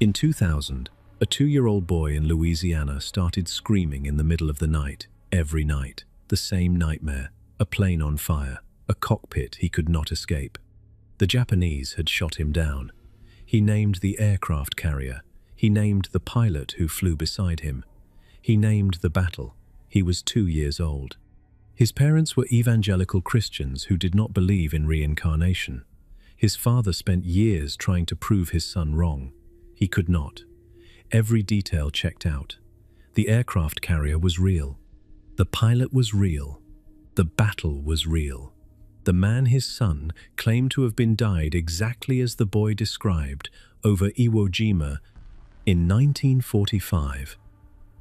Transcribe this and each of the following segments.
In 2000, a 2-year-old boy in Louisiana started screaming in the middle of the night, every night. The same nightmare, a plane on fire, a cockpit he could not escape. The Japanese had shot him down. He named the aircraft carrier. He named the pilot who flew beside him. He named the battle. He was 2 years old. His parents were evangelical Christians who did not believe in reincarnation. His father spent years trying to prove his son wrong. He could not. Every detail checked out. The aircraft carrier was real. The pilot was real. The battle was real. The man, his son, claimed to have been died exactly as the boy described over Iwo Jima in 1945.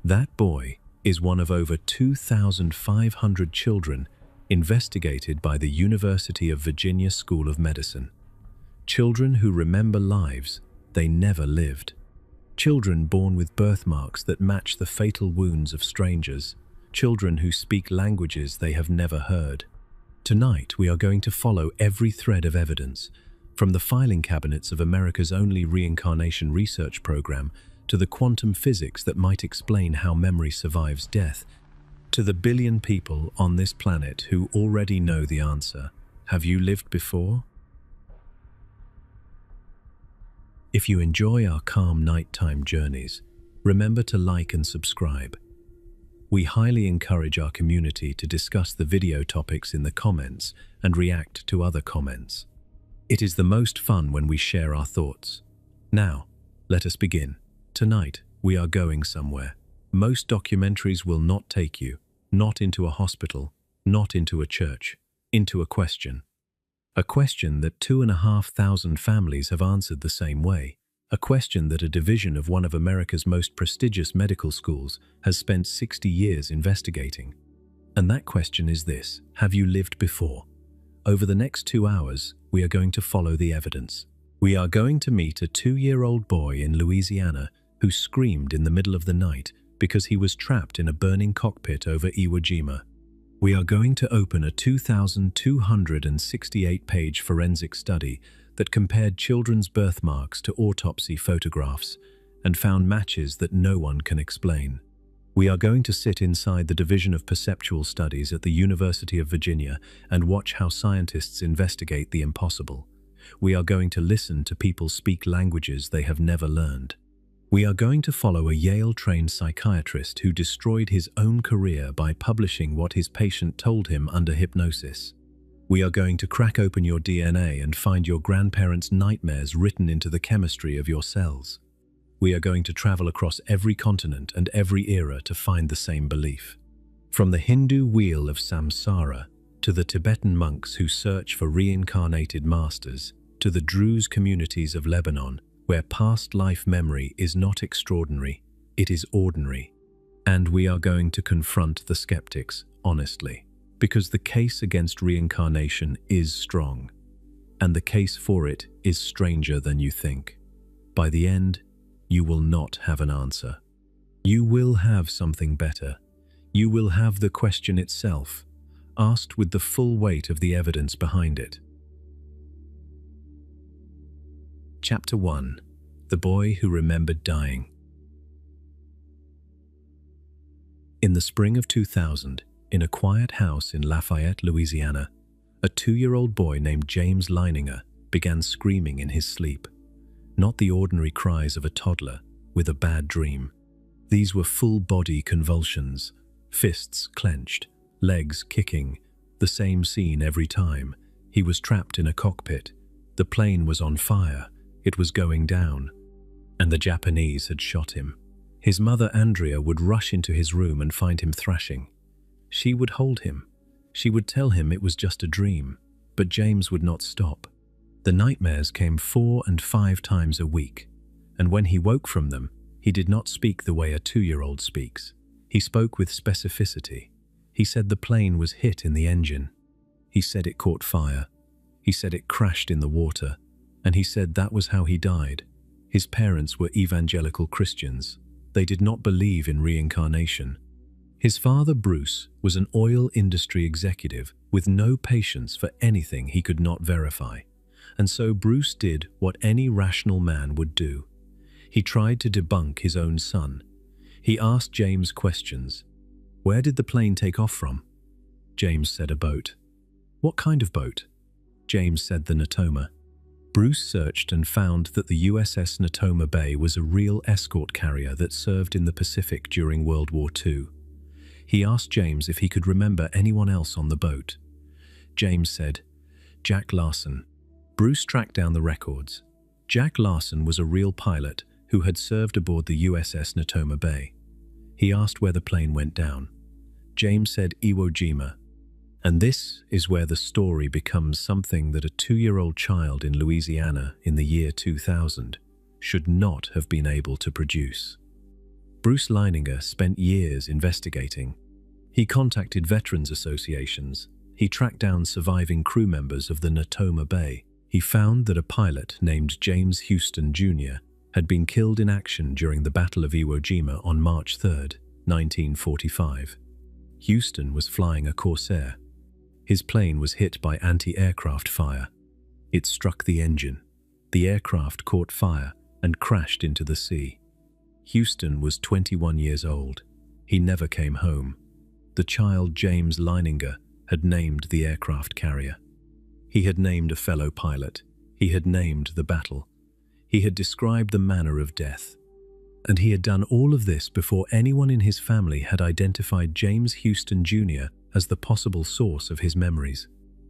That boy is one of over 2,500 children investigated by the University of Virginia School of Medicine. Children who remember lives they never lived. Children born with birthmarks that match the fatal wounds of strangers. Children who speak languages they have never heard. Tonight, we are going to follow every thread of evidence, from the filing cabinets of America's only reincarnation research program to the quantum physics that might explain how memory survives death, to the billion people on this planet who already know the answer. Have you lived before? If you enjoy our calm nighttime journeys, remember to like and subscribe. We highly encourage our community to discuss the video topics in the comments and react to other comments. It is the most fun when we share our thoughts. Now, let us begin. Tonight, we are going somewhere. Most documentaries will not take you, not into a hospital, not into a church, into a question. A question that 2,500 families have answered the same way. A question that a division of one of America's most prestigious medical schools has spent 60 years investigating. And that question is this: have you lived before? Over the next 2 hours, we are going to follow the evidence. We are going to meet a 2-year-old boy in Louisiana who screamed in the middle of the night because he was trapped in a burning cockpit over Iwo Jima. We are going to open a 2,268-page forensic study that compared children's birthmarks to autopsy photographs and found matches that no one can explain. We are going to sit inside the Division of Perceptual Studies at the University of Virginia and watch how scientists investigate the impossible. We are going to listen to people speak languages they have never learned. We are going to follow a Yale-trained psychiatrist who destroyed his own career by publishing what his patient told him under hypnosis. We are going to crack open your DNA and find your grandparents' nightmares written into the chemistry of your cells. We are going to travel across every continent and every era to find the same belief. From the Hindu wheel of samsara to the Tibetan monks who search for reincarnated masters, to the Druze communities of Lebanon, where past life memory is not extraordinary, it is ordinary. And we are going to confront the skeptics honestly, because the case against reincarnation is strong, and the case for it is stranger than you think. By the end, you will not have an answer. You will have something better. You will have the question itself, asked with the full weight of the evidence behind it. Chapter 1. The Boy Who Remembered Dying. In the spring of 2000, in a quiet house in Lafayette, Louisiana, a 2-year-old boy named James Leininger began screaming in his sleep. Not the ordinary cries of a toddler with a bad dream. These were full-body convulsions, fists clenched, legs kicking, the same scene every time. He was trapped in a cockpit. The plane was on fire. It was going down. And the Japanese had shot him. His mother, Andrea, would rush into his room and find him thrashing. She would hold him. She would tell him it was just a dream. But James would not stop. The nightmares came 4 and 5 times a week. And when he woke from them, he did not speak the way a 2-year-old speaks. He spoke with specificity. He said the plane was hit in the engine. He said it caught fire. He said it crashed in the water. And he said that was how he died. His parents were evangelical Christians. They did not believe in reincarnation. His father, Bruce, was an oil industry executive with no patience for anything he could not verify. And so Bruce did what any rational man would do. He tried to debunk his own son. He asked James questions. Where did the plane take off from? James said a boat. What kind of boat? James said the Natoma. Bruce searched and found that the USS Natoma Bay was a real escort carrier that served in the Pacific during World War II. He asked James if he could remember anyone else on the boat. James said, Jack Larson. Bruce tracked down the records. Jack Larson was a real pilot who had served aboard the USS Natoma Bay. He asked where the plane went down. James said Iwo Jima. And this is where the story becomes something that a 2-year-old child in Louisiana in the year 2000 should not have been able to produce. Bruce Leininger spent years investigating. He contacted veterans associations. He tracked down surviving crew members of the Natoma Bay. He found that a pilot named James Houston Jr. had been killed in action during the Battle of Iwo Jima on March 3, 1945. Houston was flying a Corsair. His plane was hit by anti-aircraft fire. It struck the engine. The aircraft caught fire and crashed into the sea. Houston was 21 years old. He never came home. The child James Leininger had named the aircraft carrier. He had named a fellow pilot. He had named the battle. He had described the manner of death. And he had done all of this before anyone in his family had identified James Houston Jr. as the possible source of his memories.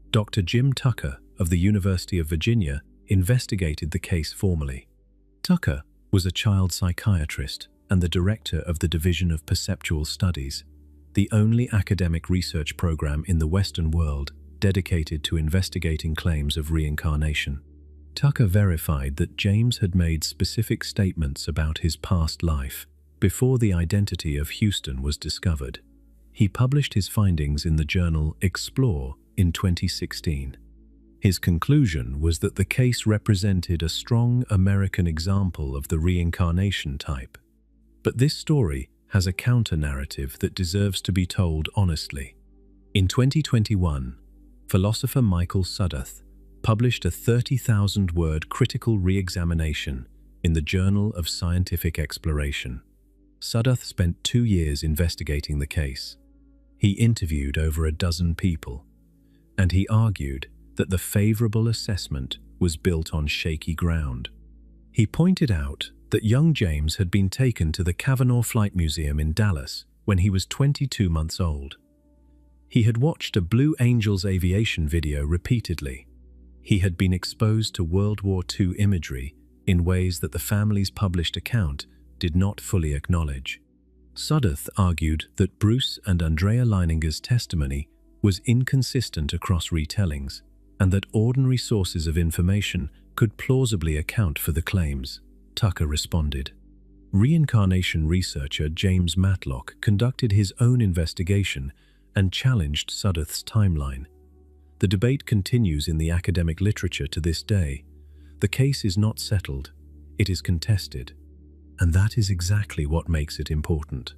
Dr. Jim Tucker of the University of Virginia investigated the case formally. Tucker was a child psychiatrist and the director of the Division of Perceptual Studies, the only academic research program in the Western world dedicated to investigating claims of reincarnation. Tucker verified that James had made specific statements about his past life before the identity of Houston was discovered. He published his findings in the journal Explore in 2016. His conclusion was that the case represented a strong American example of the reincarnation type. But this story has a counter-narrative that deserves to be told honestly. In 2021, philosopher Michael Sudduth published a 30,000-word critical re-examination in the Journal of Scientific Exploration. Sudduth spent 2 years investigating the case. He interviewed over a dozen people, and he argued that the favorable assessment was built on shaky ground. He pointed out that young James had been taken to the Cavanaugh Flight Museum in Dallas when he was 22 months old. He had watched a Blue Angels aviation video repeatedly. He had been exposed to World War II imagery in ways that the family's published account did not fully acknowledge. Sudduth argued that Bruce and Andrea Leininger's testimony was inconsistent across retellings, and that ordinary sources of information could plausibly account for the claims. Tucker responded. Reincarnation researcher James Matlock conducted his own investigation and challenged Sudduth's timeline. The debate continues in the academic literature to this day. The case is not settled, it is contested. And that is exactly what makes it important.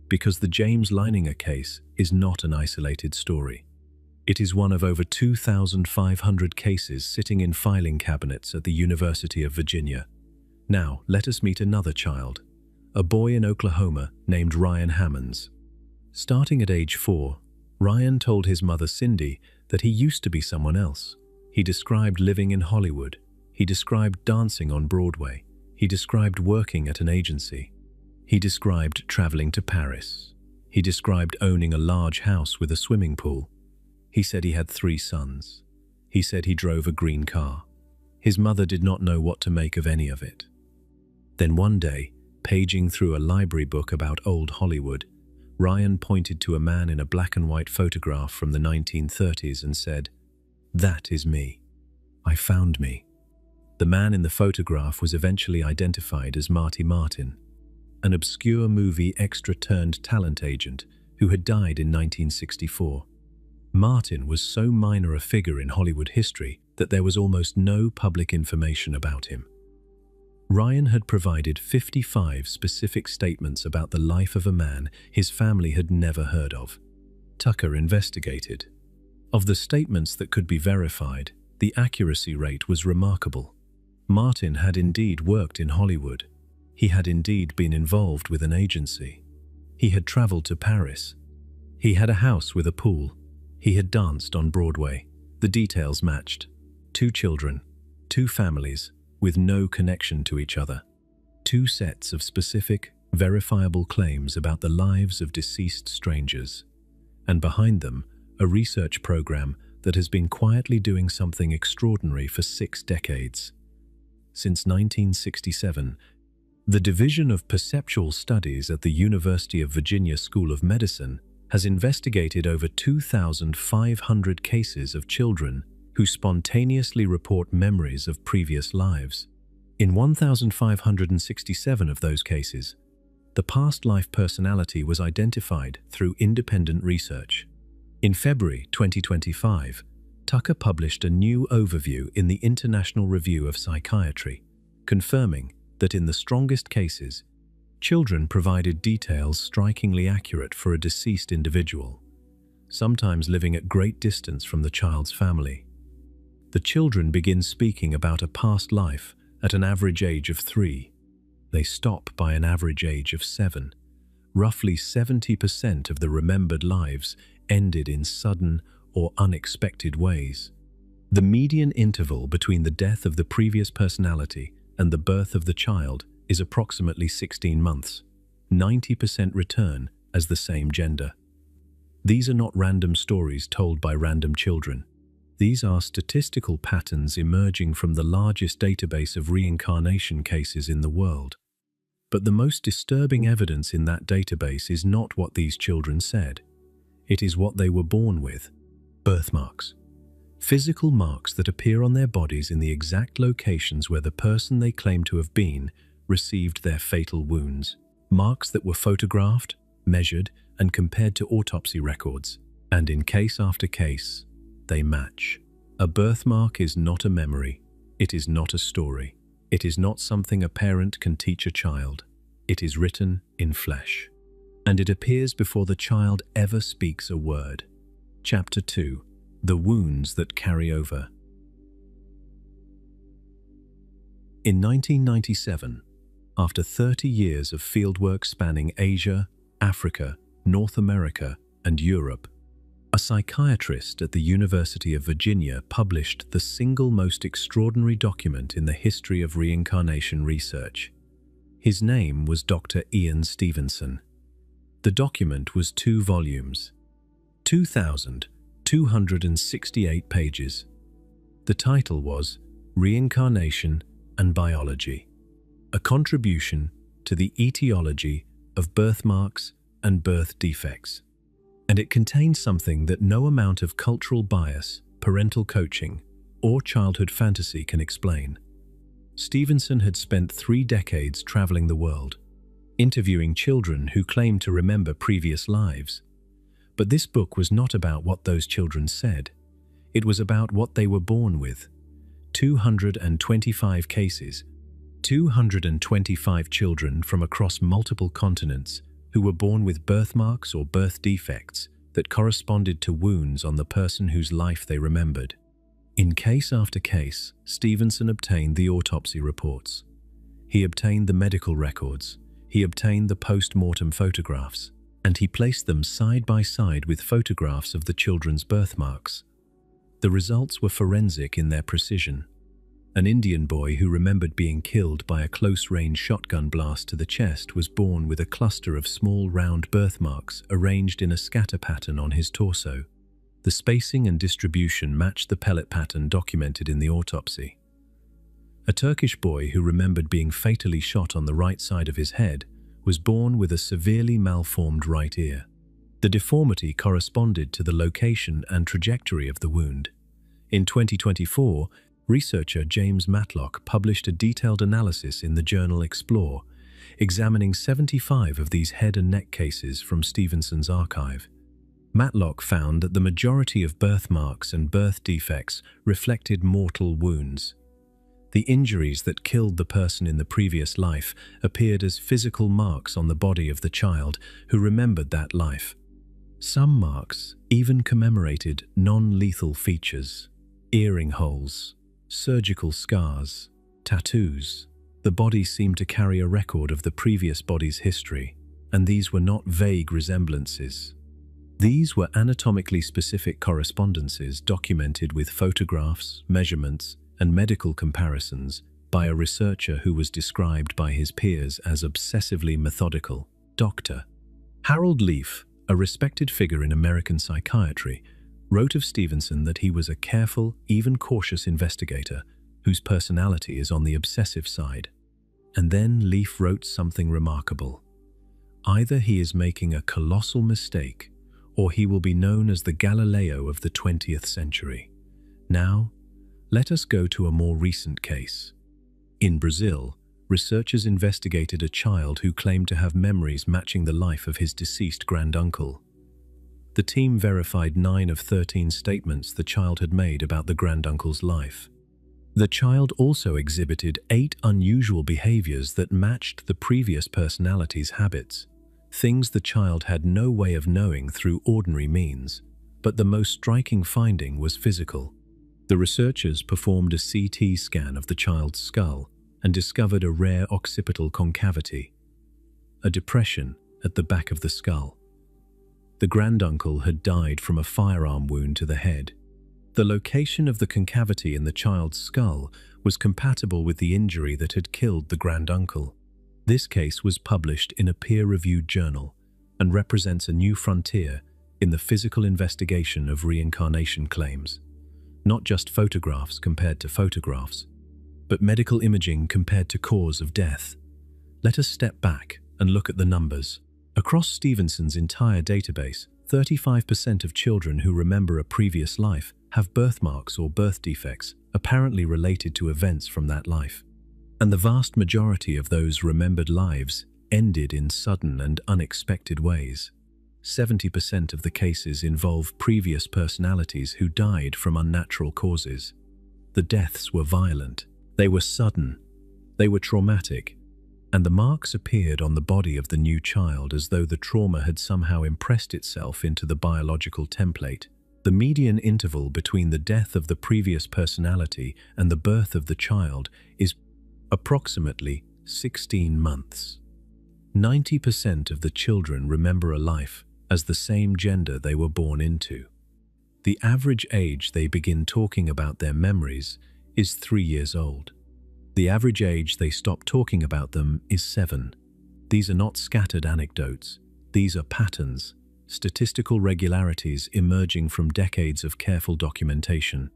Because the James Leininger case is not an isolated story. It is one of over 2,500 cases sitting in filing cabinets at the University of Virginia. Now, let us meet another child, a boy in Oklahoma named Ryan Hammonds. Starting at age 4, Ryan told his mother Cindy that he used to be someone else. He described living in Hollywood. He described dancing on Broadway. He described working at an agency. He described traveling to Paris. He described owning a large house with a swimming pool. He said he had 3 sons. He said he drove a green car. His mother did not know what to make of any of it. Then one day, paging through a library book about old Hollywood, Ryan pointed to a man in a black and white photograph from the 1930s and said, "That is me. I found me." The man in the photograph was eventually identified as Marty Martin, an obscure movie extra-turned-talent agent who had died in 1964. Martin was so minor a figure in Hollywood history that there was almost no public information about him. Ryan had provided 55 specific statements about the life of a man his family had never heard of. Tucker investigated. Of the statements that could be verified, the accuracy rate was remarkable. Martin had indeed worked in Hollywood. He had indeed been involved with an agency. He had traveled to Paris. He had a house with a pool. He had danced on Broadway. The details matched. 2 children, 2 families, with no connection to each other. 2 sets of specific, verifiable claims about the lives of deceased strangers. And behind them, a research program that has been quietly doing something extraordinary for 6 decades. Since 1967, the Division of Perceptual Studies at the University of Virginia School of Medicine has investigated over 2,500 cases of children who spontaneously report memories of previous lives. In 1,567 of those cases, the past life personality was identified through independent research. In February 2025, Tucker published a new overview in the International Review of Psychiatry, confirming that in the strongest cases, children provided details strikingly accurate for a deceased individual, sometimes living at great distance from the child's family. The children begin speaking about a past life at an average age of 3. They stop by an average age of 7. Roughly 70% of the remembered lives ended in sudden or unexpected ways. The median interval between the death of the previous personality and the birth of the child is approximately 16 months. 90% return as the same gender. These are not random stories told by random children. These are statistical patterns emerging from the largest database of reincarnation cases in the world. But the most disturbing evidence in that database is not what these children said. It is what they were born with. Birthmarks. Physical marks that appear on their bodies in the exact locations where the person they claim to have been received their fatal wounds. Marks that were photographed, measured, and compared to autopsy records. And in case after case, they match. A birthmark is not a memory. It is not a story. It is not something a parent can teach a child. It is written in flesh. And it appears before the child ever speaks a word. Chapter 2. The Wounds That Carry Over. In 1997, after 30 years of fieldwork spanning Asia, Africa, North America, and Europe, a psychiatrist at the University of Virginia published the single most extraordinary document in the history of reincarnation research. His name was Dr. Ian Stevenson. The document was 2 volumes, 2,268 pages. The title was Reincarnation and Biology, a contribution to the etiology of birthmarks and birth defects. And it contained something that no amount of cultural bias, parental coaching, or childhood fantasy can explain. Stevenson had spent 3 decades traveling the world, interviewing children who claimed to remember previous lives. But this book was not about what those children said. It was about what they were born with. 225 cases, 225 children from across multiple continents who were born with birthmarks or birth defects that corresponded to wounds on the person whose life they remembered. In case after case, Stevenson obtained the autopsy reports. He obtained the medical records. He obtained the post-mortem photographs. And he placed them side by side with photographs of the children's birthmarks. The results were forensic in their precision. An Indian boy who remembered being killed by a close-range shotgun blast to the chest was born with a cluster of small round birthmarks arranged in a scatter pattern on his torso. The spacing and distribution matched the pellet pattern documented in the autopsy. A Turkish boy who remembered being fatally shot on the right side of his head was born with a severely malformed right ear. The deformity corresponded to the location and trajectory of the wound. In 2024, researcher James Matlock published a detailed analysis in the journal Explore, examining 75 of these head and neck cases from Stevenson's archive. Matlock found that the majority of birthmarks and birth defects reflected mortal wounds. The injuries that killed the person in the previous life appeared as physical marks on the body of the child who remembered that life. Some marks even commemorated non-lethal features: earring holes, surgical scars, tattoos, The body seemed to carry a record of the previous body's history, and these were not vague resemblances. These were anatomically specific correspondences documented with photographs, measurements, and medical comparisons by a researcher who was described by his peers as obsessively methodical. Dr. Harold Leaf, a respected figure in American psychiatry, wrote of Stevenson that he was a careful, even cautious investigator whose personality is on the obsessive side. And then Leaf wrote something remarkable. Either he is making a colossal mistake, or he will be known as the Galileo of the 20th century. Now, let us go to a more recent case. In Brazil, researchers investigated a child who claimed to have memories matching the life of his deceased granduncle. The team verified 9 of 13 statements the child had made about the granduncle's life. The child also exhibited 8 unusual behaviors that matched the previous personality's habits, things the child had no way of knowing through ordinary means. But the most striking finding was physical. The researchers performed a CT scan of the child's skull and discovered a rare occipital concavity, a depression at the back of the skull. The granduncle had died from a firearm wound to the head. The location of the concavity in the child's skull was compatible with the injury that had killed the granduncle. This case was published in a peer-reviewed journal and represents a new frontier in the physical investigation of reincarnation claims. Not just photographs compared to photographs, but medical imaging compared to cause of death. Let us step back and look at the numbers. Across Stevenson's entire database, 35% of children who remember a previous life have birthmarks or birth defects apparently related to events from that life. And the vast majority of those remembered lives ended in sudden and unexpected ways. 70% of the cases involve previous personalities who died from unnatural causes. The deaths were violent, they were sudden, they were traumatic, and the marks appeared on the body of the new child as though the trauma had somehow impressed itself into the biological template. The median interval between the death of the previous personality and the birth of the child is approximately 16 months. 90% of the children remember a life as the same gender they were born into. The average age they begin talking about their memories is 3 years old. The average age they stop talking about them is 7. These are not scattered anecdotes. These are patterns, statistical regularities emerging from decades of careful documentation.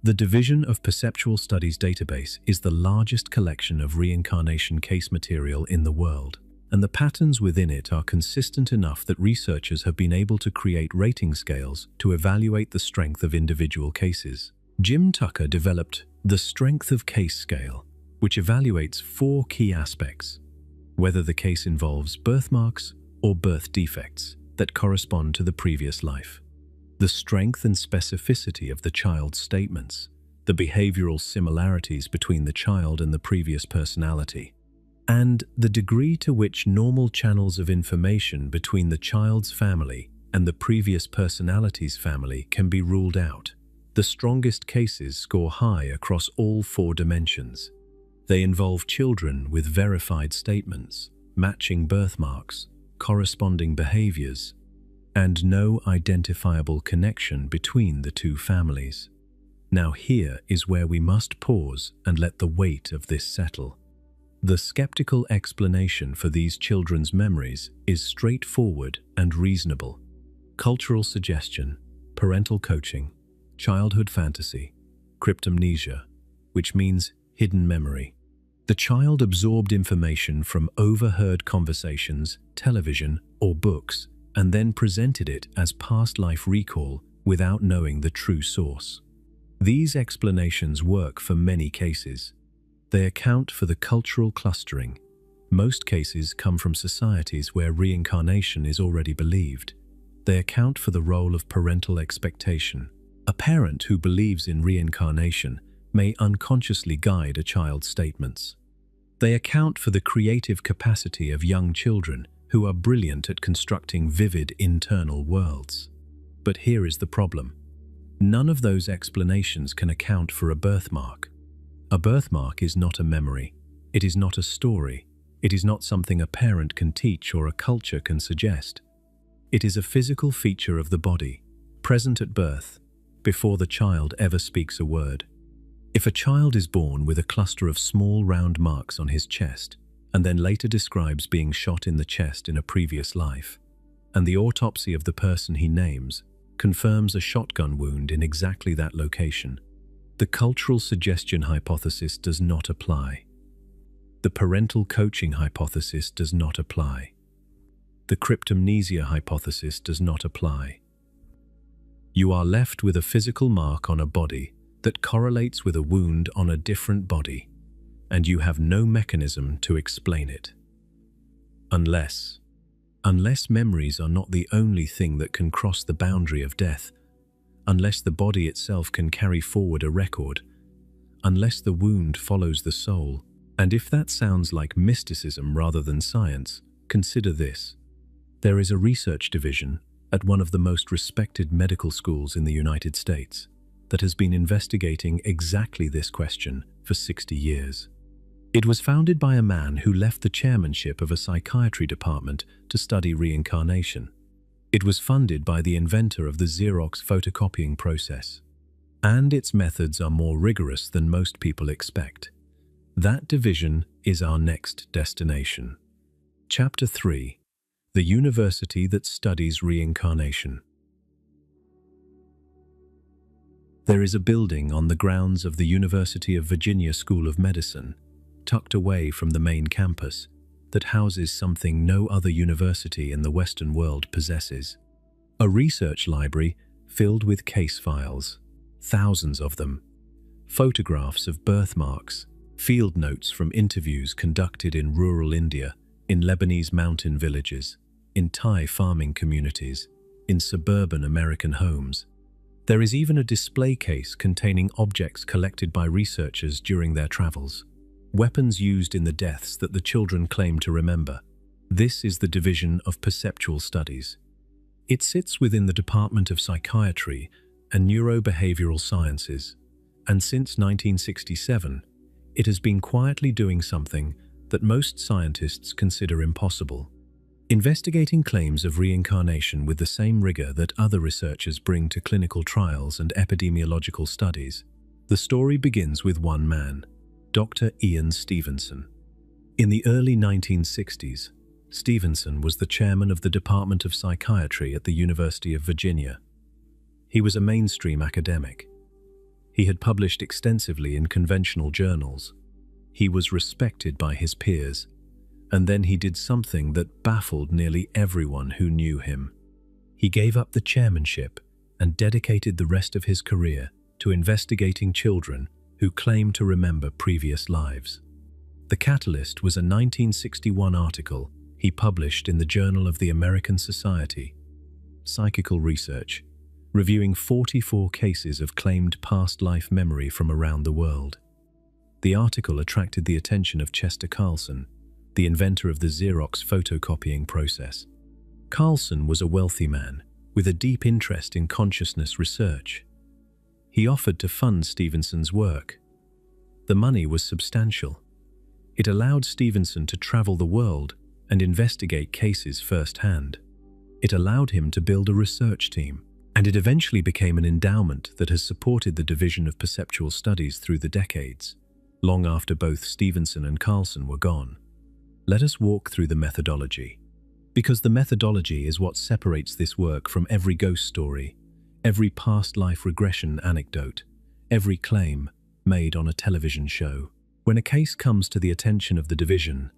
The Division of Perceptual Studies database is the largest collection of reincarnation case material in the world, and the patterns within it are consistent enough that researchers have been able to create rating scales to evaluate the strength of individual cases. Jim Tucker developed the Strength of Case Scale, which evaluates 4 key aspects: whether the case involves birthmarks or birth defects that correspond to the previous life, the strength and specificity of the child's statements, the behavioral similarities between the child and the previous personality, and the degree to which normal channels of information between the child's family and the previous personality's family can be ruled out. The strongest cases score high across all 4 dimensions. They involve children with verified statements, matching birthmarks, corresponding behaviors, and no identifiable connection between the 2 families. Now here is where we must pause and let the weight of this settle. The skeptical explanation for these children's memories is straightforward and reasonable. Cultural suggestion, parental coaching, childhood fantasy, cryptomnesia, which means hidden memory. The child absorbed information from overheard conversations, television, or books, and then presented it as past life recall without knowing the true source. These explanations work for many cases. They account for the cultural clustering. Most cases come from societies where reincarnation is already believed. They account for the role of parental expectation. A parent who believes in reincarnation may unconsciously guide a child's statements. They account for the creative capacity of young children who are brilliant at constructing vivid internal worlds. But here is the problem. None of those explanations can account for a birthmark. A birthmark is not a memory. It is not a story. It is not something a parent can teach or a culture can suggest. It is a physical feature of the body, present at birth, before the child ever speaks a word. If a child is born with a cluster of small round marks on his chest, and then later describes being shot in the chest in a previous life, and the autopsy of the person he names confirms a shotgun wound in exactly that location, the cultural suggestion hypothesis does not apply. The parental coaching hypothesis does not apply. The cryptomnesia hypothesis does not apply. You are left with a physical mark on a body that correlates with a wound on a different body, and you have no mechanism to explain it. Unless memories are not the only thing that can cross the boundary of death, unless the body itself can carry forward a record, unless the wound follows the soul. And if that sounds like mysticism rather than science, consider this. There is a research division at one of the most respected medical schools in the United States that has been investigating exactly this question for 60 years. It was founded by a man who left the chairmanship of a psychiatry department to study reincarnation. It was funded by the inventor of the Xerox photocopying process. And its methods are more rigorous than most people expect. That division is our next destination. Chapter 3: The University that Studies Reincarnation. There is a building on the grounds of the University of Virginia School of Medicine, tucked away from the main campus, that houses something no other university in the Western world possesses. A research library filled with case files, thousands of them, photographs of birthmarks, field notes from interviews conducted in rural India, in Lebanese mountain villages, in Thai farming communities, in suburban American homes. There is even a display case containing objects collected by researchers during their travels, weapons used in the deaths that the children claim to remember. This is the division of Perceptual Studies. It sits within the Department of Psychiatry and Neurobehavioral Sciences, and since 1967, it has been quietly doing something that most scientists consider impossible: investigating claims of reincarnation with the same rigor that other researchers bring to clinical trials and epidemiological studies. The story begins with one man, Dr. Ian Stevenson. In the early 1960s, Stevenson was the chairman of the Department of Psychiatry at the University of Virginia. He was a mainstream academic. He had published extensively in conventional journals. He was respected by his peers. And then he did something that baffled nearly everyone who knew him. He gave up the chairmanship and dedicated the rest of his career to investigating children who claimed to remember previous lives. The catalyst was a 1961 article he published in the Journal of the American Society, Psychical Research, reviewing 44 cases of claimed past life memory from around the world. The article attracted the attention of Chester Carlson, the inventor of the Xerox photocopying process. Carlson was a wealthy man with a deep interest in consciousness research. He offered to fund Stevenson's work. The money was substantial. It allowed Stevenson to travel the world and investigate cases firsthand. It allowed him to build a research team, and it eventually became an endowment that has supported the division of perceptual studies through the decades, long after both Stevenson and Carlson were gone. Let us walk through the methodology, because the methodology is what separates this work from every ghost story, every past life regression anecdote, every claim made on a television show. When a case comes to the attention of the division,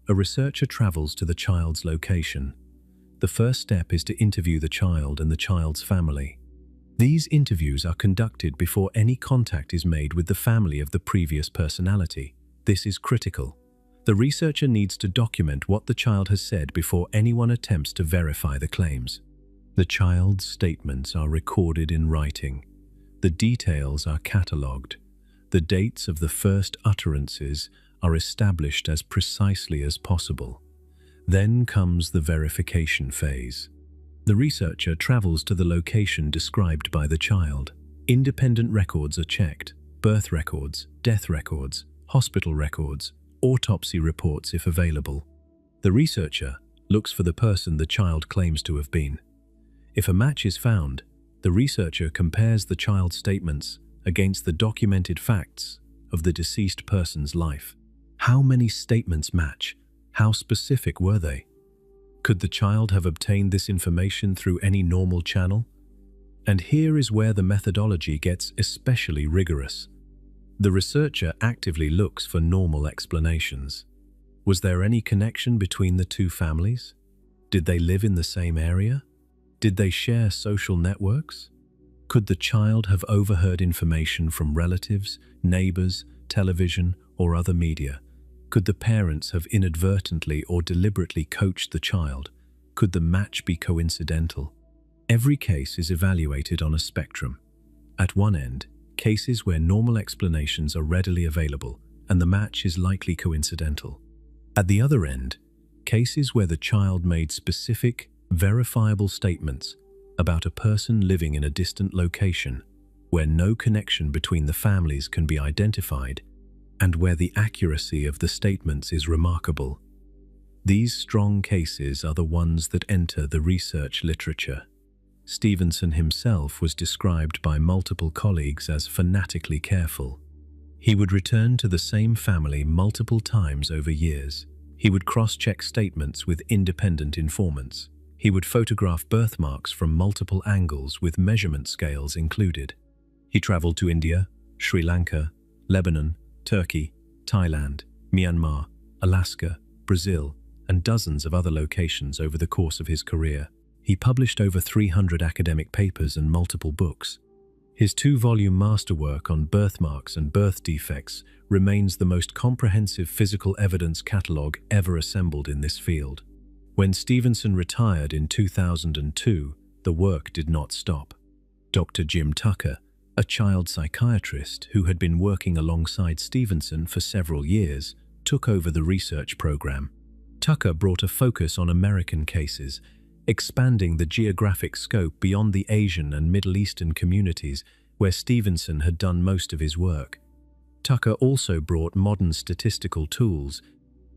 a researcher travels to the child's location. The first step is to interview the child and the child's family. These interviews are conducted before any contact is made with the family of the previous personality. This is critical. The researcher needs to document what the child has said before anyone attempts to verify the claims. The child's statements are recorded in writing. The details are catalogued. The dates of the first utterances are established as precisely as possible. Then comes the verification phase. The researcher travels to the location described by the child. Independent records are checked: birth records, death records, hospital records, autopsy reports if available. The researcher looks for the person the child claims to have been. If a match is found, the researcher compares the child's statements against the documented facts of the deceased person's life. How many statements match? How specific were they? Could the child have obtained this information through any normal channel? And here is where the methodology gets especially rigorous. The researcher actively looks for normal explanations. Was there any connection between the two families? Did they live in the same area? Did they share social networks? Could the child have overheard information from relatives, neighbors, television, or other media? Could the parents have inadvertently or deliberately coached the child? Could the match be coincidental? Every case is evaluated on a spectrum. At one end, cases where normal explanations are readily available and the match is likely coincidental. At the other end, cases where the child made specific, verifiable statements about a person living in a distant location, where no connection between the families can be identified, and where the accuracy of the statements is remarkable. These strong cases are the ones that enter the research literature. Stevenson himself was described by multiple colleagues as fanatically careful. He would return to the same family multiple times over years. He would cross-check statements with independent informants. He would photograph birthmarks from multiple angles with measurement scales included. He traveled to India, Sri Lanka, Lebanon, Turkey, Thailand, Myanmar, Alaska, Brazil, and dozens of other locations over the course of his career. He published over 300 academic papers and multiple books. His 2-volume masterwork on birthmarks and birth defects remains the most comprehensive physical evidence catalogue ever assembled in this field. When Stevenson retired in 2002, the work did not stop. Dr. Jim Tucker, a child psychiatrist who had been working alongside Stevenson for several years, took over the research program. Tucker brought a focus on American cases, expanding the geographic scope beyond the Asian and Middle Eastern communities where Stevenson had done most of his work. Tucker also brought modern statistical tools,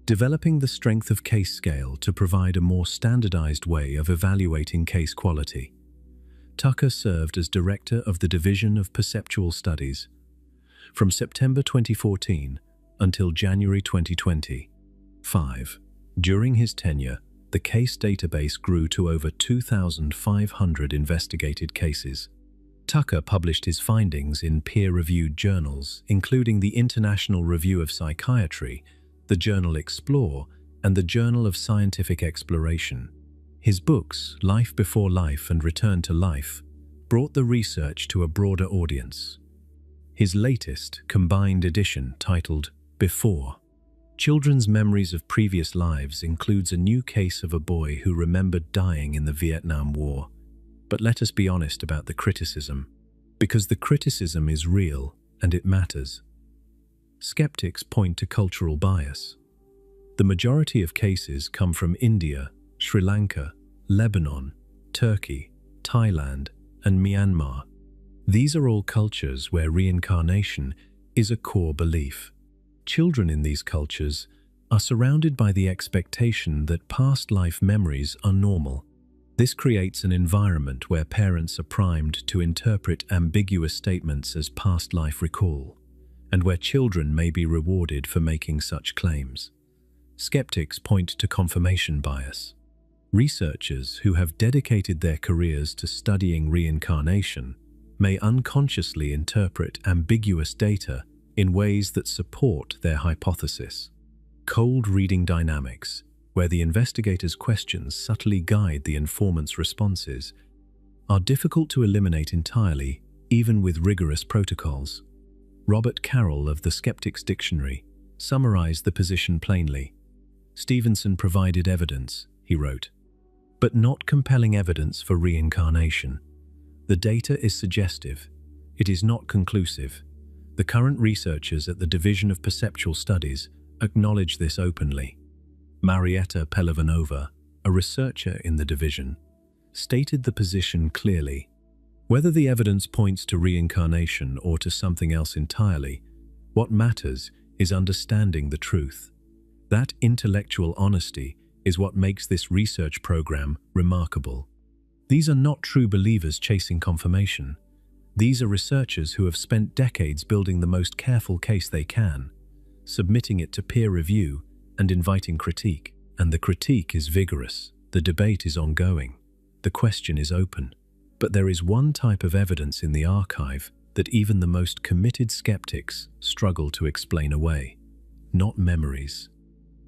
developing the strength of case scale to provide a more standardized way of evaluating case quality. Tucker served as director of the Division of Perceptual Studies from September 2014 until January 2025. During his tenure, the case database grew to over 2,500 investigated cases. Tucker published his findings in peer-reviewed journals, including the International Review of Psychiatry, the journal Explore, and the Journal of Scientific Exploration. His books, Life Before Life and Return to Life, brought the research to a broader audience. His latest, combined edition, titled Before, Children's Memories of Previous Lives, includes a new case of a boy who remembered dying in the Vietnam War. But let us be honest about the criticism, because the criticism is real and it matters. Skeptics point to cultural bias. The majority of cases come from India, Sri Lanka, Lebanon, Turkey, Thailand, and Myanmar. These are all cultures where reincarnation is a core belief. Children in these cultures are surrounded by the expectation that past life memories are normal. This creates an environment where parents are primed to interpret ambiguous statements as past life recall, and where children may be rewarded for making such claims. Skeptics point to confirmation bias. Researchers who have dedicated their careers to studying reincarnation may unconsciously interpret ambiguous data in ways that support their hypothesis. Cold reading dynamics, where the investigator's questions subtly guide the informant's responses, are difficult to eliminate entirely, even with rigorous protocols. Robert Carroll of the Skeptics Dictionary summarized the position plainly. Stevenson provided evidence, he wrote, but not compelling evidence for reincarnation. The data is suggestive. It is not conclusive. The current researchers at the Division of Perceptual Studies acknowledge this openly. Marietta Pelivanova, a researcher in the division, stated the position clearly. Whether the evidence points to reincarnation or to something else entirely, what matters is understanding the truth. That intellectual honesty is what makes this research program remarkable. These are not true believers chasing confirmation. These are researchers who have spent decades building the most careful case they can, submitting it to peer review and inviting critique. And the critique is vigorous. The debate is ongoing. The question is open. But there is one type of evidence in the archive that even the most committed skeptics struggle to explain away. Not memories,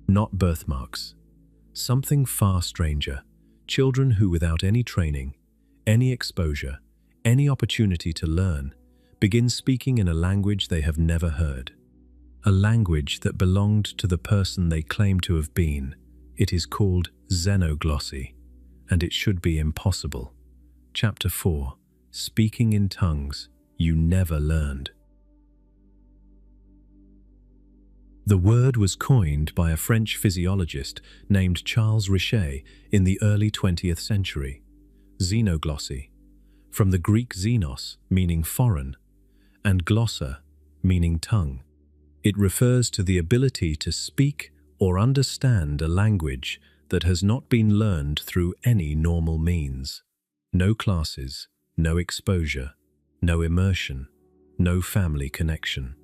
not birthmarks. Something far stranger. Children who, without any training, any exposure, any opportunity to learn, begin speaking in a language they have never heard. A language that belonged to the person they claim to have been. It is called xenoglossy, and it should be impossible. Chapter 4. Speaking in tongues you never learned. The word was coined by a French physiologist named Charles Richet in the early 20th century. Xenoglossy, from the Greek xenos, meaning foreign, and glossa, meaning tongue. It refers to the ability to speak or understand a language that has not been learned through any normal means. No classes, no exposure, no immersion, no family connection.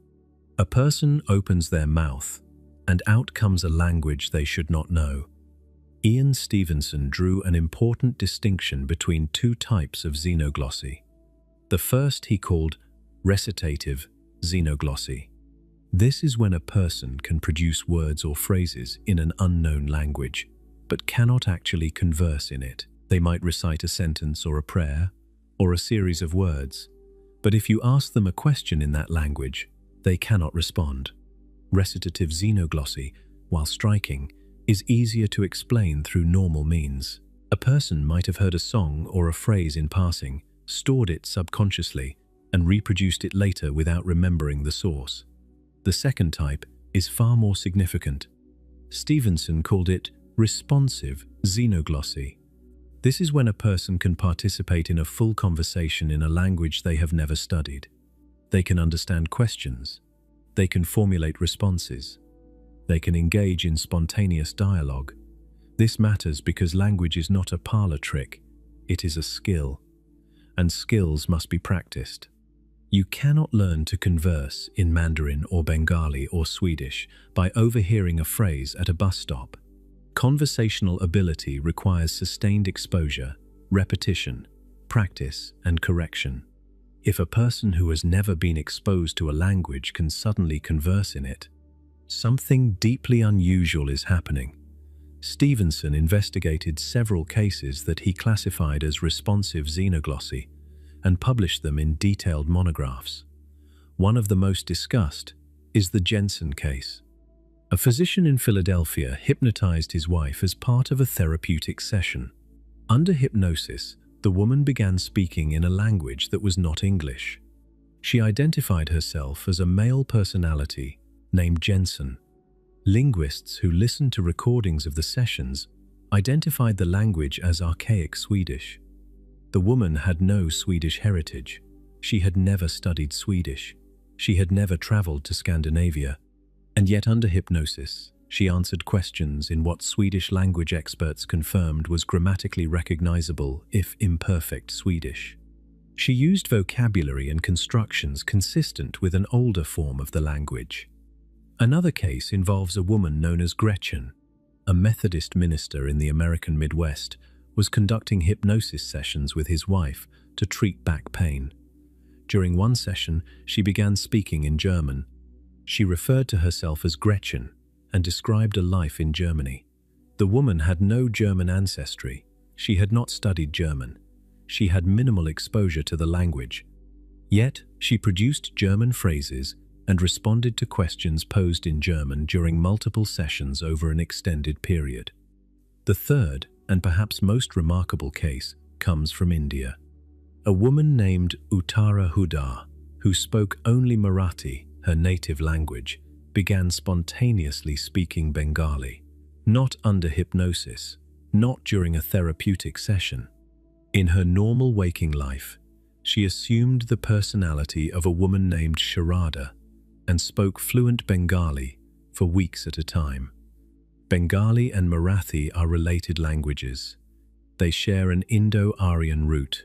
A person opens their mouth, and out comes a language they should not know. Ian Stevenson drew an important distinction between two types of xenoglossy. The first he called recitative xenoglossy. This is when a person can produce words or phrases in an unknown language, but cannot actually converse in it. They might recite a sentence or a prayer, or a series of words, but if you ask them a question in that language, they cannot respond. Recitative xenoglossy, while striking, is easier to explain through normal means. A person might have heard a song or a phrase in passing, stored it subconsciously, and reproduced it later without remembering the source. The second type is far more significant. Stevenson called it responsive xenoglossy. This is when a person can participate in a full conversation in a language they have never studied. They can understand questions. They can formulate responses. They can engage in spontaneous dialogue. This matters because language is not a parlor trick. It is a skill, and skills must be practiced. You cannot learn to converse in Mandarin or Bengali or Swedish by overhearing a phrase at a bus stop. Conversational ability requires sustained exposure, repetition, practice, and correction. If a person who has never been exposed to a language can suddenly converse in it, something deeply unusual is happening. Stevenson investigated several cases that he classified as responsive xenoglossy and published them in detailed monographs. One of the most discussed is the Jensen case. A physician in Philadelphia hypnotized his wife as part of a therapeutic session. Under hypnosis, the woman began speaking in a language that was not English. She identified herself as a male personality named Jensen. Linguists who listened to recordings of the sessions identified the language as archaic Swedish. The woman had no Swedish heritage. She had never studied Swedish. She had never traveled to Scandinavia. And yet under hypnosis, she answered questions in what Swedish language experts confirmed was grammatically recognizable, if imperfect, Swedish. She used vocabulary and constructions consistent with an older form of the language. Another case involves a woman known as Gretchen. A Methodist minister in the American Midwest was conducting hypnosis sessions with his wife to treat back pain. During one session, she began speaking in German. She referred to herself as Gretchen and described a life in Germany. The woman had no German ancestry. She had not studied German. She had minimal exposure to the language. Yet, she produced German phrases and responded to questions posed in German during multiple sessions over an extended period. The third, and perhaps most remarkable case, comes from India. A woman named Uttara Hudar, who spoke only Marathi, her native language, began spontaneously speaking Bengali, not under hypnosis, not during a therapeutic session. In her normal waking life, she assumed the personality of a woman named Sharada and spoke fluent Bengali for weeks at a time. Bengali and Marathi are related languages. They share an Indo-Aryan root,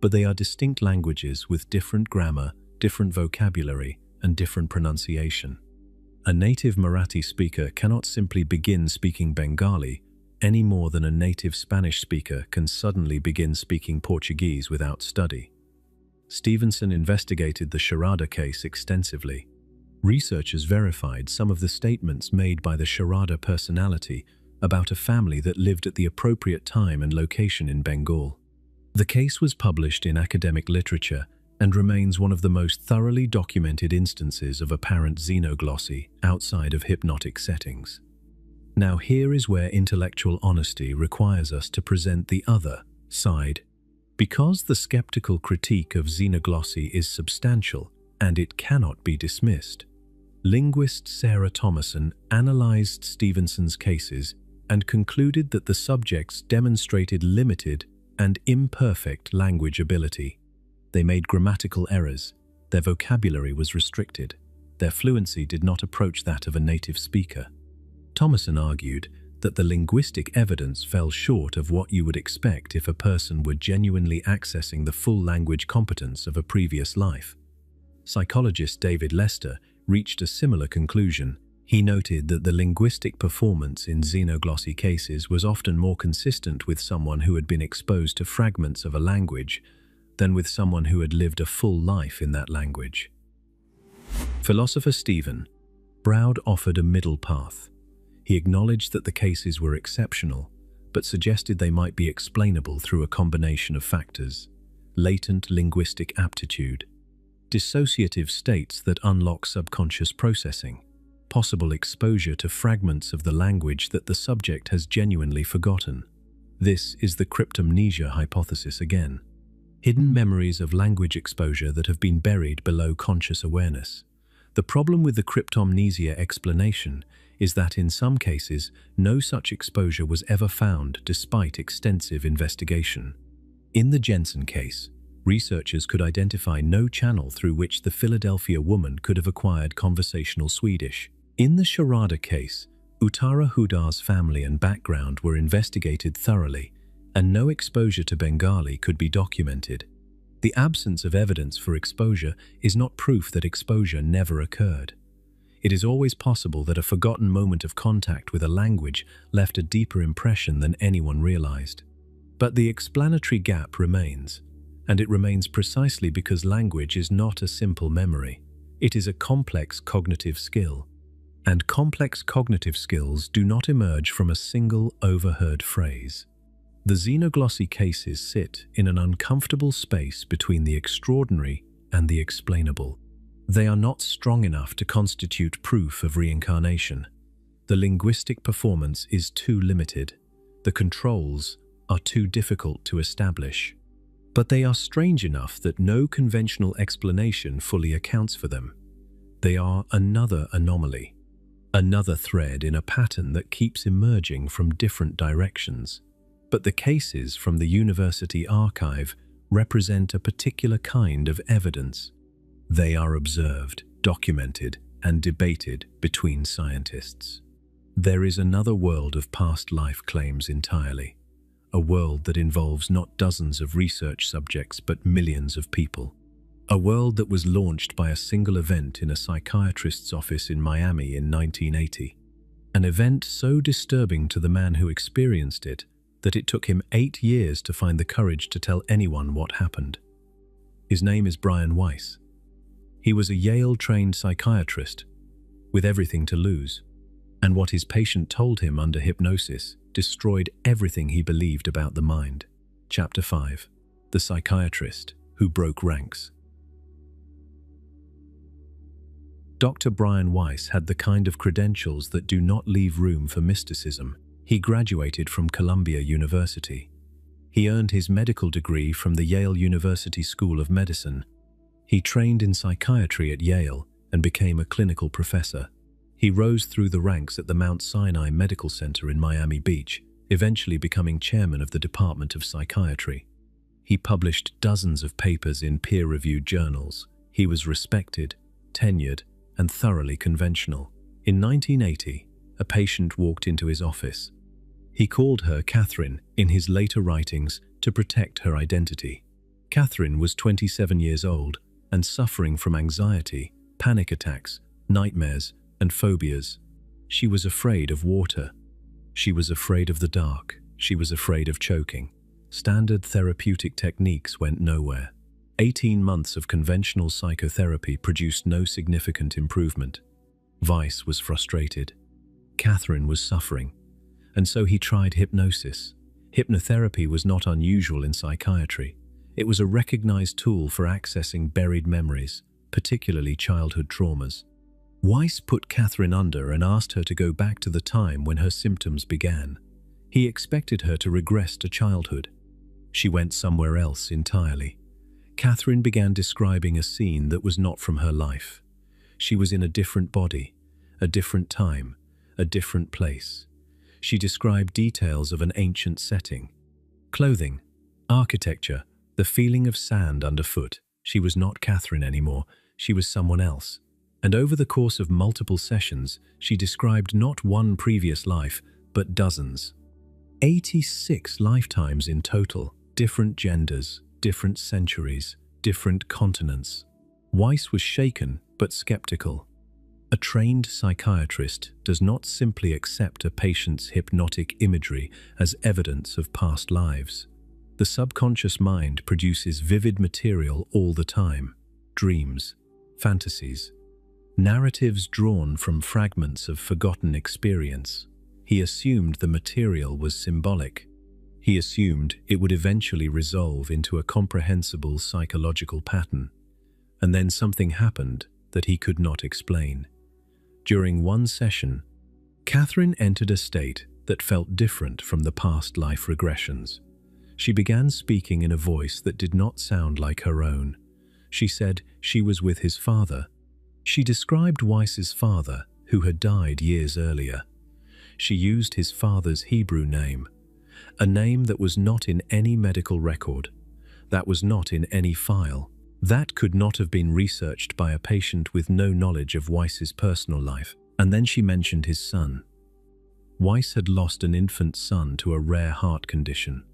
but they are distinct languages with different grammar, different vocabulary, and different pronunciation. A native Marathi speaker cannot simply begin speaking Bengali any more than a native Spanish speaker can suddenly begin speaking Portuguese without study. Stevenson investigated the Sharada case extensively. Researchers verified some of the statements made by the Sharada personality about a family that lived at the appropriate time and location in Bengal. The case was published in academic literature and remains one of the most thoroughly documented instances of apparent xenoglossy outside of hypnotic settings. Now here is where intellectual honesty requires us to present the other side. Because the skeptical critique of xenoglossy is substantial and it cannot be dismissed, linguist Sarah Thomason analyzed Stevenson's cases and concluded that the subjects demonstrated limited and imperfect language ability. They made grammatical errors, their vocabulary was restricted, their fluency did not approach that of a native speaker. Thomason argued that the linguistic evidence fell short of what you would expect if a person were genuinely accessing the full language competence of a previous life. Psychologist David Lester reached a similar conclusion. He noted that the linguistic performance in xenoglossy cases was often more consistent with someone who had been exposed to fragments of a language than with someone who had lived a full life in that language. Philosopher Stephen Browd offered a middle path. He acknowledged that the cases were exceptional, but suggested they might be explainable through a combination of factors: latent linguistic aptitude, dissociative states that unlock subconscious processing, possible exposure to fragments of the language that the subject has genuinely forgotten. This is the cryptomnesia hypothesis again. Hidden memories of language exposure that have been buried below conscious awareness. The problem with the cryptomnesia explanation is that in some cases, no such exposure was ever found despite extensive investigation. In the Jensen case, researchers could identify no channel through which the Philadelphia woman could have acquired conversational Swedish. In the Sharada case, Uttara Hudar's family and background were investigated thoroughly, and no exposure to Bengali could be documented. The absence of evidence for exposure is not proof that exposure never occurred. It is always possible that a forgotten moment of contact with a language left a deeper impression than anyone realized. But the explanatory gap remains, and it remains precisely because language is not a simple memory. It is a complex cognitive skill, and complex cognitive skills do not emerge from a single overheard phrase. The xenoglossy cases sit in an uncomfortable space between the extraordinary and the explainable. They are not strong enough to constitute proof of reincarnation. The linguistic performance is too limited. The controls are too difficult to establish. But they are strange enough that no conventional explanation fully accounts for them. They are another anomaly, another thread in a pattern that keeps emerging from different directions. But the cases from the university archive represent a particular kind of evidence. They are observed, documented, and debated between scientists. There is another world of past life claims entirely, a world that involves not dozens of research subjects but millions of people. A world that was launched by a single event in a psychiatrist's office in Miami in 1980. An event so disturbing to the man who experienced it that it took him 8 years to find the courage to tell anyone what happened. His name is Brian Weiss. He was a Yale-trained psychiatrist with everything to lose, and what his patient told him under hypnosis destroyed everything he believed about the mind. Chapter 5. The Psychiatrist Who Broke Ranks. Dr. Brian Weiss had the kind of credentials that do not leave room for mysticism. He graduated from Columbia University. He earned his medical degree from the Yale University School of Medicine. He trained in psychiatry at Yale and became a clinical professor. He rose through the ranks at the Mount Sinai Medical Center in Miami Beach, eventually becoming chairman of the Department of Psychiatry. He published dozens of papers in peer-reviewed journals. He was respected, tenured, and thoroughly conventional. In 1980, a patient walked into his office. He called her Catherine in his later writings to protect her identity. Catherine was 27 years old and suffering from anxiety, panic attacks, nightmares, and phobias. She was afraid of water. She was afraid of the dark. She was afraid of choking. Standard therapeutic techniques went nowhere. 18 months of conventional psychotherapy produced no significant improvement. Weiss was frustrated. Catherine was suffering, and so he tried hypnosis. Hypnotherapy was not unusual in psychiatry. It was a recognized tool for accessing buried memories, particularly childhood traumas. Weiss put Catherine under and asked her to go back to the time when her symptoms began. He expected her to regress to childhood. She went somewhere else entirely. Catherine began describing a scene that was not from her life. She was in a different body, a different time, a different place. She described details of an ancient setting. Clothing, architecture, the feeling of sand underfoot. She was not Catherine anymore. She was someone else. And over the course of multiple sessions, she described not one previous life, but dozens. 86 lifetimes in total, different genders, different centuries, different continents. Weiss was shaken but skeptical. A trained psychiatrist does not simply accept a patient's hypnotic imagery as evidence of past lives. The subconscious mind produces vivid material all the time: dreams, fantasies, narratives drawn from fragments of forgotten experience. He assumed the material was symbolic. He assumed it would eventually resolve into a comprehensible psychological pattern. And then something happened that he could not explain. During one session, Catherine entered a state that felt different from the past life regressions. She began speaking in a voice that did not sound like her own. She said she was with his father. She described Weiss's father, who had died years earlier. She used his father's Hebrew name, a name that was not in any medical record, that was not in any file, that could not have been researched by a patient with no knowledge of Weiss's personal life. And then she mentioned his son. Weiss had lost an infant son to a rare heart condition.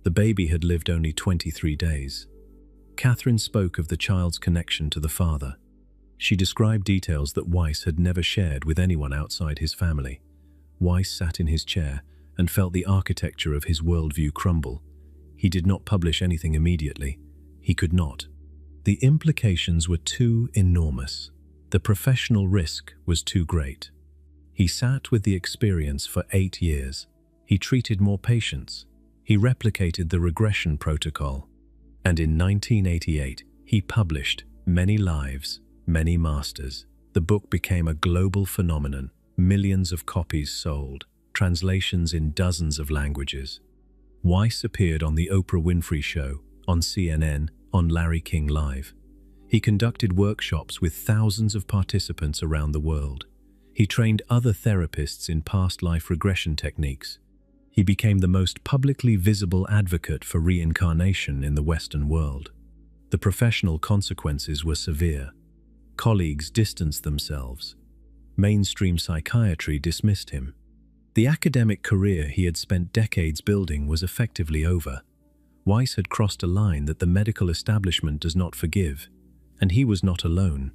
The baby had lived only 23 days. Catherine spoke of the child's connection to the father. She described details that Weiss had never shared with anyone outside his family. Weiss sat in his chair and felt the architecture of his worldview crumble. He did not publish anything immediately. He could not. The implications were too enormous. The professional risk was too great. He sat with the experience for 8 years. He treated more patients. He replicated the regression protocol. And in 1988, he published Many Lives, Many Masters. The book became a global phenomenon. Millions of copies sold. Translations in dozens of languages. Weiss appeared on The Oprah Winfrey Show, on CNN, on Larry King Live. He conducted workshops with thousands of participants around the world. He trained other therapists in past life regression techniques. He became the most publicly visible advocate for reincarnation in the Western world. The professional consequences were severe. Colleagues distanced themselves. Mainstream psychiatry dismissed him. The academic career he had spent decades building was effectively over. Weiss had crossed a line that the medical establishment does not forgive, and he was not alone.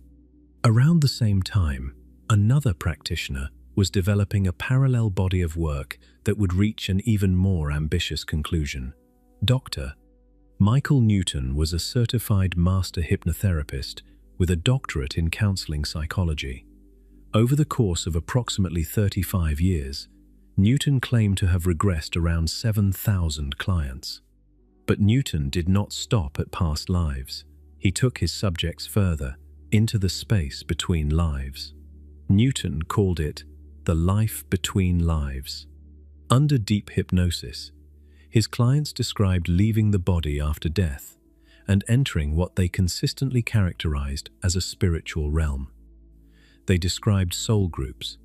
Around the same time, another practitioner was developing a parallel body of work that would reach an even more ambitious conclusion. Dr. Michael Newton was a certified master hypnotherapist with a doctorate in counseling psychology. Over the course of approximately 35 years, Newton claimed to have regressed around 7,000 clients. But Newton did not stop at past lives. He took his subjects further, into the space between lives. Newton called it the life between lives. Under deep hypnosis, his clients described leaving the body after death and entering what they consistently characterized as a spiritual realm. They described soul groups,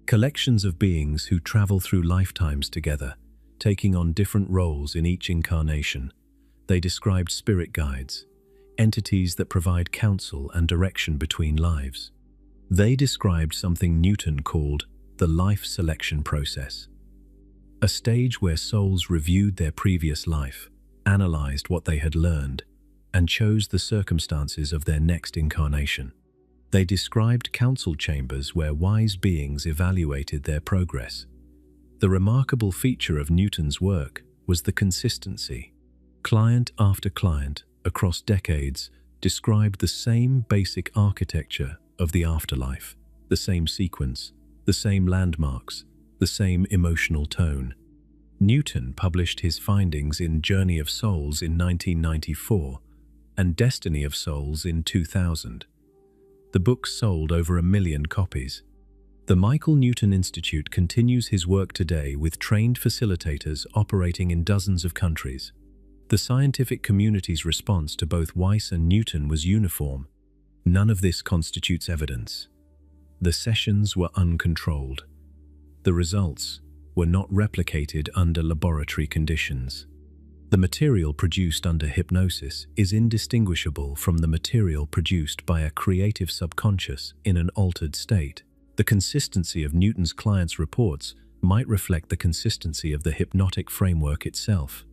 collections of beings who travel through lifetimes together, taking on different roles in each incarnation. They described spirit guides, entities that provide counsel and direction between lives. They described something Newton called the life selection process, a stage where souls reviewed their previous life, analyzed what they had learned, and chose the circumstances of their next incarnation. They described council chambers where wise beings evaluated their progress. The remarkable feature of Newton's work was the consistency. Client after client, across decades, described the same basic architecture of the afterlife, the same sequence, the same landmarks, the same emotional tone. Newton published his findings in Journey of Souls in 1994 and Destiny of Souls in 2000. The book sold over 1 million copies. The Michael Newton Institute continues his work today with trained facilitators operating in dozens of countries. The scientific community's response to both Weiss and Newton was uniform. None of this constitutes evidence. The sessions were uncontrolled. The results were not replicated under laboratory conditions. The material produced under hypnosis is indistinguishable from the material produced by a creative subconscious in an altered state. The consistency of Newton's clients' reports might reflect the consistency of the hypnotic framework itself.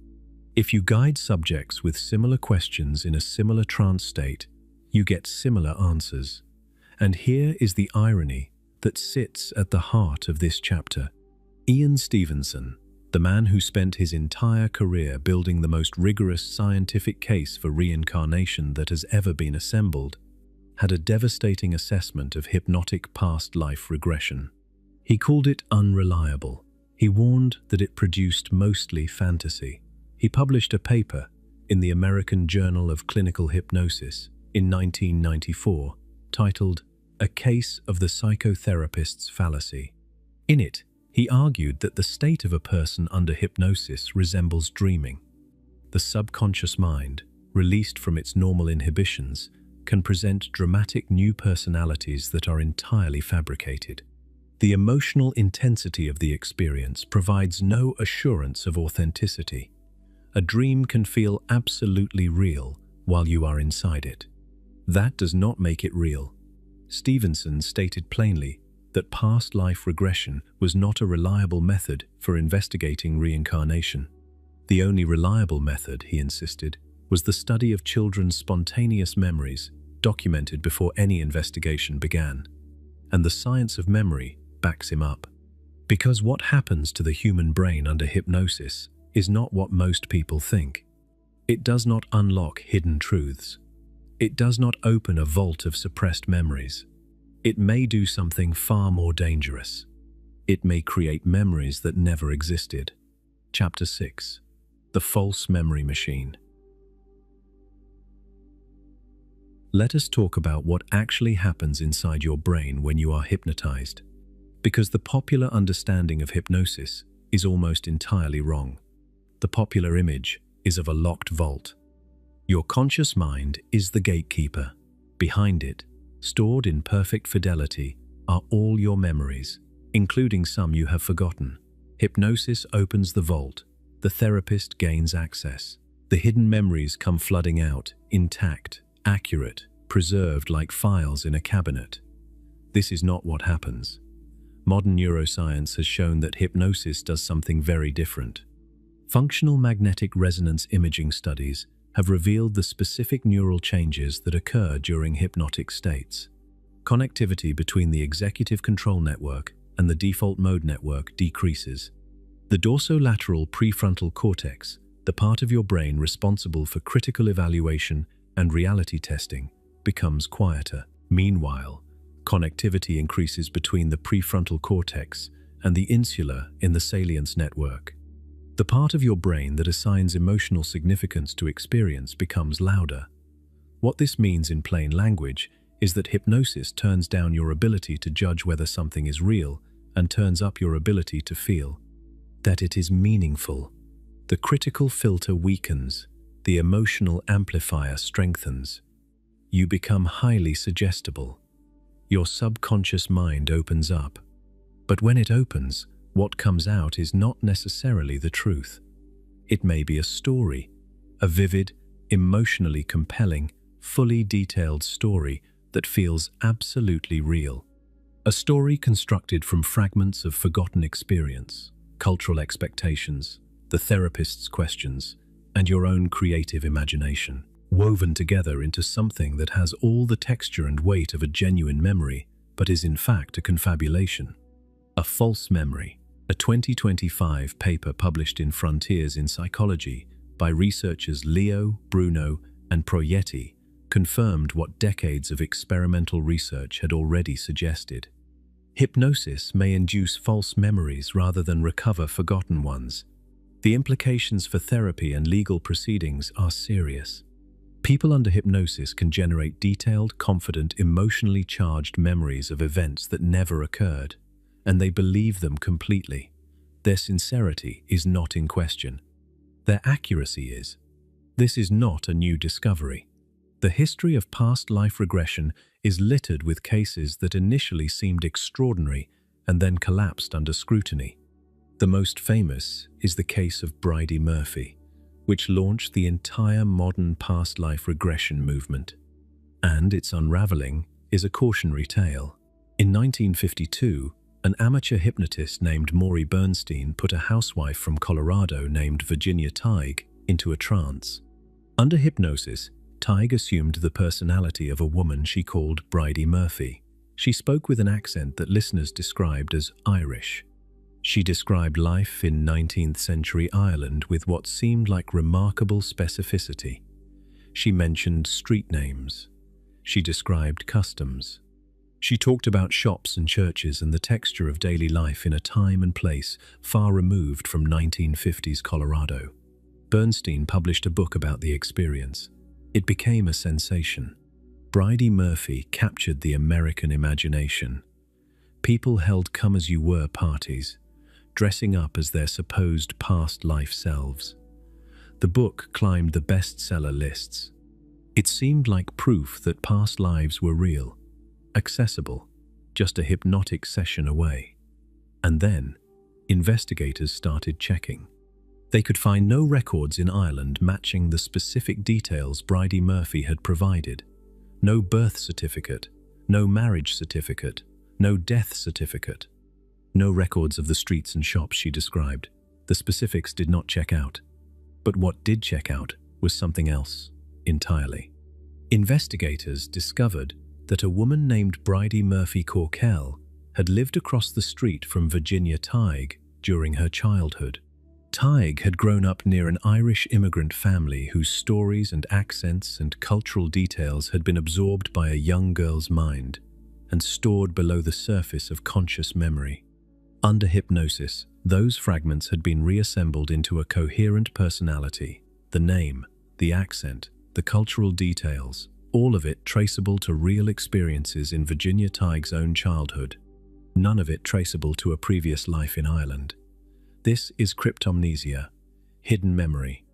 If you guide subjects with similar questions in a similar trance state, you get similar answers. And here is the irony that sits at the heart of this chapter. Ian Stevenson, the man who spent his entire career building the most rigorous scientific case for reincarnation that has ever been assembled, had a devastating assessment of hypnotic past life regression. He called it unreliable. He warned that it produced mostly fantasy. He published a paper in the American Journal of Clinical Hypnosis in 1994 titled A Case of the Psychotherapist's Fallacy. In it, he argued that the state of a person under hypnosis resembles dreaming. The subconscious mind, released from its normal inhibitions, can present dramatic new personalities that are entirely fabricated. The emotional intensity of the experience provides no assurance of authenticity. A dream can feel absolutely real while you are inside it. That does not make it real. Stevenson stated plainly that past life regression was not a reliable method for investigating reincarnation. The only reliable method, he insisted, was the study of children's spontaneous memories documented before any investigation began. And the science of memory backs him up. Because what happens to the human brain under hypnosis is not what most people think. It does not unlock hidden truths. It does not open a vault of suppressed memories. It may do something far more dangerous. It may create memories that never existed. Chapter 6. The False Memory Machine. Let us talk about what actually happens inside your brain when you are hypnotized, because the popular understanding of hypnosis is almost entirely wrong. The popular image is of a locked vault. Your conscious mind is the gatekeeper. Behind it, stored in perfect fidelity, are all your memories, including some you have forgotten. Hypnosis opens the vault. The therapist gains access. The hidden memories come flooding out, intact, accurate, preserved like files in a cabinet. This is not what happens. Modern neuroscience has shown that hypnosis does something very different. Functional magnetic resonance imaging studies have revealed the specific neural changes that occur during hypnotic states. Connectivity between the executive control network and the default mode network decreases. The dorsolateral prefrontal cortex, the part of your brain responsible for critical evaluation and reality testing, becomes quieter. Meanwhile, connectivity increases between the prefrontal cortex and the insula in the salience network. The part of your brain that assigns emotional significance to experience becomes louder. What this means in plain language is that hypnosis turns down your ability to judge whether something is real and turns up your ability to feel that it is meaningful. The critical filter weakens, the emotional amplifier strengthens. You become highly suggestible. Your subconscious mind opens up. But when it opens, what comes out is not necessarily the truth. It may be a story, a vivid, emotionally compelling, fully detailed story that feels absolutely real. A story constructed from fragments of forgotten experience, cultural expectations, the therapist's questions, and your own creative imagination, woven together into something that has all the texture and weight of a genuine memory, but is in fact a confabulation. A false memory. A 2025 paper published in Frontiers in Psychology by researchers Leo, Bruno, and Proietti confirmed what decades of experimental research had already suggested. Hypnosis may induce false memories rather than recover forgotten ones. The implications for therapy and legal proceedings are serious. People under hypnosis can generate detailed, confident, emotionally charged memories of events that never occurred, and they believe them completely. Their sincerity is not in question. Their accuracy is. This is not a new discovery. The history of past life regression is littered with cases that initially seemed extraordinary and then collapsed under scrutiny. The most famous is the case of Bridie Murphy, which launched the entire modern past life regression movement. And its unraveling is a cautionary tale. In 1952, an amateur hypnotist named Maury Bernstein put a housewife from Colorado named Virginia Tighe into a trance. Under hypnosis, Tighe assumed the personality of a woman she called Bridie Murphy. She spoke with an accent that listeners described as Irish. She described life in 19th century Ireland with what seemed like remarkable specificity. She mentioned street names. She described customs. She talked about shops and churches and the texture of daily life in a time and place far removed from 1950s Colorado. Bernstein published a book about the experience. It became a sensation. Bridie Murphy captured the American imagination. People held come-as-you-were parties, dressing up as their supposed past life selves. The book climbed the bestseller lists. It seemed like proof that past lives were real, accessible, just a hypnotic session away. And then, investigators started checking. They could find no records in Ireland matching the specific details Bridie Murphy had provided. No birth certificate, no marriage certificate, no death certificate. No records of the streets and shops she described. The specifics did not check out. But what did check out was something else entirely. Investigators discovered that a woman named Bridie Murphy Corkell had lived across the street from Virginia Tighe during her childhood. Tighe had grown up near an Irish immigrant family whose stories and accents and cultural details had been absorbed by a young girl's mind and stored below the surface of conscious memory. Under hypnosis, those fragments had been reassembled into a coherent personality, the name, the accent, the cultural details, all of it traceable to real experiences in Virginia Tighe's own childhood, none of it traceable to a previous life in Ireland. This is cryptomnesia, hidden memory,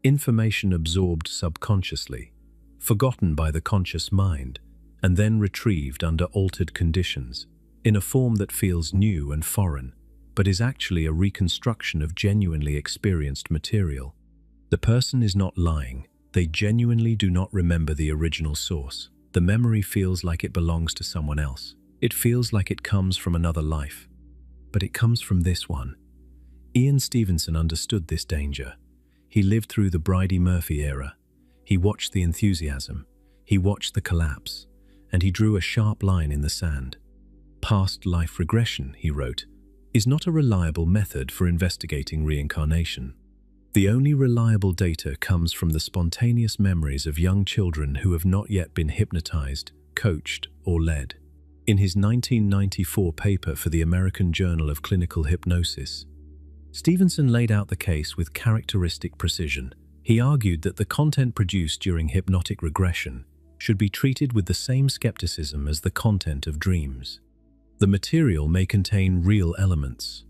information absorbed subconsciously, forgotten by the conscious mind, and then retrieved under altered conditions, in a form that feels new and foreign, but is actually a reconstruction of genuinely experienced material. The person is not lying. They genuinely do not remember the original source. The memory feels like it belongs to someone else. It feels like it comes from another life. But it comes from this one. Ian Stevenson understood this danger. He lived through the Bridie Murphy era. He watched the enthusiasm. He watched the collapse. And he drew a sharp line in the sand. Past life regression, he wrote, is not a reliable method for investigating reincarnation. The only reliable data comes from the spontaneous memories of young children who have not yet been hypnotized, coached, or led. In his 1994 paper for the American Journal of Clinical Hypnosis, Stevenson laid out the case with characteristic precision. He argued that the content produced during hypnotic regression should be treated with the same skepticism as the content of dreams. The material may contain real elements.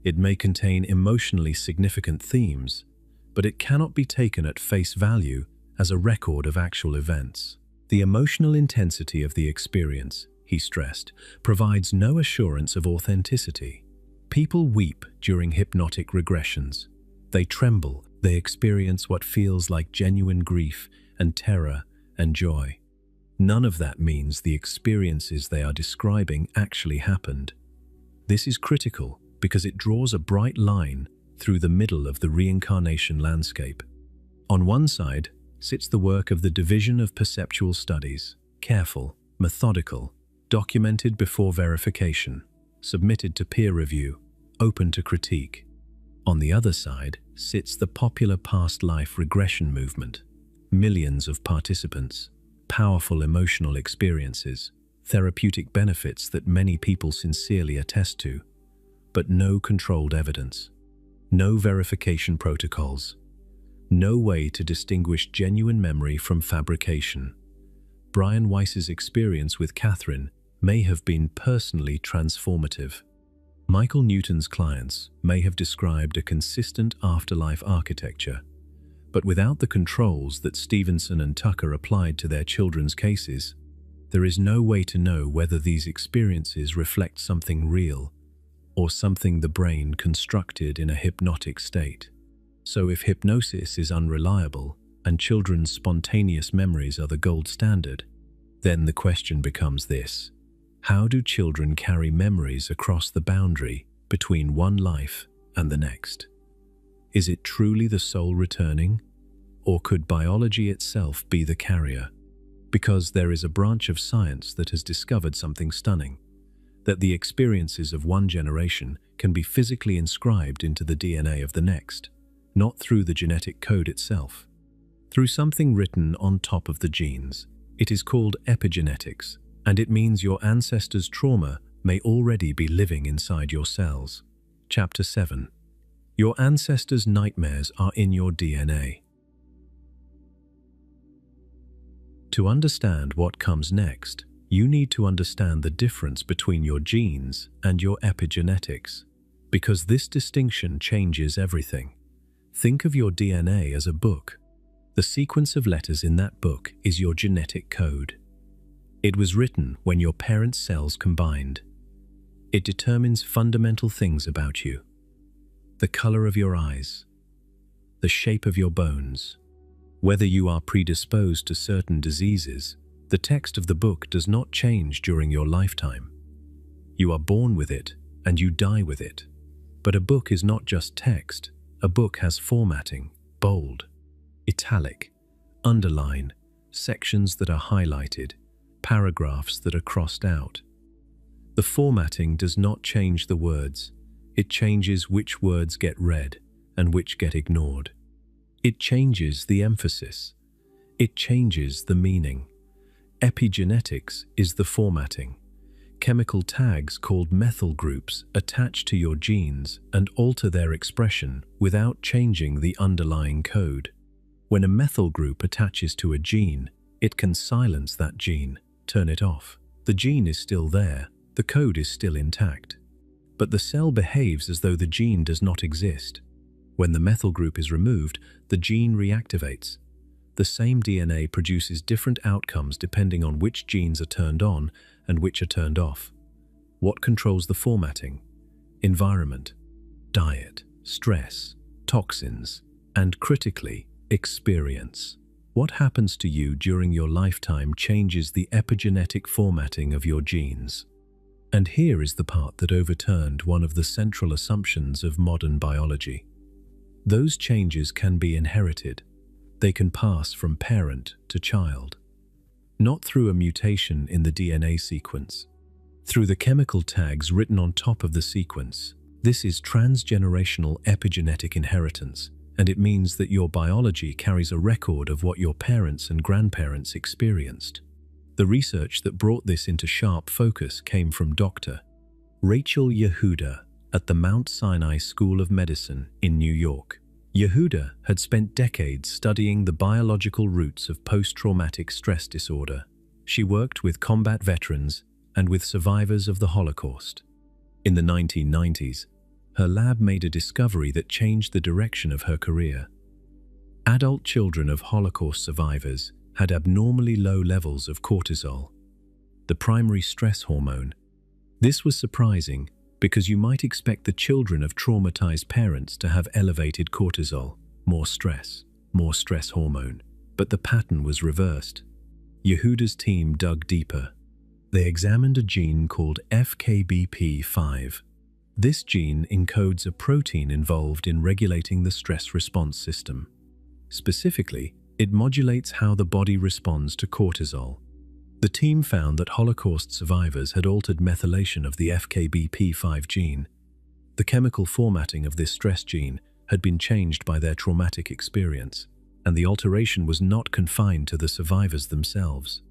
It may contain emotionally significant themes, but it cannot be taken at face value as a record of actual events. The emotional intensity of the experience, he stressed, provides no assurance of authenticity. People weep during hypnotic regressions. They tremble. They experience what feels like genuine grief and terror and joy. None of that means the experiences they are describing actually happened. This is critical because it draws a bright line through the middle of the reincarnation landscape. On one side sits the work of the Division of Perceptual Studies, careful, methodical, documented before verification, submitted to peer review, open to critique. On the other side sits the popular past life regression movement, millions of participants, powerful emotional experiences, therapeutic benefits that many people sincerely attest to, but no controlled evidence, no verification protocols, no way to distinguish genuine memory from fabrication. Brian Weiss's experience with Catherine may have been personally transformative. Michael Newton's clients may have described a consistent afterlife architecture, but without the controls that Stevenson and Tucker applied to their children's cases, there is no way to know whether these experiences reflect something real or something the brain constructed in a hypnotic state. So if hypnosis is unreliable and children's spontaneous memories are the gold standard, then the question becomes this: how do children carry memories across the boundary between one life and the next? Is it truly the soul returning, or could biology itself be the carrier? Because there is a branch of science that has discovered something stunning, that the experiences of one generation can be physically inscribed into the DNA of the next, not through the genetic code itself, through something written on top of the genes. It is called epigenetics, and it means your ancestors' trauma may already be living inside your cells. Chapter 7. Your ancestors' nightmares are in your DNA. To understand what comes next, you need to understand the difference between your genes and your epigenetics, because this distinction changes everything. Think of your DNA as a book. The sequence of letters in that book is your genetic code. It was written when your parents' cells combined. It determines fundamental things about you: the color of your eyes, the shape of your bones, whether you are predisposed to certain diseases. The text of the book does not change during your lifetime. You are born with it and you die with it. But a book is not just text. A book has formatting: bold, italic, underline, sections that are highlighted, paragraphs that are crossed out. The formatting does not change the words. It changes which words get read and which get ignored. It changes the emphasis. It changes the meaning. Epigenetics is the formatting. Chemical tags called methyl groups attach to your genes and alter their expression without changing the underlying code. When a methyl group attaches to a gene, it can silence that gene, turn it off. The gene is still there, the code is still intact. But the cell behaves as though the gene does not exist. When the methyl group is removed, the gene reactivates. The same DNA produces different outcomes depending on which genes are turned on and which are turned off. What controls the formatting? Environment, diet, stress, toxins, and critically, experience. What happens to you during your lifetime changes the epigenetic formatting of your genes. And here is the part that overturned one of the central assumptions of modern biology. Those changes can be inherited. They can pass from parent to child. Not through a mutation in the DNA sequence, through the chemical tags written on top of the sequence. This is transgenerational epigenetic inheritance, and it means that your biology carries a record of what your parents and grandparents experienced. The research that brought this into sharp focus came from Dr. Rachel Yehuda at the Mount Sinai School of Medicine in New York. Yehuda had spent decades studying the biological roots of post-traumatic stress disorder. She worked with combat veterans and with survivors of the Holocaust. In the 1990s, her lab made a discovery that changed the direction of her career. Adult children of Holocaust survivors had abnormally low levels of cortisol, the primary stress hormone. This was surprising because you might expect the children of traumatized parents to have elevated cortisol, more stress hormone, but the pattern was reversed. Yehuda's team dug deeper. They examined a gene called FKBP5. This gene encodes a protein involved in regulating the stress response system. Specifically, it modulates how the body responds to cortisol. The team found that Holocaust survivors had altered methylation of the FKBP5 gene. The chemical formatting of this stress gene had been changed by their traumatic experience, and the alteration was not confined to the survivors themselves.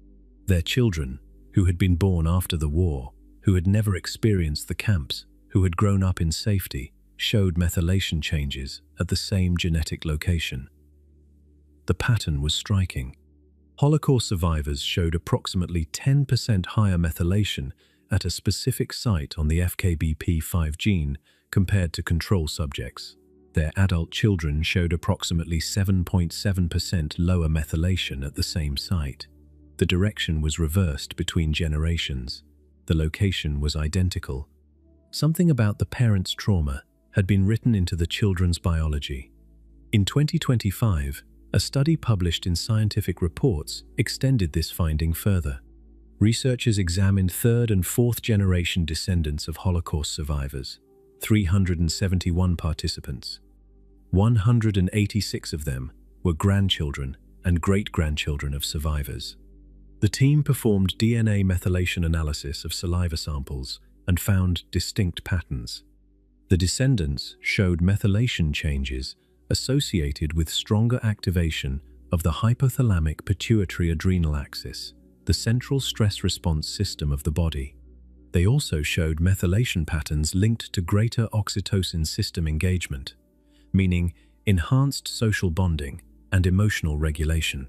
Their children, who had been born after the war, who had never experienced the camps, who had grown up in safety, showed methylation changes at the same genetic location. The pattern was striking. Holocaust survivors showed approximately 10% higher methylation at a specific site on the FKBP5 gene compared to control subjects. Their adult children showed approximately 7.7% lower methylation at the same site. The direction was reversed between generations. The location was identical. Something about the parents' trauma had been written into the children's biology. In 2025, a study published in Scientific Reports extended this finding further. Researchers examined third and fourth generation descendants of Holocaust survivors, 371 participants. 186 of them were grandchildren and great-grandchildren of survivors. The team performed DNA methylation analysis of saliva samples and found distinct patterns. The descendants showed methylation changes associated with stronger activation of the hypothalamic pituitary adrenal axis, the central stress response system of the body. They also showed methylation patterns linked to greater oxytocin system engagement, meaning enhanced social bonding and emotional regulation.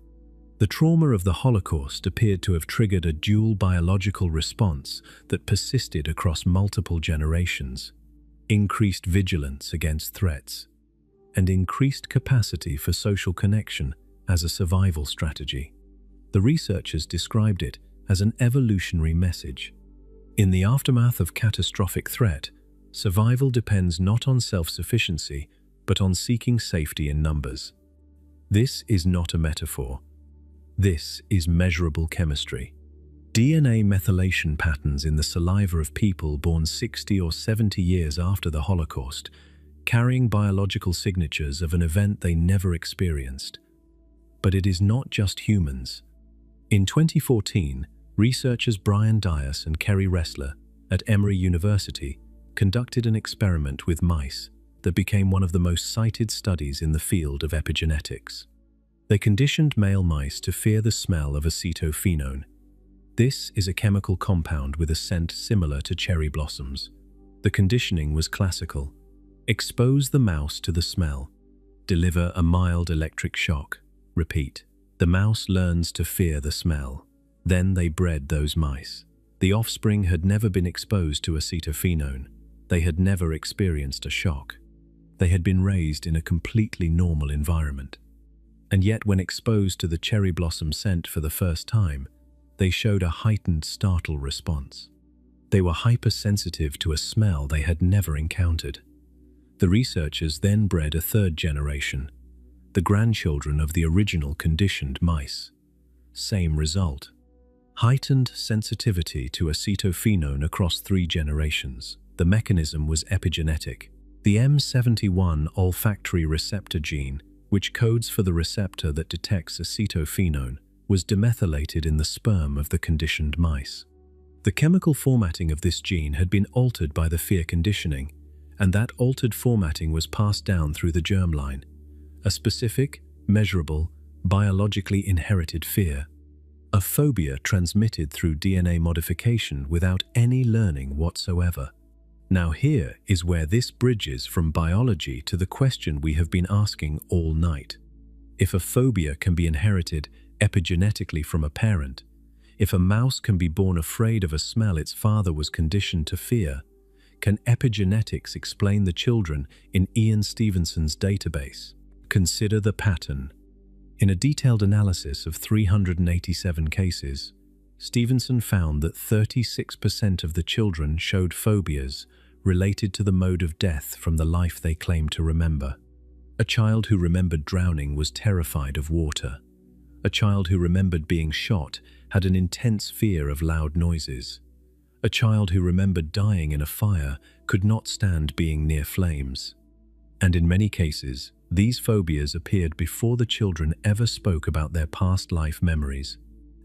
The trauma of the Holocaust appeared to have triggered a dual biological response that persisted across multiple generations, increased vigilance against threats, and increased capacity for social connection as a survival strategy. The researchers described it as an evolutionary message. In the aftermath of catastrophic threat, survival depends not on self-sufficiency, but on seeking safety in numbers. This is not a metaphor. This is measurable chemistry. DNA methylation patterns in the saliva of people born 60 or 70 years after the Holocaust, carrying biological signatures of an event they never experienced. But it is not just humans. In 2014, researchers Brian Dias and Kerry Ressler at Emory University conducted an experiment with mice that became one of the most cited studies in the field of epigenetics. They conditioned male mice to fear the smell of acetophenone. This is a chemical compound with a scent similar to cherry blossoms. The conditioning was classical. Expose the mouse to the smell. Deliver a mild electric shock. Repeat. The mouse learns to fear the smell. Then they bred those mice. The offspring had never been exposed to acetophenone. They had never experienced a shock. They had been raised in a completely normal environment. And yet when exposed to the cherry blossom scent for the first time, they showed a heightened startle response. They were hypersensitive to a smell they had never encountered. The researchers then bred a third generation, the grandchildren of the original conditioned mice. Same result. Heightened sensitivity to acetophenone across 3 generations. The mechanism was epigenetic. The M71 olfactory receptor gene, which codes for the receptor that detects acetophenone, was demethylated in the sperm of the conditioned mice. The chemical formatting of this gene had been altered by the fear conditioning, and that altered formatting was passed down through the germline, a specific, measurable, biologically inherited fear, a phobia transmitted through DNA modification without any learning whatsoever. Now here is where this bridges from biology to the question we have been asking all night. If a phobia can be inherited epigenetically from a parent, if a mouse can be born afraid of a smell its father was conditioned to fear, can epigenetics explain the children in Ian Stevenson's database? Consider the pattern. In a detailed analysis of 387 cases, Stevenson found that 36% of the children showed phobias related to the mode of death from the life they claimed to remember. A child who remembered drowning was terrified of water. A child who remembered being shot had an intense fear of loud noises. A child who remembered dying in a fire could not stand being near flames. And in many cases, these phobias appeared before the children ever spoke about their past life memories.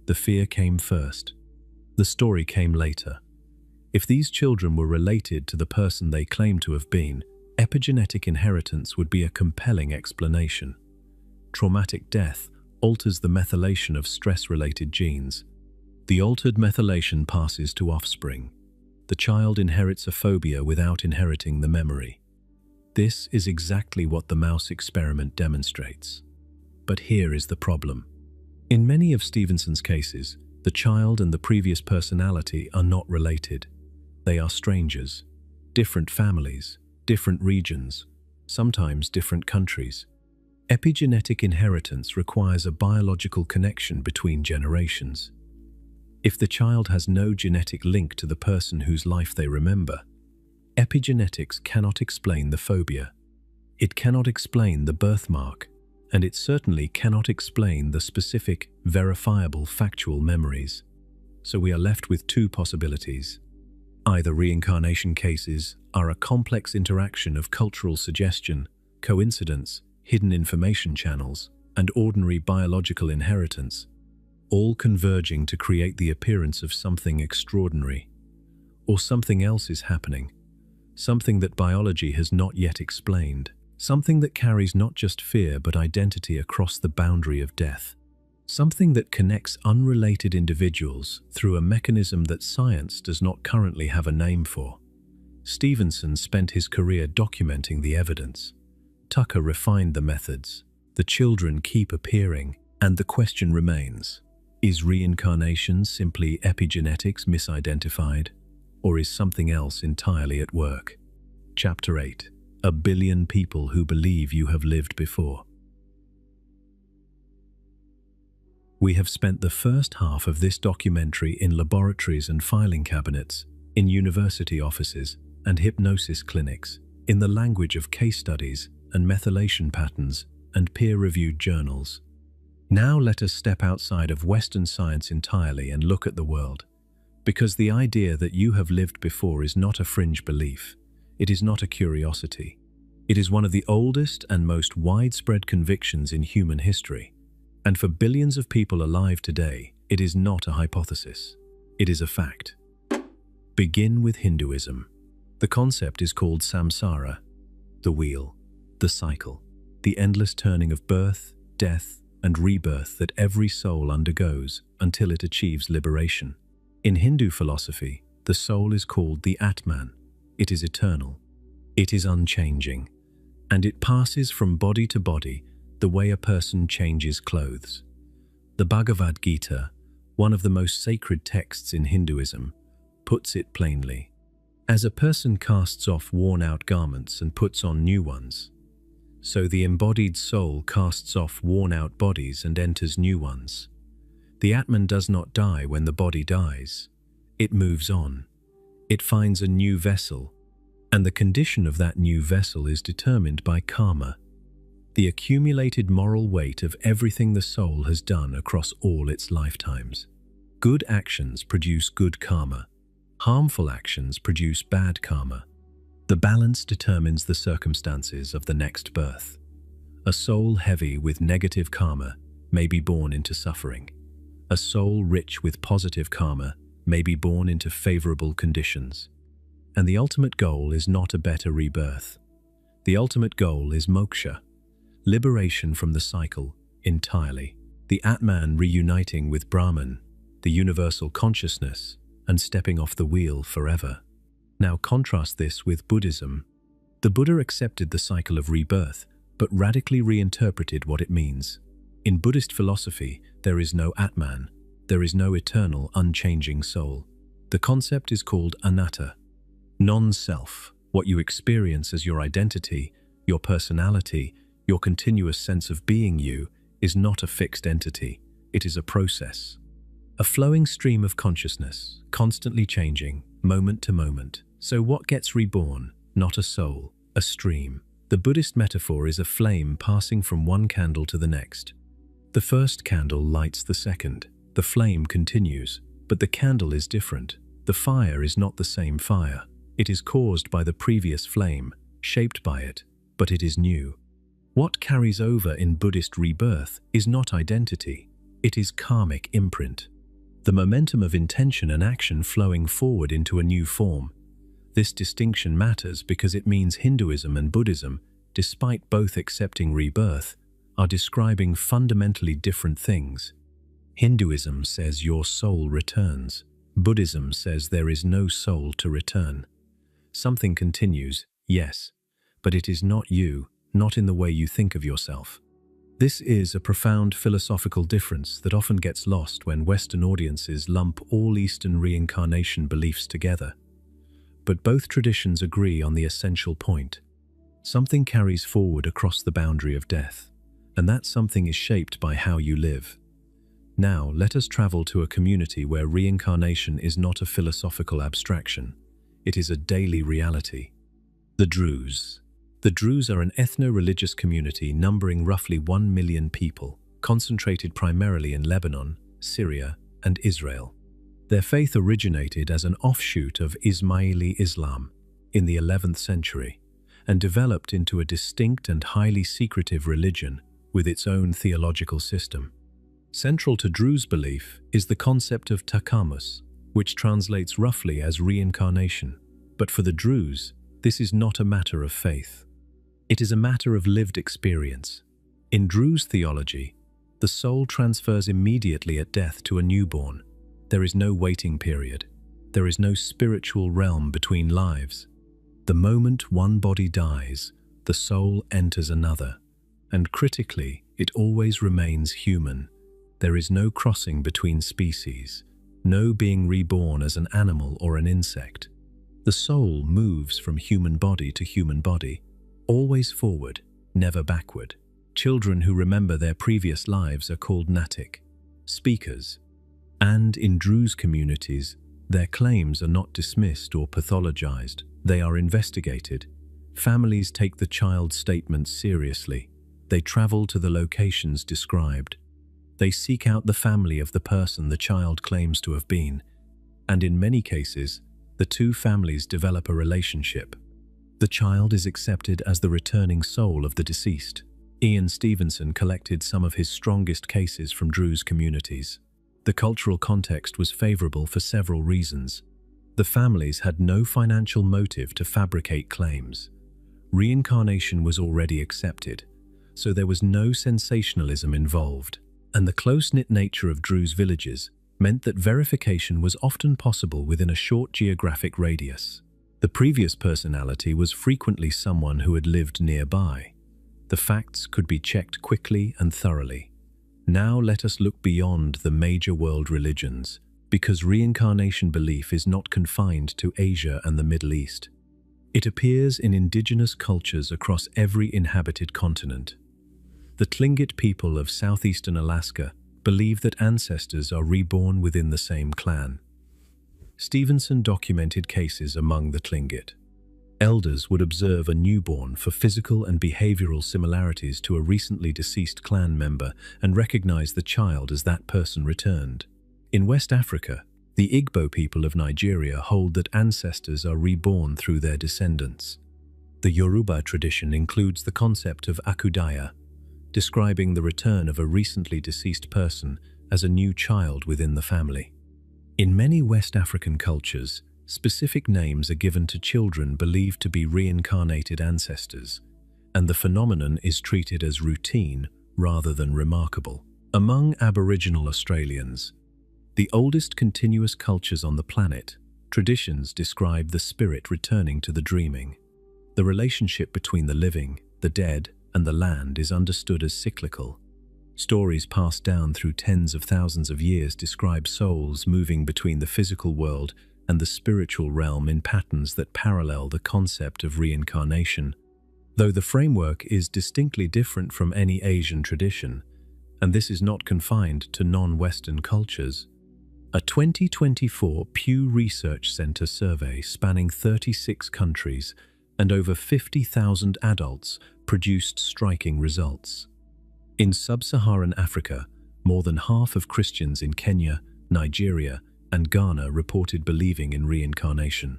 The fear came first. The story came later. If these children were related to the person they claimed to have been, epigenetic inheritance would be a compelling explanation. Traumatic death alters the methylation of stress-related genes. The altered methylation passes to offspring. The child inherits a phobia without inheriting the memory. This is exactly what the mouse experiment demonstrates. But here is the problem. In many of Stevenson's cases, the child and the previous personality are not related. They are strangers, different families, different regions, sometimes different countries. Epigenetic inheritance requires a biological connection between generations. If the child has no genetic link to the person whose life they remember, epigenetics cannot explain the phobia. It cannot explain the birthmark, and it certainly cannot explain the specific, verifiable, factual memories. So we are left with two possibilities. Either reincarnation cases are a complex interaction of cultural suggestion, coincidence, hidden information channels, and ordinary biological inheritance, all converging to create the appearance of something extraordinary. Or something else is happening, something that biology has not yet explained, something that carries not just fear but identity across the boundary of death, something that connects unrelated individuals through a mechanism that science does not currently have a name for. Stevenson spent his career documenting the evidence. Tucker refined the methods. The children keep appearing, and the question remains: is reincarnation simply epigenetics misidentified, or is something else entirely at work? Chapter 8. A billion people who believe you have lived before. We have spent the first half of this documentary in laboratories and filing cabinets, in university offices and hypnosis clinics, in the language of case studies and methylation patterns and peer-reviewed journals. Now let us step outside of Western science entirely and look at the world. Because the idea that you have lived before is not a fringe belief. It is not a curiosity. It is one of the oldest and most widespread convictions in human history. And for billions of people alive today, it is not a hypothesis. It is a fact. Begin with Hinduism. The concept is called samsara, the wheel, the cycle, the endless turning of birth, death, and rebirth that every soul undergoes until it achieves liberation. In Hindu philosophy, the soul is called the Atman. It is eternal. It is unchanging. And it passes from body to body the way a person changes clothes. The Bhagavad Gita, one of the most sacred texts in Hinduism, puts it plainly. As a person casts off worn-out garments and puts on new ones, so the embodied soul casts off worn-out bodies and enters new ones. The Atman does not die when the body dies. It moves on. It finds a new vessel, and the condition of that new vessel is determined by karma, the accumulated moral weight of everything the soul has done across all its lifetimes. Good actions produce good karma. Harmful actions produce bad karma. The balance determines the circumstances of the next birth. A soul heavy with negative karma may be born into suffering. A soul rich with positive karma may be born into favorable conditions. And the ultimate goal is not a better rebirth. The ultimate goal is moksha, liberation from the cycle entirely. The Atman reuniting with Brahman, the universal consciousness, and stepping off the wheel forever. Now contrast this with Buddhism. The Buddha accepted the cycle of rebirth, but radically reinterpreted what it means. In Buddhist philosophy, there is no Atman. There is no eternal, unchanging soul. The concept is called anatta, non-self. What you experience as your identity, your personality, your continuous sense of being you, is not a fixed entity. It is a process. A flowing stream of consciousness, constantly changing, moment to moment. So what gets reborn? Not a soul, a stream. The Buddhist metaphor is a flame passing from one candle to the next. The first candle lights the second. The flame continues, but the candle is different. The fire is not the same fire. It is caused by the previous flame, shaped by it, but it is new. What carries over in Buddhist rebirth is not identity, it is karmic imprint. The momentum of intention and action flowing forward into a new form. This distinction matters because it means Hinduism and Buddhism, despite both accepting rebirth, are describing fundamentally different things. Hinduism says your soul returns. Buddhism says there is no soul to return. Something continues, yes, but it is not you, not in the way you think of yourself. This is a profound philosophical difference that often gets lost when Western audiences lump all Eastern reincarnation beliefs together. But both traditions agree on the essential point. Something carries forward across the boundary of death, and that something is shaped by how you live. Now, let us travel to a community where reincarnation is not a philosophical abstraction. It is a daily reality. The Druze. The Druze are an ethno-religious community numbering roughly 1 million people, concentrated primarily in Lebanon, Syria, and Israel. Their faith originated as an offshoot of Ismaili Islam in the 11th century and developed into a distinct and highly secretive religion with its own theological system. Central to Druze belief is the concept of takamus, which translates roughly as reincarnation. But for the Druze, this is not a matter of faith. It is a matter of lived experience. In Druze theology, the soul transfers immediately at death to a newborn. There is no waiting period. There is no spiritual realm between lives. The moment one body dies, the soul enters another. And critically, it always remains human. There is no crossing between species, no being reborn as an animal or an insect. The soul moves from human body to human body, always forward, never backward. Children who remember their previous lives are called natik, speakers. And in Druze communities, their claims are not dismissed or pathologized. They are investigated. Families take the child's statements seriously. They travel to the locations described. They seek out the family of the person the child claims to have been. And in many cases, the two families develop a relationship. The child is accepted as the returning soul of the deceased. Ian Stevenson collected some of his strongest cases from Druze communities. The cultural context was favorable for several reasons. The families had no financial motive to fabricate claims. Reincarnation was already accepted, so there was no sensationalism involved. And the close-knit nature of Druze villages meant that verification was often possible within a short geographic radius. The previous personality was frequently someone who had lived nearby. The facts could be checked quickly and thoroughly. Now let us look beyond the major world religions, because reincarnation belief is not confined to Asia and the Middle East. It appears in indigenous cultures across every inhabited continent. The Tlingit people of southeastern Alaska believe that ancestors are reborn within the same clan. Stevenson documented cases among the Tlingit. Elders would observe a newborn for physical and behavioral similarities to a recently deceased clan member and recognize the child as that person returned. In West Africa, the Igbo people of Nigeria hold that ancestors are reborn through their descendants. The Yoruba tradition includes the concept of akudaya, describing the return of a recently deceased person as a new child within the family. In many West African cultures, specific names are given to children believed to be reincarnated ancestors, and the phenomenon is treated as routine rather than remarkable. Among Aboriginal Australians, the oldest continuous cultures on the planet, traditions describe the spirit returning to the dreaming. The relationship between the living, the dead, and the land is understood as cyclical. Stories passed down through tens of thousands of years describe souls moving between the physical world and the spiritual realm in patterns that parallel the concept of reincarnation. Though the framework is distinctly different from any Asian tradition, and this is not confined to non-Western cultures. A 2024 Pew Research Center survey spanning 36 countries and over 50,000 adults produced striking results. In sub-Saharan Africa, more than half of Christians in Kenya, Nigeria, and Ghana reported believing in reincarnation.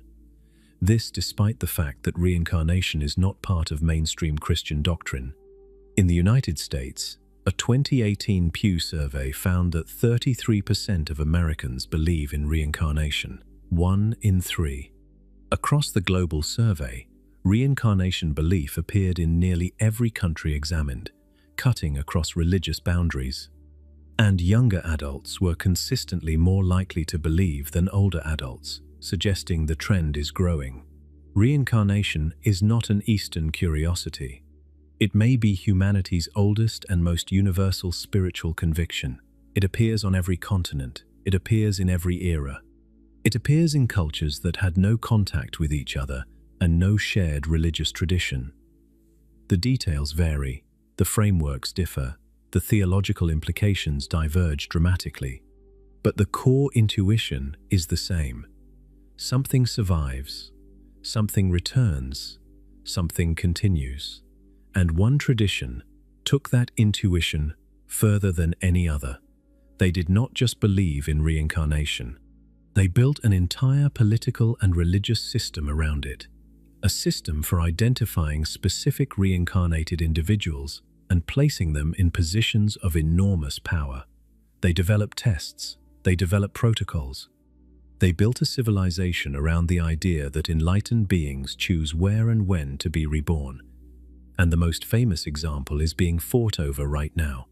This despite the fact that reincarnation is not part of mainstream Christian doctrine. In the United States, a 2018 Pew survey found that 33% of Americans believe in reincarnation, 1 in 3. Across the global survey, reincarnation belief appeared in nearly every country examined, cutting across religious boundaries. And younger adults were consistently more likely to believe than older adults, suggesting the trend is growing. Reincarnation is not an Eastern curiosity. It may be humanity's oldest and most universal spiritual conviction. It appears on every continent. It appears in every era. It appears in cultures that had no contact with each other and no shared religious tradition. The details vary, the frameworks differ, the theological implications diverge dramatically. But the core intuition is the same. Something survives, something returns, something continues. And one tradition took that intuition further than any other. They did not just believe in reincarnation. They built an entire political and religious system around it, a system for identifying specific reincarnated individuals and placing them in positions of enormous power. They developed tests, they developed protocols. They built a civilization around the idea that enlightened beings choose where and when to be reborn. And the most famous example is being fought over right now,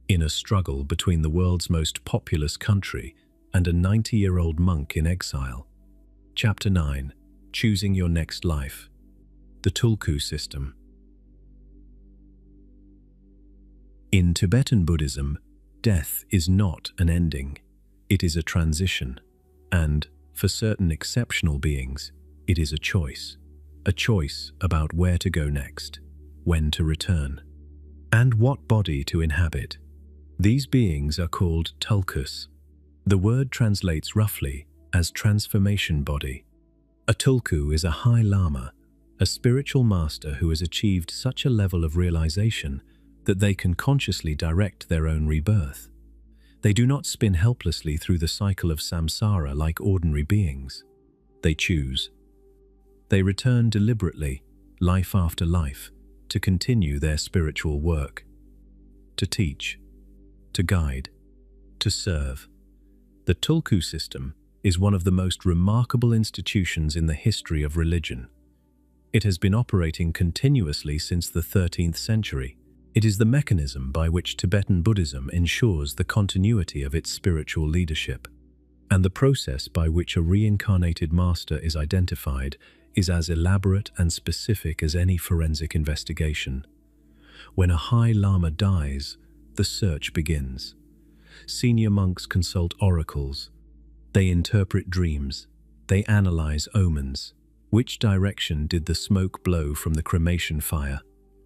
in a struggle between the world's most populous country and a 90-year-old monk in exile. Chapter 9. Choosing Your Next Life. The Tulku System. In Tibetan Buddhism, death is not an ending. It is a transition. And, for certain exceptional beings, it is a choice about where to go next, when to return, and what body to inhabit. These beings are called tulkus. The word translates roughly as transformation body. A tulku is a high lama, a spiritual master who has achieved such a level of realization that they can consciously direct their own rebirth. They do not spin helplessly through the cycle of samsara like ordinary beings. They choose. They return deliberately, life after life, to continue their spiritual work, to teach, to guide, to serve. The Tulku system is one of the most remarkable institutions in the history of religion. It has been operating continuously since the 13th century. It is the mechanism by which Tibetan Buddhism ensures the continuity of its spiritual leadership. And the process by which a reincarnated master is identified is as elaborate and specific as any forensic investigation. When a High Lama dies, the search begins. Senior monks consult oracles. They interpret dreams. They analyze omens. Which direction did the smoke blow from the cremation fire?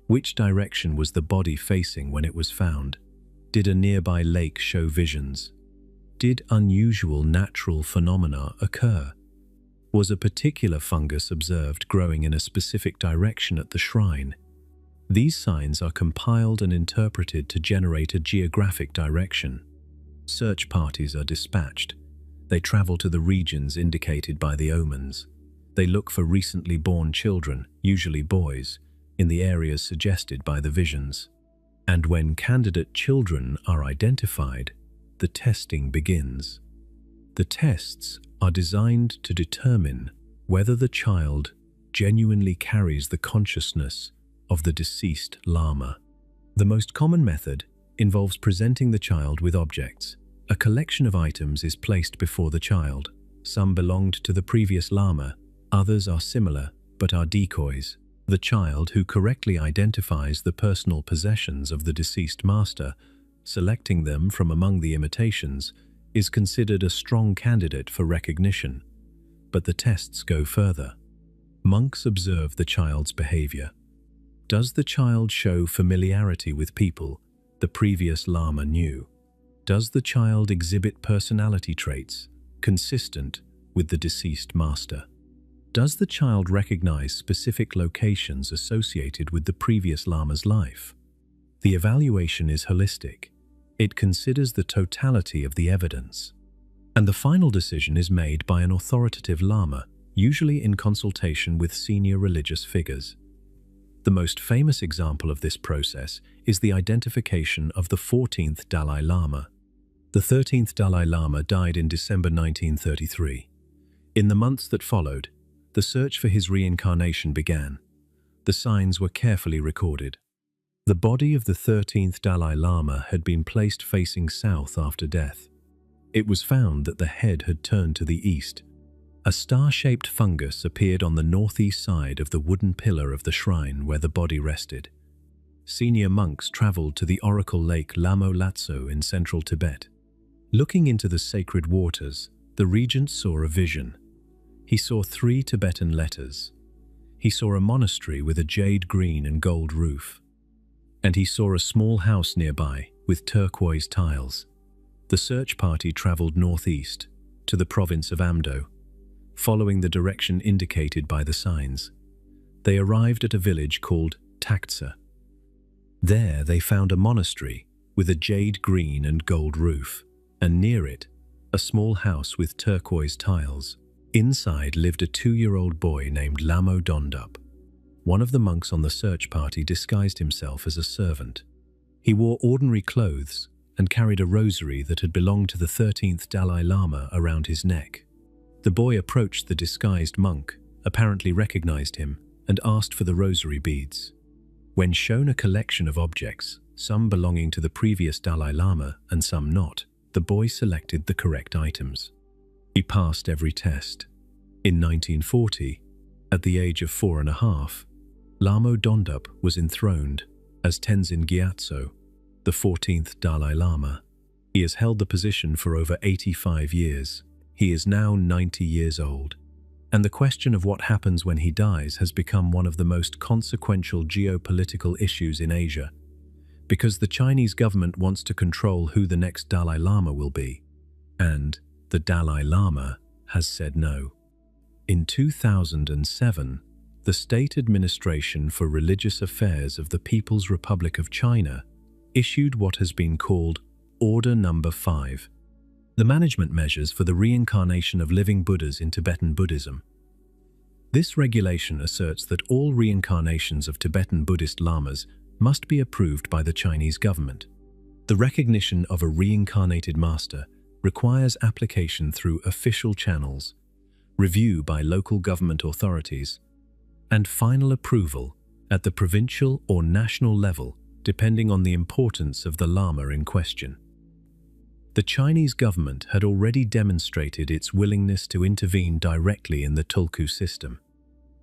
Which direction was the body facing when it was found? Did a nearby lake show visions? Did unusual natural phenomena occur? Was a particular fungus observed growing in a specific direction at the shrine? These signs are compiled and interpreted to generate a geographic direction. Search parties are dispatched. They travel to the regions indicated by the omens. They look for recently born children, usually boys, in the areas suggested by the visions. And when candidate children are identified, the testing begins. The tests are designed to determine whether the child genuinely carries the consciousness of the deceased Lama. The most common method involves presenting the child with objects. A collection of items is placed before the child. Some belonged to the previous Lama, others are similar but are decoys. The child, who correctly identifies the personal possessions of the deceased master, selecting them from among the imitations, is considered a strong candidate for recognition. But the tests go further. Monks observe the child's behavior. Does the child show familiarity with people the previous Lama knew? Does the child exhibit personality traits consistent with the deceased master? Does the child recognize specific locations associated with the previous Lama's life? The evaluation is holistic. It considers the totality of the evidence. And the final decision is made by an authoritative Lama, usually in consultation with senior religious figures. The most famous example of this process is the identification of the 14th Dalai Lama. The 13th Dalai Lama died in December 1933. In the months that followed, the search for his reincarnation began. The signs were carefully recorded. The body of the 13th Dalai Lama had been placed facing south after death. It was found that the head had turned to the east. A star-shaped fungus appeared on the northeast side of the wooden pillar of the shrine where the body rested. Senior monks traveled to the oracle lake Lamo Latso in central Tibet. Looking into the sacred waters, the regent saw a vision. He saw 3 Tibetan letters. He saw a monastery with a jade green and gold roof. And he saw a small house nearby with turquoise tiles. The search party traveled northeast to the province of Amdo, following the direction indicated by the signs. They arrived at a village called Taktsa. There they found a monastery with a jade green and gold roof, and near it, a small house with turquoise tiles. Inside lived a 2-year-old boy named Lamo Dondup. One of the monks on the search party disguised himself as a servant. He wore ordinary clothes and carried a rosary that had belonged to the 13th Dalai Lama around his neck. The boy approached the disguised monk, apparently recognized him, and asked for the rosary beads. When shown a collection of objects, some belonging to the previous Dalai Lama and some not, the boy selected the correct items. He passed every test. In 1940, at the age of 4.5, Lamo Dondup was enthroned as Tenzin Gyatso, the 14th Dalai Lama. He has held the position for over 85 years. He is now 90 years old. And the question of what happens when he dies has become one of the most consequential geopolitical issues in Asia, because the Chinese government wants to control who the next Dalai Lama will be. And the Dalai Lama has said no. In 2007, the State Administration for Religious Affairs of the People's Republic of China issued what has been called Order Number 5, the management measures for the reincarnation of living Buddhas in Tibetan Buddhism. This regulation asserts that all reincarnations of Tibetan Buddhist lamas must be approved by the Chinese government. The recognition of a reincarnated master requires application through official channels, review by local government authorities, and final approval at the provincial or national level, depending on the importance of the Lama in question. The Chinese government had already demonstrated its willingness to intervene directly in the tulku system.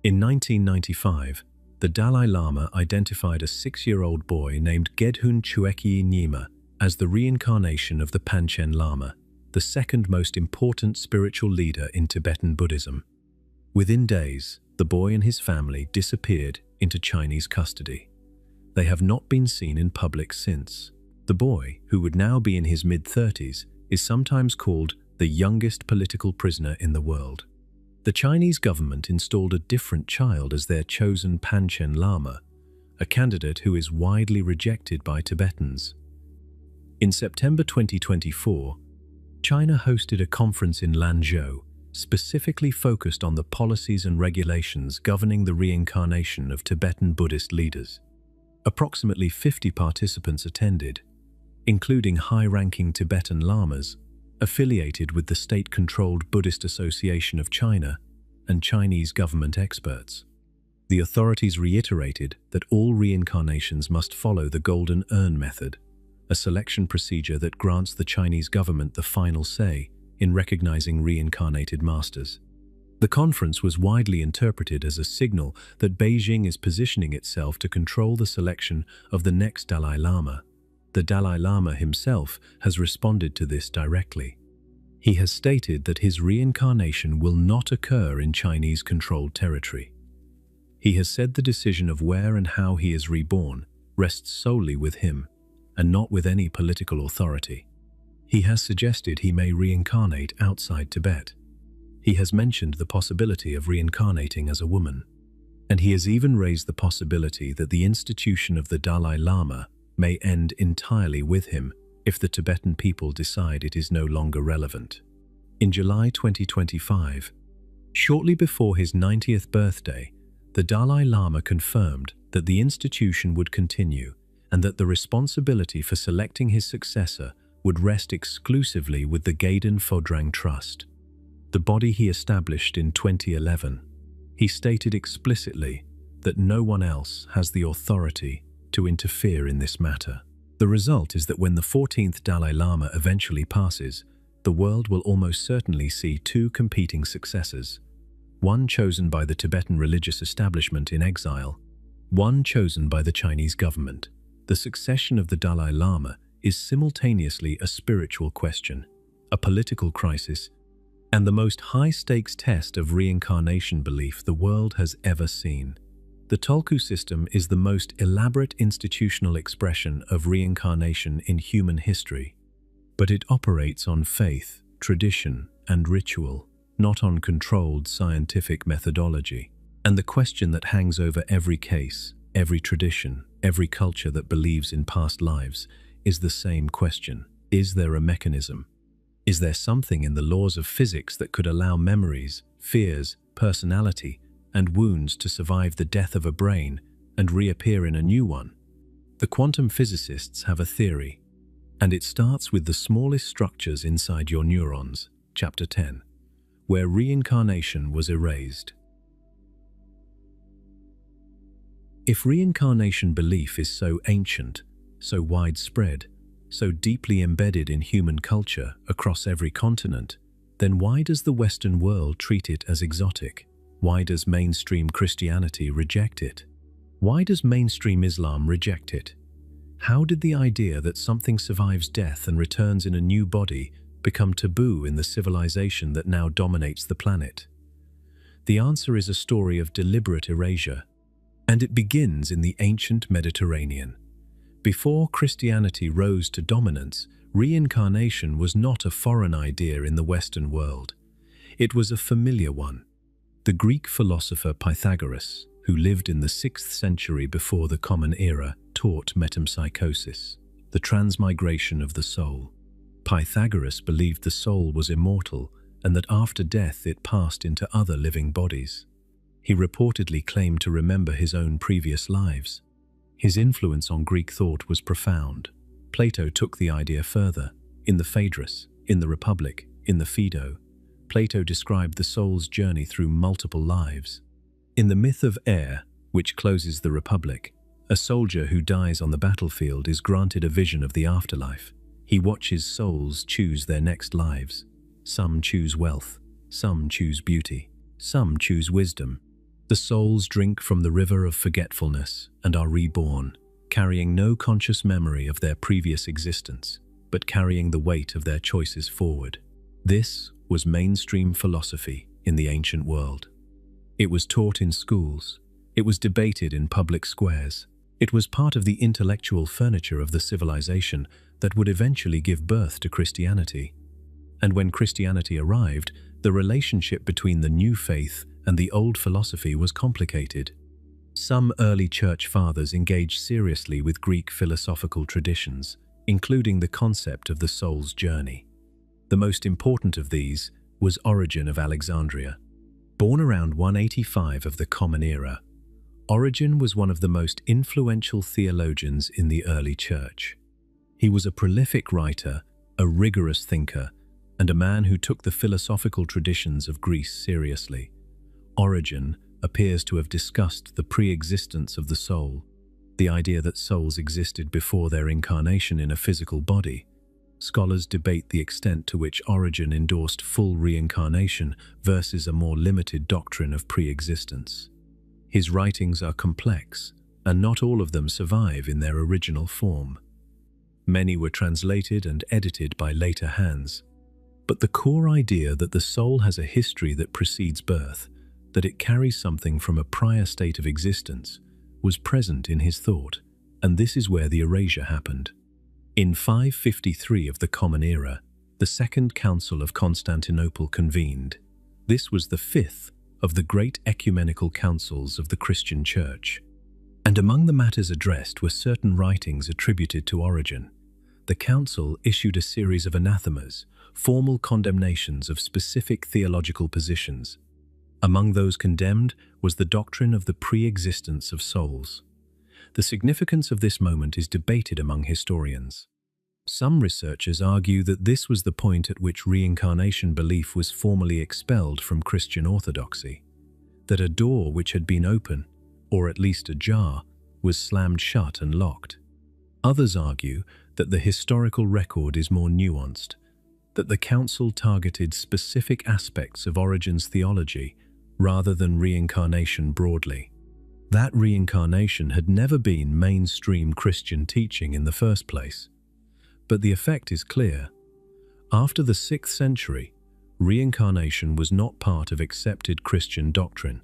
In 1995, the Dalai Lama identified a 6-year-old boy named Gedhun Chuekyi Nyima as the reincarnation of the Panchen Lama, the second most important spiritual leader in Tibetan Buddhism. Within days, the boy and his family disappeared into Chinese custody. They have not been seen in public since. The boy, who would now be in his mid-30s, is sometimes called the youngest political prisoner in the world. The Chinese government installed a different child as their chosen Panchen Lama, a candidate who is widely rejected by Tibetans. In September 2024, China hosted a conference in Lanzhou specifically focused on the policies and regulations governing the reincarnation of Tibetan Buddhist leaders. Approximately 50 participants attended, including high-ranking Tibetan lamas affiliated with the state-controlled Buddhist Association of China and Chinese government experts. The authorities reiterated that all reincarnations must follow the Golden Urn method, a selection procedure that grants the Chinese government the final say in recognizing reincarnated masters. The conference was widely interpreted as a signal that Beijing is positioning itself to control the selection of the next Dalai Lama. The Dalai Lama himself has responded to this directly. He has stated that his reincarnation will not occur in Chinese-controlled territory. He has said the decision of where and how he is reborn rests solely with him, and not with any political authority. He has suggested he may reincarnate outside Tibet. He has mentioned the possibility of reincarnating as a woman, and he has even raised the possibility that the institution of the Dalai Lama may end entirely with him if the Tibetan people decide it is no longer relevant. In July 2025, shortly before his 90th birthday, the Dalai Lama confirmed that the institution would continue and that the responsibility for selecting his successor would rest exclusively with the Gaden Phodrang Trust, the body he established in 2011. He stated explicitly that no one else has the authority to interfere in this matter. The result is that when the 14th Dalai Lama eventually passes, the world will almost certainly see two competing successors, one chosen by the Tibetan religious establishment in exile, one chosen by the Chinese government. The succession of the Dalai Lama is simultaneously a spiritual question, a political crisis, and the most high-stakes test of reincarnation belief the world has ever seen. The Tulku system is the most elaborate institutional expression of reincarnation in human history, but it operates on faith, tradition, and ritual, not on controlled scientific methodology. And the question that hangs over every case, every tradition, every culture that believes in past lives is the same question. Is there a mechanism? Is there something in the laws of physics that could allow memories, fears, personality, and wounds to survive the death of a brain and reappear in a new one? The quantum physicists have a theory, and it starts with the smallest structures inside your neurons, Chapter 10, where reincarnation was erased. If reincarnation belief is so ancient, so widespread, so deeply embedded in human culture across every continent, then why does the Western world treat it as exotic? Why does mainstream Christianity reject it? Why does mainstream Islam reject it? How did the idea that something survives death and returns in a new body become taboo in the civilization that now dominates the planet? The answer is a story of deliberate erasure, and it begins in the ancient Mediterranean. Before Christianity rose to dominance, reincarnation was not a foreign idea in the Western world. It was a familiar one. The Greek philosopher Pythagoras, who lived in the 6th century before the Common Era, taught metempsychosis, the transmigration of the soul. Pythagoras believed the soul was immortal and that after death it passed into other living bodies. He reportedly claimed to remember his own previous lives. His influence on Greek thought was profound. Plato took the idea further. In the Phaedrus, in the Republic, in the Phaedo, Plato described the soul's journey through multiple lives. In the myth of Air, which closes the Republic, a soldier who dies on the battlefield is granted a vision of the afterlife. He watches souls choose their next lives. Some choose wealth, some choose beauty, some choose wisdom. The souls drink from the river of forgetfulness and are reborn, carrying no conscious memory of their previous existence, but carrying the weight of their choices forward. This was mainstream philosophy in the ancient world. It was taught in schools. It was debated in public squares. It was part of the intellectual furniture of the civilization that would eventually give birth to Christianity. And when Christianity arrived, the relationship between the new faith and the old philosophy was complicated. Some early church fathers engaged seriously with Greek philosophical traditions, including the concept of the soul's journey. The most important of these was Origen of Alexandria. Born around 185 of the Common Era, Origen was one of the most influential theologians in the early church. He was a prolific writer, a rigorous thinker, and a man who took the philosophical traditions of Greece seriously. Origen appears to have discussed the pre-existence of the soul, the idea that souls existed before their incarnation in a physical body. Scholars debate the extent to which Origen endorsed full reincarnation versus a more limited doctrine of pre-existence. His writings are complex, and not all of them survive in their original form. Many were translated and edited by later hands. But the core idea that the soul has a history that precedes birth, that it carries something from a prior state of existence, was present in his thought, and this is where the erasure happened. In 553 of the Common Era, the Second Council of Constantinople convened. This was the fifth of the great ecumenical councils of the Christian Church. And among the matters addressed were certain writings attributed to Origen. The council issued a series of anathemas, formal condemnations of specific theological positions. Among those condemned was the doctrine of the pre-existence of souls. The significance of this moment is debated among historians. Some researchers argue that this was the point at which reincarnation belief was formally expelled from Christian orthodoxy, that a door which had been open, or at least ajar, was slammed shut and locked. Others argue that the historical record is more nuanced, that the council targeted specific aspects of Origen's theology rather than reincarnation broadly. That reincarnation had never been mainstream Christian teaching in the first place. But the effect is clear. After the 6th century, reincarnation was not part of accepted Christian doctrine.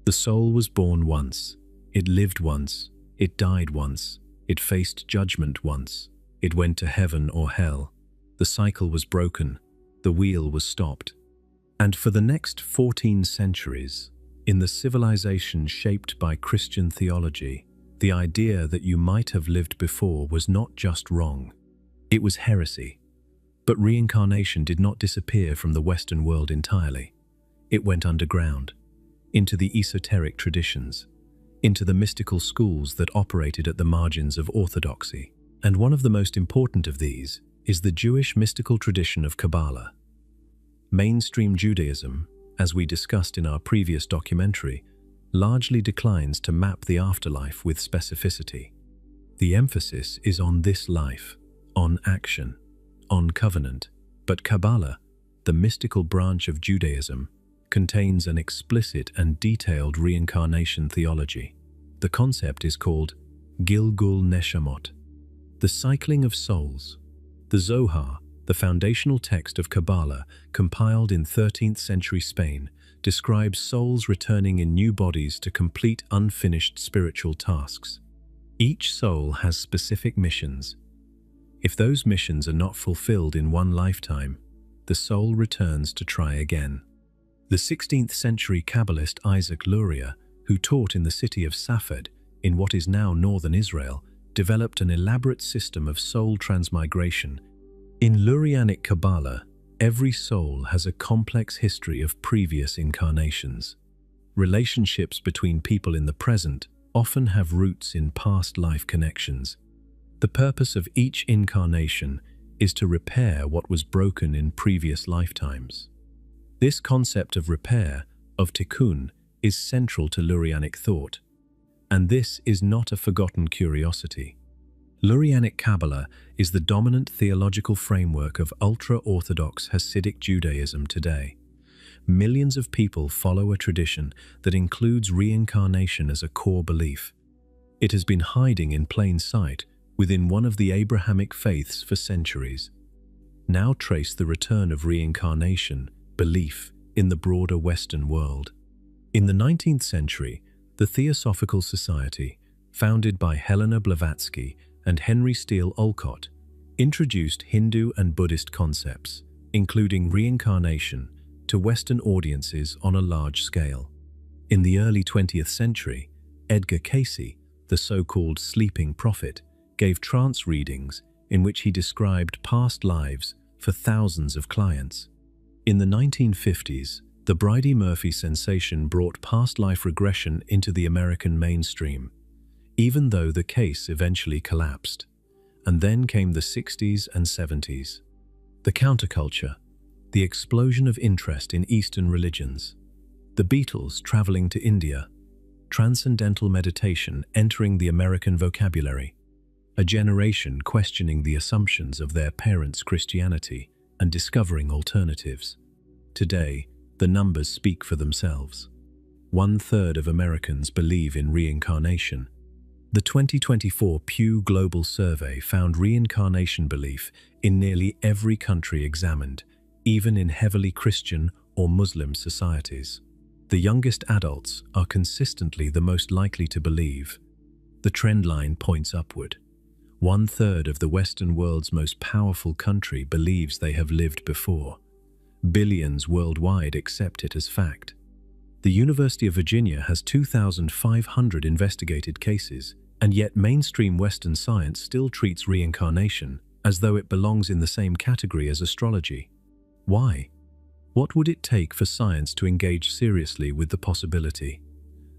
The soul was born once, it lived once, it died once, it faced judgment once, it went to heaven or hell. The cycle was broken, the wheel was stopped. And for the next 14 centuries, in the civilization shaped by Christian theology, the idea that you might have lived before was not just wrong. It was heresy. But reincarnation did not disappear from the Western world entirely. It went underground, into the esoteric traditions, into the mystical schools that operated at the margins of orthodoxy. And one of the most important of these is the Jewish mystical tradition of Kabbalah. Mainstream Judaism, as we discussed in our previous documentary, largely declines to map the afterlife with specificity. The emphasis is on this life, on action, on covenant, but Kabbalah, the mystical branch of Judaism, contains an explicit and detailed reincarnation theology. The concept is called Gilgul Neshamot, the cycling of souls. The Zohar, the foundational text of Kabbalah, compiled in 13th century Spain, describes souls returning in new bodies to complete unfinished spiritual tasks. Each soul has specific missions. If those missions are not fulfilled in one lifetime, the soul returns to try again. The 16th century Kabbalist Isaac Luria, who taught in the city of Safed, in what is now northern Israel, developed an elaborate system of soul transmigration. In Lurianic Kabbalah, every soul has a complex history of previous incarnations. Relationships between people in the present often have roots in past life connections. The purpose of each incarnation is to repair what was broken in previous lifetimes. This concept of repair, of tikkun, is central to Lurianic thought. And this is not a forgotten curiosity. Lurianic Kabbalah is the dominant theological framework of ultra-Orthodox Hasidic Judaism today. Millions of people follow a tradition that includes reincarnation as a core belief. It has been hiding in plain sight within one of the Abrahamic faiths for centuries. Now trace the return of reincarnation belief in the broader Western world. In the 19th century, the Theosophical Society, founded by Helena Blavatsky and Henry Steele Olcott, introduced Hindu and Buddhist concepts, including reincarnation, to Western audiences on a large scale. In the early 20th century, Edgar Cayce, the so-called sleeping prophet, gave trance readings in which he described past lives for thousands of clients. In the 1950s, the Bridie Murphy sensation brought past life regression into the American mainstream, even though the case eventually collapsed. And then came the 60s and 70s. The counterculture, the explosion of interest in Eastern religions, the Beatles traveling to India, transcendental meditation entering the American vocabulary, a generation questioning the assumptions of their parents' Christianity and discovering alternatives. Today, the numbers speak for themselves. 1/3 of Americans believe in reincarnation. The 2024 Pew Global Survey found reincarnation belief in nearly every country examined, even in heavily Christian or Muslim societies. The youngest adults are consistently the most likely to believe. The trend line points upward. 1/3 of the Western world's most powerful country believes they have lived before. Billions worldwide accept it as fact. The University of Virginia has 2,500 investigated cases, and yet mainstream Western science still treats reincarnation as though it belongs in the same category as astrology. Why? What would it take for science to engage seriously with the possibility?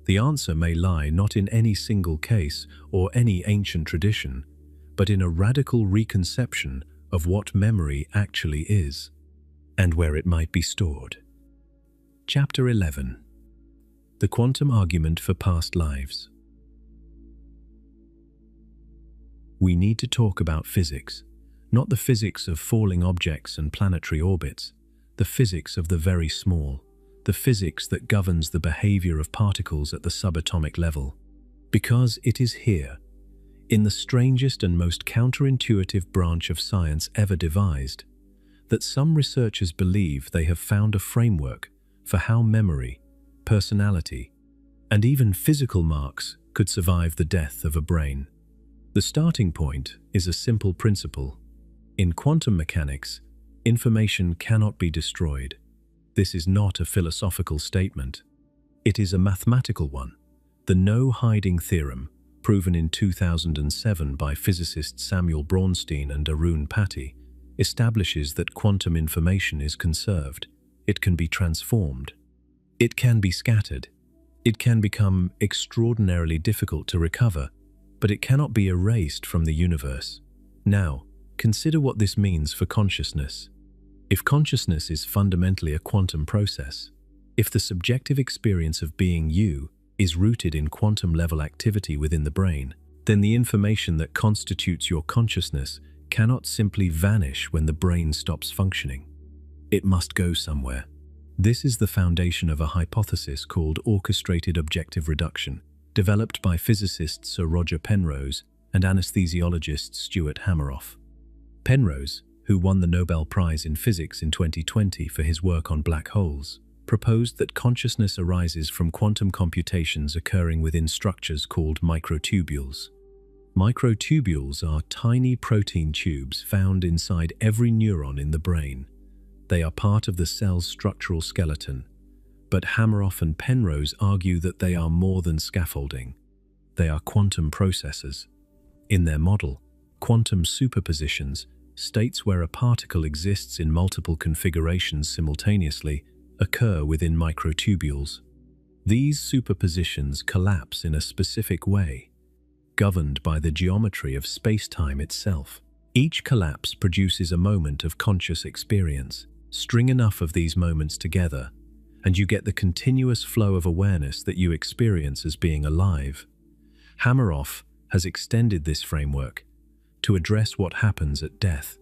The answer may lie not in any single case or any ancient tradition, but in a radical reconception of what memory actually is, and where it might be stored. Chapter 11. The Quantum Argument for Past Lives. We need to talk about physics, not the physics of falling objects and planetary orbits, the physics of the very small, the physics that governs the behavior of particles at the subatomic level. Because it is here, in the strangest and most counterintuitive branch of science ever devised, that some researchers believe they have found a framework for how memory, personality, and even physical marks could survive the death of a brain. The starting point is a simple principle. In quantum mechanics, information cannot be destroyed. This is not a philosophical statement. It is a mathematical one. The no-hiding theorem, proven in 2007 by physicists Samuel Braunstein and Arun Pati, establishes that quantum information is conserved. It can be transformed. It can be scattered. It can become extraordinarily difficult to recover, but it cannot be erased from the universe. Now, consider what this means for consciousness. If consciousness is fundamentally a quantum process, if the subjective experience of being you is rooted in quantum-level activity within the brain, then the information that constitutes your consciousness cannot simply vanish when the brain stops functioning. It must go somewhere. This is the foundation of a hypothesis called orchestrated objective reduction, developed by physicist Sir Roger Penrose and anesthesiologist Stuart Hameroff. Penrose, who won the Nobel Prize in Physics in 2020 for his work on black holes, proposed that consciousness arises from quantum computations occurring within structures called microtubules. Microtubules are tiny protein tubes found inside every neuron in the brain. They are part of the cell's structural skeleton, but Hameroff and Penrose argue that they are more than scaffolding. They are quantum processors. In their model, quantum superpositions, states where a particle exists in multiple configurations simultaneously, occur within microtubules. These superpositions collapse in a specific way, governed by the geometry of space-time itself. Each collapse produces a moment of conscious experience. String enough of these moments together, and you get the continuous flow of awareness that you experience as being alive. Hameroff has extended this framework to address what happens at death.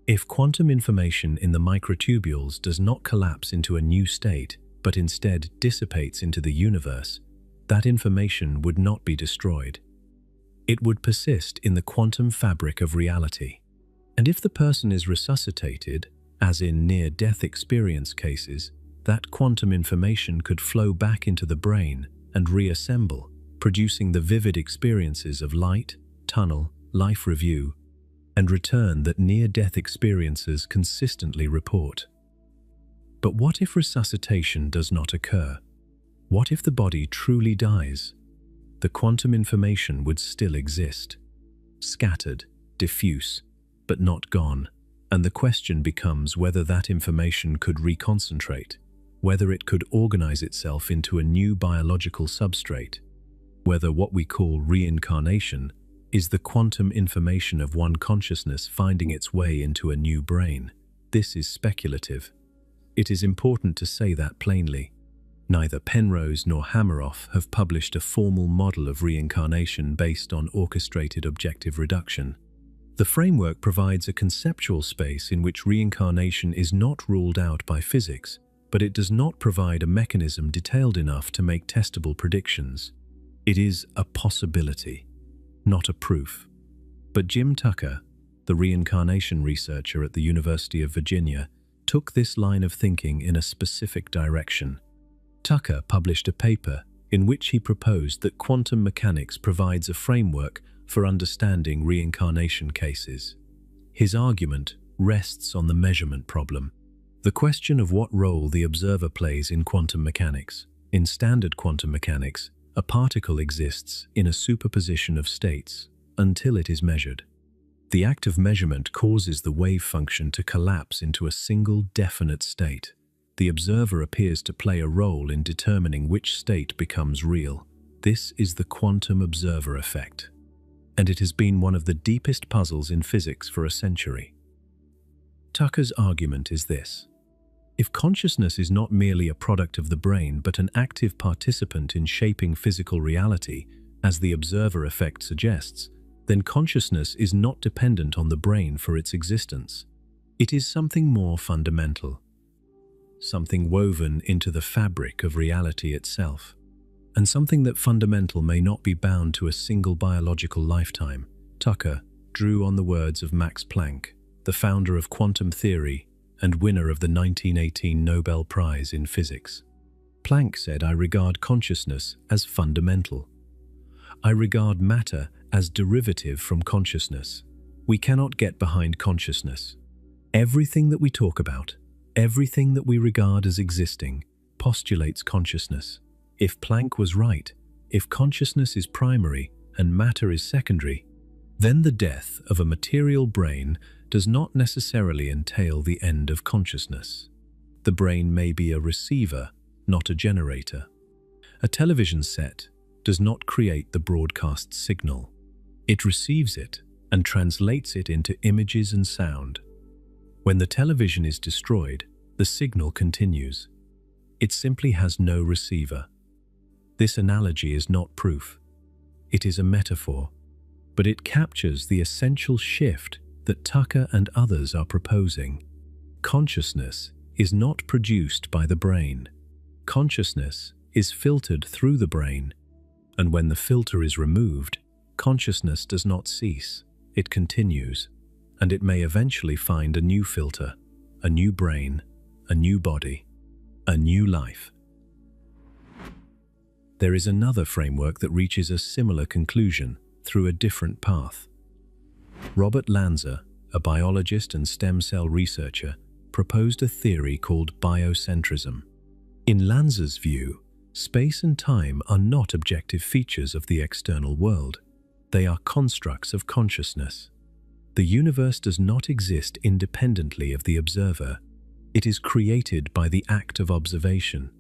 If quantum information in the microtubules does not collapse into a new state, but instead dissipates into the universe, that information would not be destroyed. It would persist in the quantum fabric of reality. And if the person is resuscitated, as in near-death experience cases, that quantum information could flow back into the brain and reassemble, producing the vivid experiences of light, tunnel, life review, and return that near-death experiences consistently report. But what if resuscitation does not occur? What if the body truly dies? The quantum information would still exist, scattered, diffuse, but not gone, and the question becomes whether that information could reconcentrate, whether it could organize itself into a new biological substrate, whether what we call reincarnation is the quantum information of one consciousness finding its way into a new brain. This is speculative. It is important to say that plainly. Neither Penrose nor Hameroff have published a formal model of reincarnation based on orchestrated objective reduction. The framework provides a conceptual space in which reincarnation is not ruled out by physics, but it does not provide a mechanism detailed enough to make testable predictions. It is a possibility, not a proof. But Jim Tucker, the reincarnation researcher at the University of Virginia, took this line of thinking in a specific direction. Tucker published a paper in which he proposed that quantum mechanics provides a framework for understanding reincarnation cases. His argument rests on the measurement problem, the question of what role the observer plays in quantum mechanics. In standard quantum mechanics, a particle exists in a superposition of states until it is measured. The act of measurement causes the wave function to collapse into a single definite state. The observer appears to play a role in determining which state becomes real. This is the quantum observer effect, and it has been one of the deepest puzzles in physics for a century. Tucker's argument is this: if consciousness is not merely a product of the brain but an active participant in shaping physical reality, as the observer effect suggests, then consciousness is not dependent on the brain for its existence. It is something more fundamental, something woven into the fabric of reality itself, and something that fundamental may not be bound to a single biological lifetime. Tucker drew on the words of Max Planck, the founder of quantum theory and winner of the 1918 Nobel Prize in Physics. Planck said, "I regard consciousness as fundamental. I regard matter as derivative from consciousness. We cannot get behind consciousness. Everything that we talk about, everything that we regard as existing, postulates consciousness. If Planck was right, if consciousness is primary and matter is secondary, then the death of a material brain does not necessarily entail the end of consciousness. The brain may be a receiver, not a generator. A television set does not create the broadcast signal. It receives it and translates it into images and sound. When the television is destroyed, the signal continues. It simply has no receiver." This analogy is not proof. It is a metaphor, but it captures the essential shift that Tucker and others are proposing. Consciousness is not produced by the brain. Consciousness is filtered through the brain, and when the filter is removed, consciousness does not cease. It continues, and it may eventually find a new filter, a new brain, a new body, a new life. There is another framework that reaches a similar conclusion through a different path. Robert Lanza, a biologist and stem cell researcher, proposed a theory called biocentrism. In Lanza's view, space and time are not objective features of the external world. They are constructs of consciousness. The universe does not exist independently of the observer. It is created by the act of observation.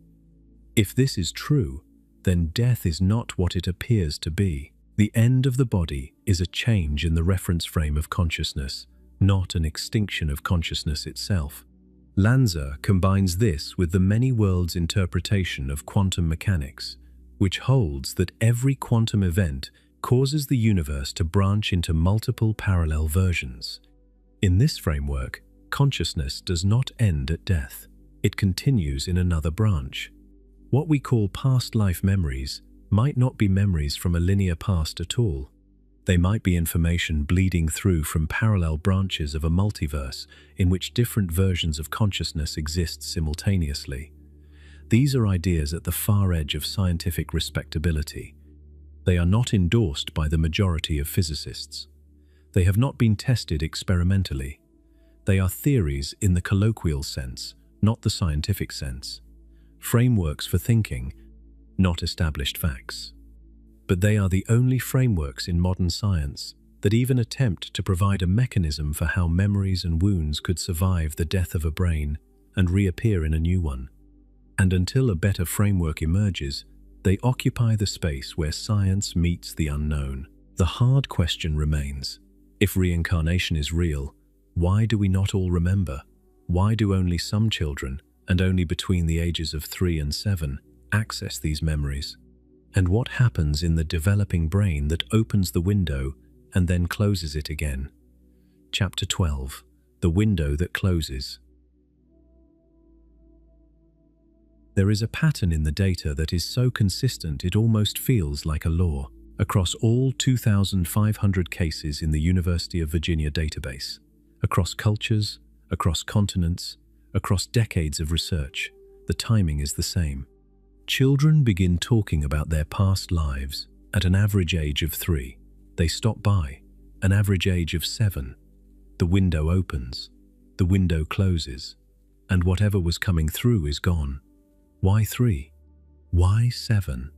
If this is true, then death is not what it appears to be. The end of the body is a change in the reference frame of consciousness, not an extinction of consciousness itself. Lanza combines this with the many worlds interpretation of quantum mechanics, which holds that every quantum event causes the universe to branch into multiple parallel versions. In this framework, consciousness does not end at death. It continues in another branch. What we call past life memories might not be memories from a linear past at all. They might be information bleeding through from parallel branches of a multiverse in which different versions of consciousness exist simultaneously. These are ideas at the far edge of scientific respectability. They are not endorsed by the majority of physicists. They have not been tested experimentally. They are theories in the colloquial sense, not the scientific sense. Frameworks for thinking, not established facts. But they are the only frameworks in modern science that even attempt to provide a mechanism for how memories and wounds could survive the death of a brain and reappear in a new one. And until a better framework emerges, they occupy the space where science meets the unknown. The hard question remains: if reincarnation is real, why do we not all remember? Why do only some children, and only between the ages of 3 and 7, access these memories? And what happens in the developing brain that opens the window and then closes it again? Chapter 12: The Window That Closes. There is a pattern in the data that is so consistent it almost feels like a law, across all 2,500 cases in the University of Virginia database, across cultures, across continents, across decades of research. The timing is the same. Children begin talking about their past lives at an average age of 3. They stop by an average age of 7. The window opens, the window closes, and whatever was coming through is gone. Why 3? Why 7?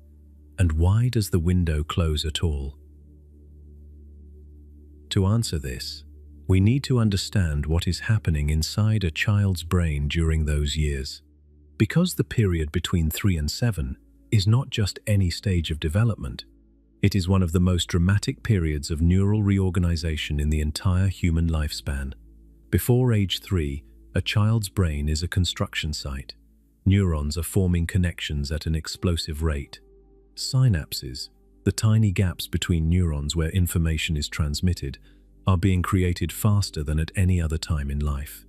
And why does the window close at all? To answer this, we need to understand what is happening inside a child's brain during those years. Because the period between 3 and 7 is not just any stage of development, it is one of the most dramatic periods of neural reorganization in the entire human lifespan. Before age 3, a child's brain is a construction site. Neurons are forming connections at an explosive rate. Synapses, the tiny gaps between neurons where information is transmitted, are being created faster than at any other time in life.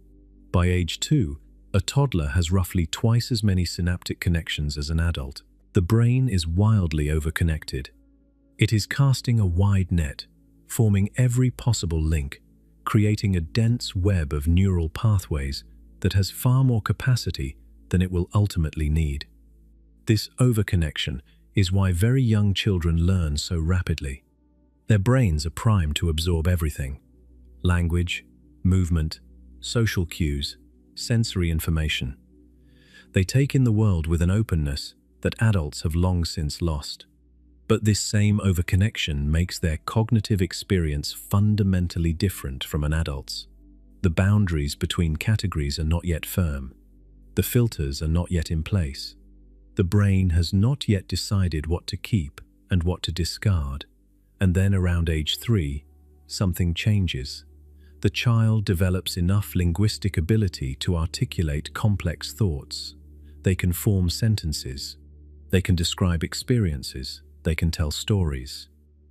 By age 2, a toddler has roughly twice as many synaptic connections as an adult. The brain is wildly overconnected. It is casting a wide net, forming every possible link, creating a dense web of neural pathways that has far more capacity than it will ultimately need. This overconnection is why very young children learn so rapidly. Their brains are primed to absorb everything: language, movement, social cues, sensory information. They take in the world with an openness that adults have long since lost. But this same overconnection makes their cognitive experience fundamentally different from an adult's. The boundaries between categories are not yet firm. The filters are not yet in place. The brain has not yet decided what to keep and what to discard. And then around age 3, something changes. The child develops enough linguistic ability to articulate complex thoughts. They can form sentences. They can describe experiences. They can tell stories.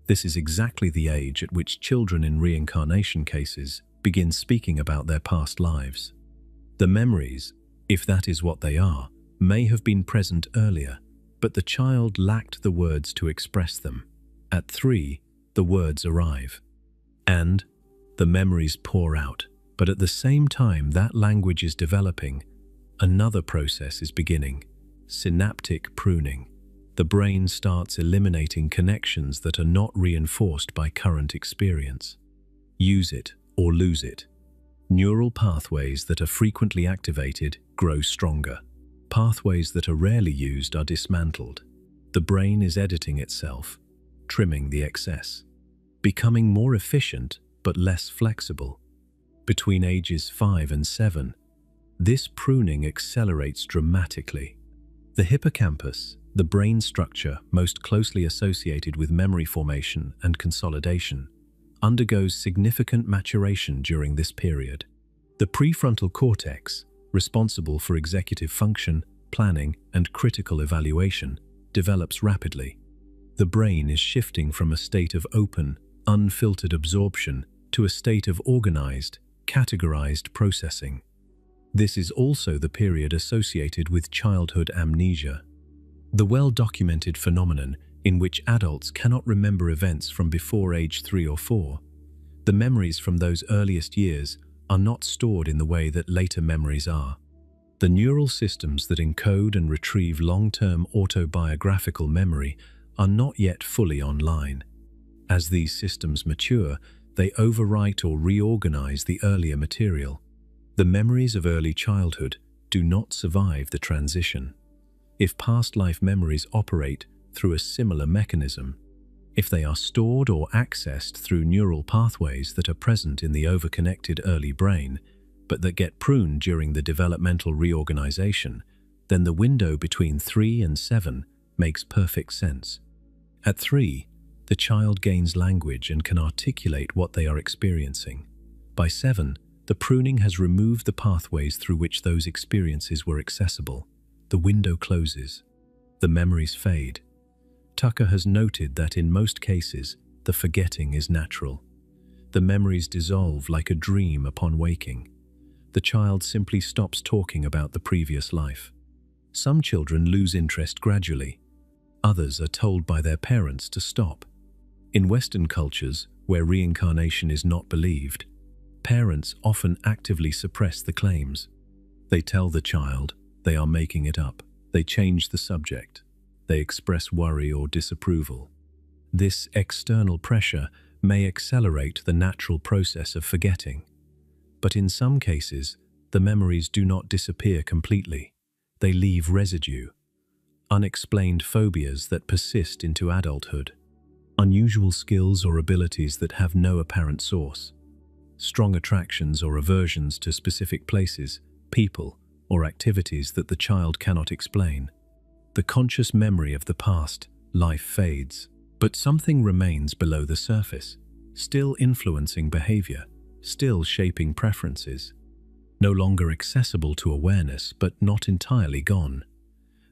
This is exactly the age at which children in reincarnation cases begin speaking about their past lives. The memories, if that is what they are, may have been present earlier, but the child lacked the words to express them. At 3, the words arrive. And the memories pour out. But at the same time that language is developing, another process is beginning: synaptic pruning. The brain starts eliminating connections that are not reinforced by current experience. Use it or lose it. Neural pathways that are frequently activated grow stronger. Pathways that are rarely used are dismantled. The brain is editing itself, trimming the excess, becoming more efficient but less flexible. Between ages 5 and 7, this pruning accelerates dramatically. The hippocampus, the brain structure most closely associated with memory formation and consolidation, undergoes significant maturation during this period. The prefrontal cortex, responsible for executive function, planning, and critical evaluation, develops rapidly. The brain is shifting from a state of open, unfiltered absorption to a state of organized, categorized processing. This is also the period associated with childhood amnesia, the well-documented phenomenon in which adults cannot remember events from before age 3 or 4. The memories from those earliest years are not stored in the way that later memories are. The neural systems that encode and retrieve long-term autobiographical memory are not yet fully online. As these systems mature, they overwrite or reorganize the earlier material. The memories of early childhood do not survive the transition. If past life memories operate through a similar mechanism, if they are stored or accessed through neural pathways that are present in the overconnected early brain, but that get pruned during the developmental reorganization, then the window between 3 and 7 makes perfect sense. At 3, the child gains language and can articulate what they are experiencing. By 7, the pruning has removed the pathways through which those experiences were accessible. The window closes. The memories fade. Tucker has noted that in most cases, the forgetting is natural. The memories dissolve like a dream upon waking. The child simply stops talking about the previous life. Some children lose interest gradually. Others are told by their parents to stop. In Western cultures, where reincarnation is not believed, parents often actively suppress the claims. They tell the child they are making it up. They change the subject. They express worry or disapproval. This external pressure may accelerate the natural process of forgetting. But in some cases, the memories do not disappear completely. They leave residue. unexplained phobias that persist into adulthood, unusual skills or abilities that have no apparent source, strong attractions or aversions to specific places, people, or activities that the child cannot explain. The conscious memory of the past life fades, but something remains below the surface, still influencing behavior, still shaping preferences. No longer accessible to awareness, but not entirely gone.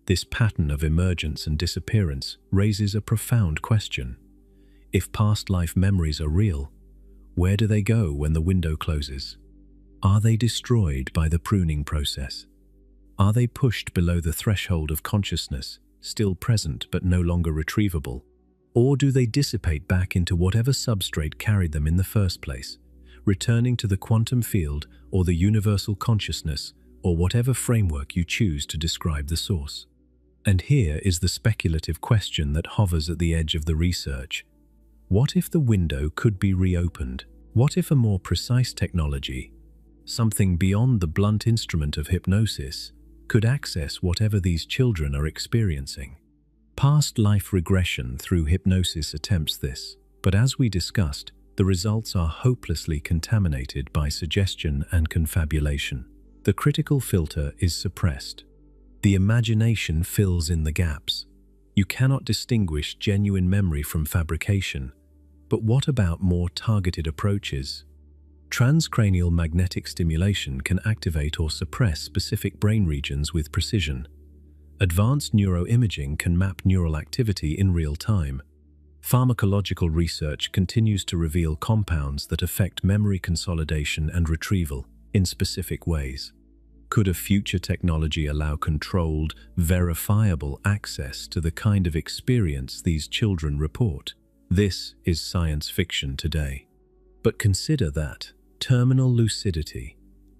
This pattern of emergence and disappearance raises a profound question. If past life memories are real, where do they go when the window closes? Are they destroyed by the pruning process? Are they pushed below the threshold of consciousness, still present but no longer retrievable? Or do they dissipate back into whatever substrate carried them in the first place, returning to the quantum field or the universal consciousness, or whatever framework you choose to describe the source? And here is the speculative question that hovers at the edge of the research. What if the window could be reopened? What if a more precise technology, something beyond the blunt instrument of hypnosis, could access whatever these children are experiencing? Past life regression through hypnosis attempts this, but as we discussed, the results are hopelessly contaminated by suggestion and confabulation. The critical filter is suppressed. The imagination fills in the gaps. You cannot distinguish genuine memory from fabrication. But what about more targeted approaches? Transcranial magnetic stimulation can activate or suppress specific brain regions with precision. Advanced neuroimaging can map neural activity in real time. Pharmacological research continues to reveal compounds that affect memory consolidation and retrieval in specific ways. Could a future technology allow controlled, verifiable access to the kind of experience these children report? This is science fiction today. But consider that terminal lucidity,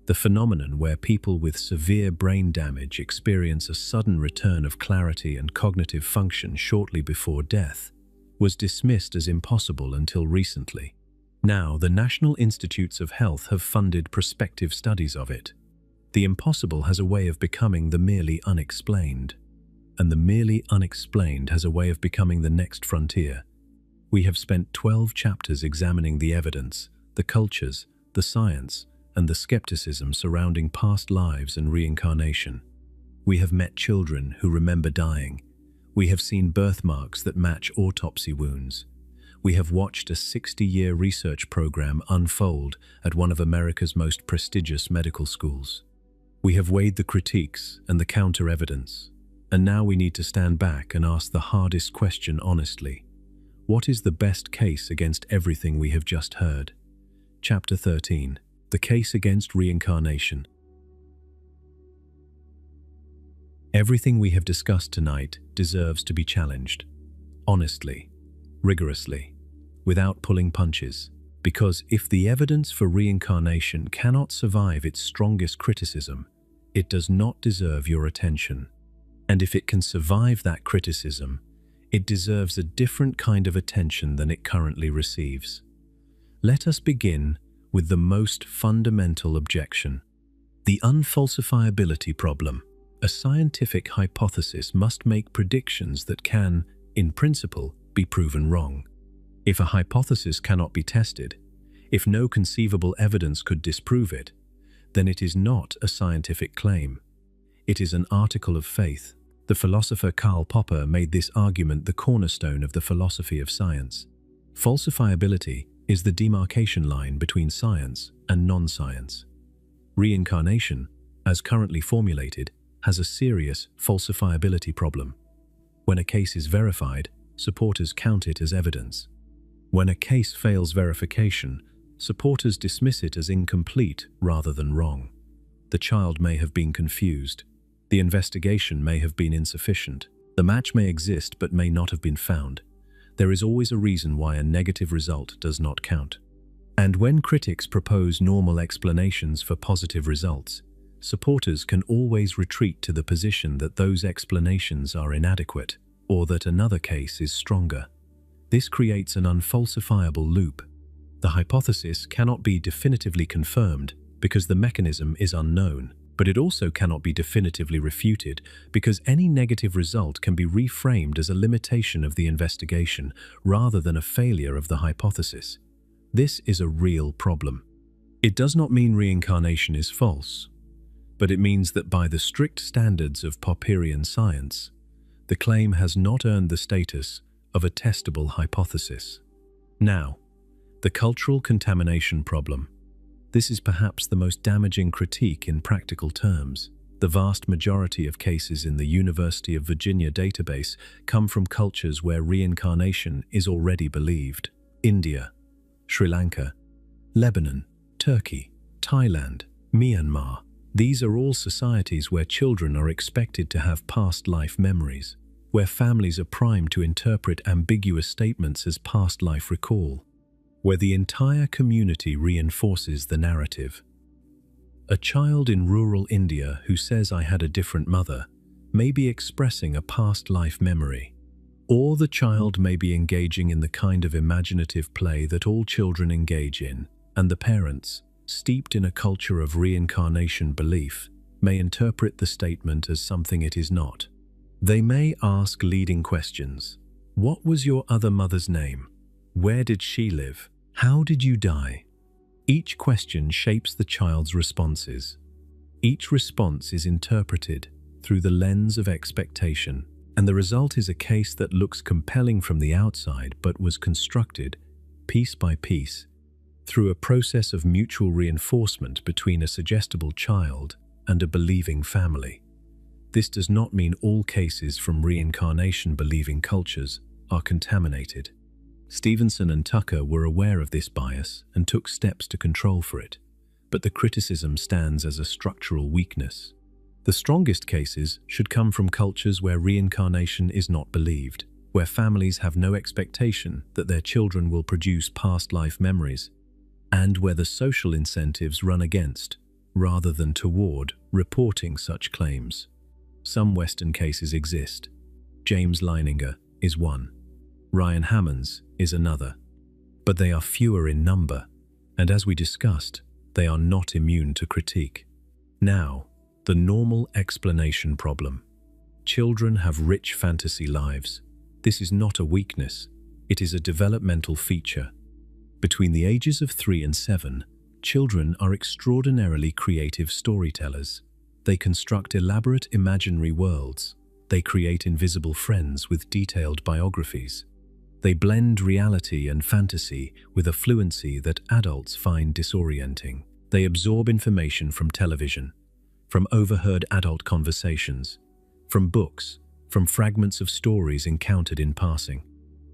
the phenomenon where people with severe brain damage experience a sudden return of clarity and cognitive function shortly before death, was dismissed as impossible until recently. Now, the National Institutes of Health have funded prospective studies of it. The impossible has a way of becoming the merely unexplained, and the merely unexplained has a way of becoming the next frontier. We have spent 12 chapters examining the evidence, the cultures, the science, and the skepticism surrounding past lives and reincarnation. We have met children who remember dying. We have seen birthmarks that match autopsy wounds. We have watched a 60-year research program unfold at one of America's most prestigious medical schools. We have weighed the critiques and the counter-evidence, and now we need to stand back and ask the hardest question honestly. What is the best case against everything we have just heard? Chapter 13. The Case Against Reincarnation. Everything we have discussed tonight deserves to be challenged. Honestly, rigorously, without pulling punches. Because if the evidence for reincarnation cannot survive its strongest criticism, it does not deserve your attention. And if it can survive that criticism, it deserves a different kind of attention than it currently receives. Let us begin with the most fundamental objection. The unfalsifiability problem. A scientific hypothesis must make predictions that can, in principle, be proven wrong. If a hypothesis cannot be tested, if no conceivable evidence could disprove it, then it is not a scientific claim. It is an article of faith. The philosopher Karl Popper made this argument the cornerstone of the philosophy of science. Falsifiability is the demarcation line between science and non-science. Reincarnation, as currently formulated, has a serious falsifiability problem. When a case is verified, supporters count it as evidence. When a case fails verification, supporters dismiss it as incomplete rather than wrong. The child may have been confused. The investigation may have been insufficient. The match may exist but may not have been found. There is always a reason why a negative result does not count. And when critics propose normal explanations for positive results, supporters can always retreat to the position that those explanations are inadequate or that another case is stronger. This creates an unfalsifiable loop. The hypothesis cannot be definitively confirmed because the mechanism is unknown. But it also cannot be definitively refuted because any negative result can be reframed as a limitation of the investigation rather than a failure of the hypothesis. This is a real problem. It does not mean reincarnation is false, but it means that by the strict standards of Popperian science, the claim has not earned the status of a testable hypothesis. Now, the cultural contamination problem. This is perhaps the most damaging critique in practical terms. The vast majority of cases in the University of Virginia database come from cultures where reincarnation is already believed. India, Sri Lanka, Lebanon, Turkey, Thailand, Myanmar. These are all societies where children are expected to have past life memories, where families are primed to interpret ambiguous statements as past life recall, where the entire community reinforces the narrative. A child in rural India who says "I had a different mother" may be expressing a past life memory, or the child may be engaging in the kind of imaginative play that all children engage in, and the parents, steeped in a culture of reincarnation belief, may interpret the statement as something it is not. They may ask leading questions. What was your other mother's name? Where did she live? How did you die? Each question shapes the child's responses. Each response is interpreted through the lens of expectation, and the result is a case that looks compelling from the outside but was constructed, piece by piece, through a process of mutual reinforcement between a suggestible child and a believing family. This does not mean all cases from reincarnation-believing cultures are contaminated. Stevenson and Tucker were aware of this bias and took steps to control for it, but the criticism stands as a structural weakness. The strongest cases should come from cultures where reincarnation is not believed, where families have no expectation that their children will produce past life memories, and where the social incentives run against, rather than toward, reporting such claims. Some Western cases exist. James Leininger is one. Ryan Hammonds is another. But they are fewer in number, and as we discussed, they are not immune to critique. Now, the normal explanation problem. Children have rich fantasy lives. This is not a weakness. It is a developmental feature. Between the ages of 3 and 7, children are extraordinarily creative storytellers. They construct elaborate imaginary worlds. They create invisible friends with detailed biographies. They blend reality and fantasy with a fluency that adults find disorienting. They absorb information from television, from overheard adult conversations, from books, from fragments of stories encountered in passing.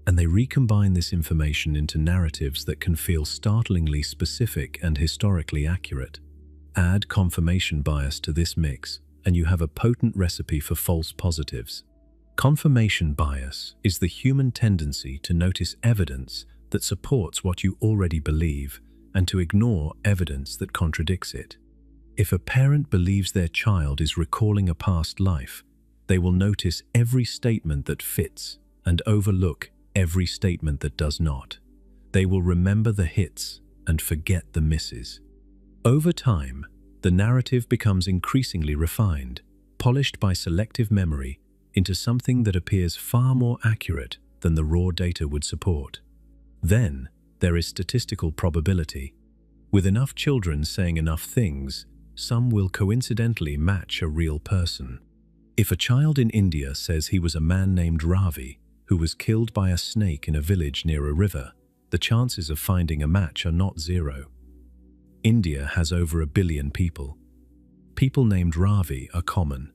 And they recombine this information into narratives that can feel startlingly specific and historically accurate. Add confirmation bias to this mix, and you have a potent recipe for false positives. Confirmation bias is the human tendency to notice evidence that supports what you already believe and to ignore evidence that contradicts it. If a parent believes their child is recalling a past life, they will notice every statement that fits and overlook every statement that does not. They will remember the hits and forget the misses. Over time, the narrative becomes increasingly refined, polished by selective memory into something that appears far more accurate than the raw data would support. Then, there is statistical probability. With enough children saying enough things, some will coincidentally match a real person. If a child in India says he was a man named Ravi who was killed by a snake in a village near a river, the chances of finding a match are not zero. India has over 1 billion people. People named Ravi are common.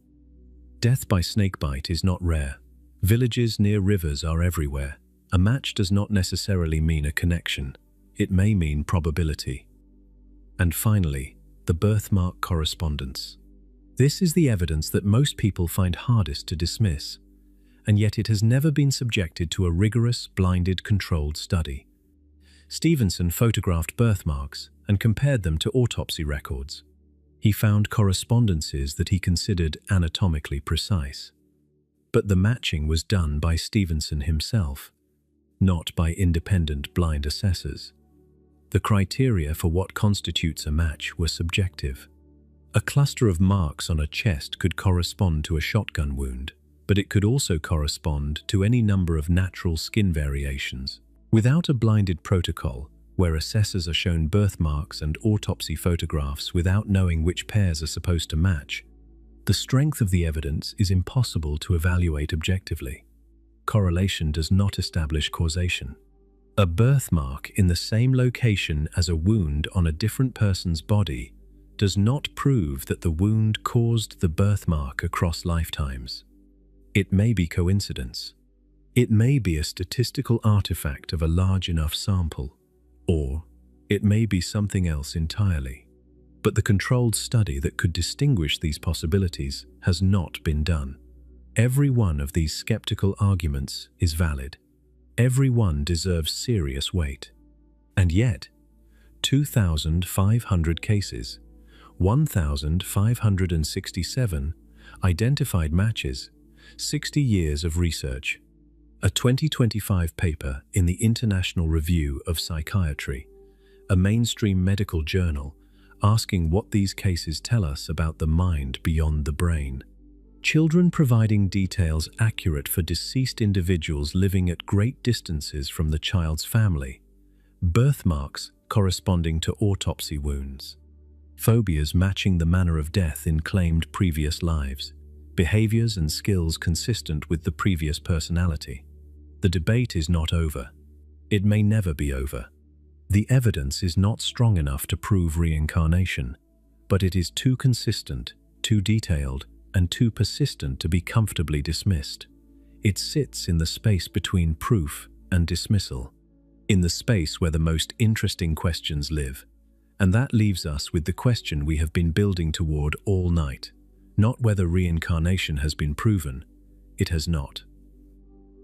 Death by snakebite is not rare. Villages near rivers are everywhere. A match does not necessarily mean a connection. It may mean probability. And finally, the birthmark correspondence. This is the evidence that most people find hardest to dismiss, and yet it has never been subjected to a rigorous, blinded, controlled study. Stevenson photographed birthmarks and compared them to autopsy records. He found correspondences that he considered anatomically precise. But the matching was done by Stevenson himself, not by independent blind assessors. The criteria for what constitutes a match were subjective. A cluster of marks on a chest could correspond to a shotgun wound, but it could also correspond to any number of natural skin variations. Without a blinded protocol, where assessors are shown birthmarks and autopsy photographs without knowing which pairs are supposed to match, the strength of the evidence is impossible to evaluate objectively. Correlation does not establish causation. A birthmark in the same location as a wound on a different person's body does not prove that the wound caused the birthmark across lifetimes. It may be coincidence. It may be a statistical artifact of a large enough sample, or it may be something else entirely. But the controlled study that could distinguish these possibilities has not been done. Every one of these skeptical arguments is valid. Every one deserves serious weight. And yet, 2,500 cases, 1,567 identified matches, 60 years of research. A 2025 paper in the International Review of Psychiatry, a mainstream medical journal, asking what these cases tell us about the mind beyond the brain. Children providing details accurate for deceased individuals living at great distances from the child's family. Birthmarks corresponding to autopsy wounds. Phobias matching the manner of death in claimed previous lives. Behaviors and skills consistent with the previous personality. The debate is not over. It may never be over. The evidence is not strong enough to prove reincarnation, but it is too consistent, too detailed, and too persistent to be comfortably dismissed. It sits in the space between proof and dismissal, in the space where the most interesting questions live. And that leaves us with the question we have been building toward all night. Not whether reincarnation has been proven. It has not.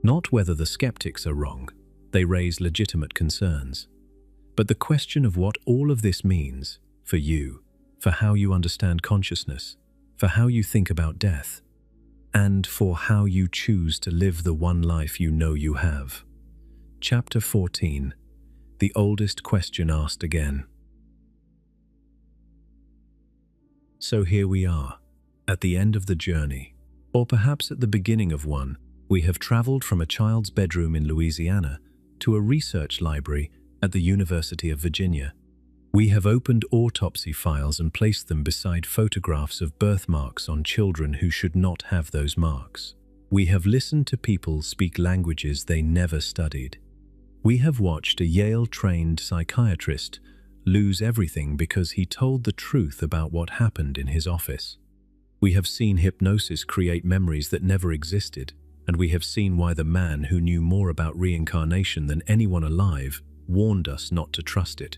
Not whether the skeptics are wrong. They raise legitimate concerns. But the question of what all of this means for you, for how you understand consciousness, for how you think about death, and for how you choose to live the one life you know you have. Chapter 14. The oldest question asked again. So here we are, at the end of the journey, or perhaps at the beginning of one. We have traveled from a child's bedroom in Louisiana to a research library at the University of Virginia. We have opened autopsy files and placed them beside photographs of birthmarks on children who should not have those marks. We have listened to people speak languages they never studied. We have watched a Yale-trained psychiatrist lose everything because he told the truth about what happened in his office. We have seen hypnosis create memories that never existed, and we have seen why the man who knew more about reincarnation than anyone alive warned us not to trust it.